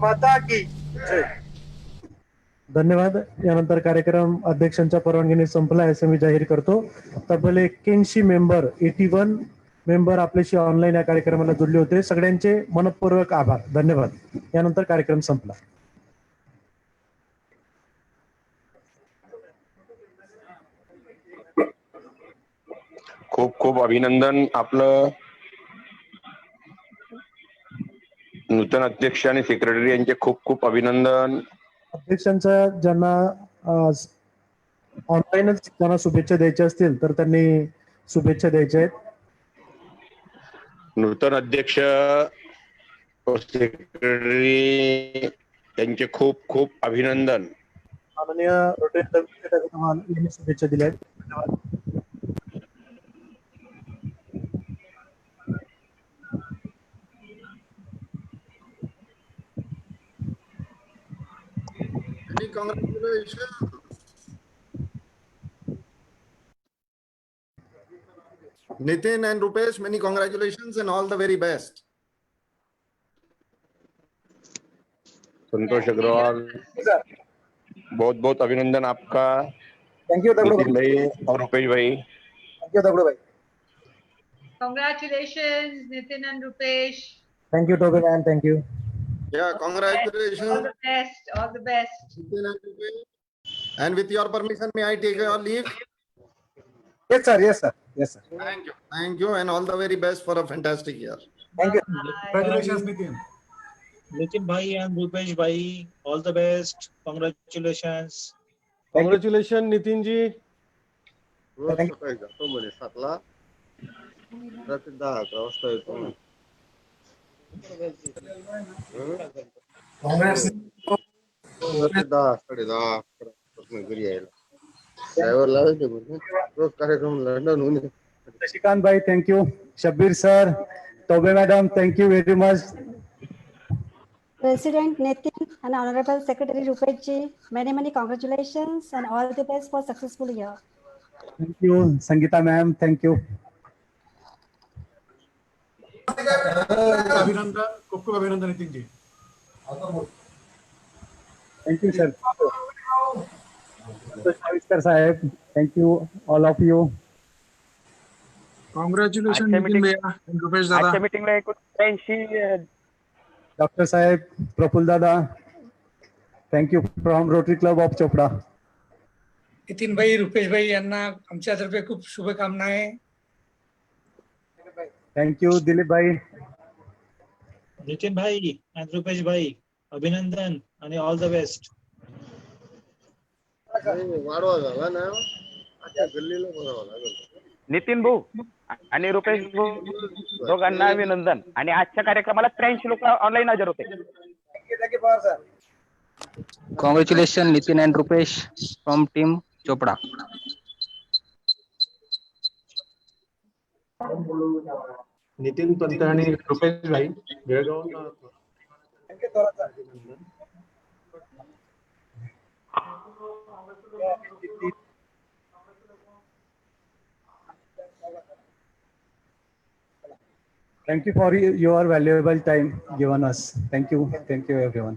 माता की जय. धन्यवाद. यानंतर कार्यक्रम अध्यक्षांच्या परवानगीने संपला आहे असं मी जाहीर करतो. तब्बल 81 मेंबर 81 मेंबर आपल्याशी ऑनलाईन या कार्यक्रमाला जोडले होते. सगळ्यांचे मनपूर्वक आभार. धन्यवाद. यानंतर कार्यक्रम संपला. खूप खूप अभिनंदन. आपलं नूतन अध्यक्ष आणि सेक्रेटरी यांचे खूप खूप अभिनंदन. अध्यक्षांचा ज्यांना ऑनलाईनच त्यांना शुभेच्छा द्यायच्या असतील तर त्यांनी शुभेच्छा द्यायच्या आहेत. नूतन अध्यक्ष सेक्रेटरी यांचे खूप खूप अभिनंदन. माननीय यांनी शुभेच्छा दिल्या आहेत. धन्यवाद. Congratulations. Nitin and Rupesh, many congratulations and all the very best. Santosh Agarwal, बहुत बहुत अभिनंदन आपका. थैंक यू नितिन भाई और रुपेश भाई. थैंक यू दगड़ू भाई. Congratulations, Nitin and Rupesh. Thank you, Toby man. Thank you. Yeah, congratulations. All the best. All the best. And with your permission, may I take your leave? Yes sir. Yes sir. Yes sir. Thank you. Thank you and all the very best for a fantastic year. Thank you. Congratulations, Nitin. Nitin bhai and Rupesh bhai, all the best. Congratulations. Congratulations, Nitin ji. रोज सकाळी जातो म्हणे 7ला, रात्री 10-11 वाजता येतो. रात्री 10-10:30 घरी यायला. Driver लावायचे रोज कार्यक्रम लंडन होऊन. शशिकांत भाई, thank you. Shabbir sir, Toby madam, thank you very much. President Nitin and Honorable Secretary Rupesh ji, many congratulations and all the best for successful year. Thank you, Sangeeta ma'am. Thank you. अभिनंदन, खूप खूप अभिनंदन Nitin ji. Thank you, sir. Saviskar sahib, thank you all of you. Congratulations, Nitin bhaiya and Rupesh dada. आजच्या मीटिंगला 83 Dr. Sahib, Praful Dada, thank you from Rotary Club of Chopra. Nitin भाई, रुपेश भाई यांना आमच्यातर्फे खूप शुभकामना आहे. Thank you, Dilip bhai. Nitin भाई and Rupesh भाई, अभिनंदन आणि ऑल द बेस्ट. वाढवा झाला ना, आता गल्लीला बघावं लागेल. नितीन भाऊ आणि रुपेश भाऊ दोघांना अभिनंदन. आणि आजच्या कार्यक्रमाला 83 लोक ऑनलाईन हजर होते. Thank you sir. Congratulations, Nitin and Rupesh from team Chopra. Nitin Pant आणि रुपेश भाई Belgaum. Thank you sir. Thank you for your valuable time given us. Thank you everyone.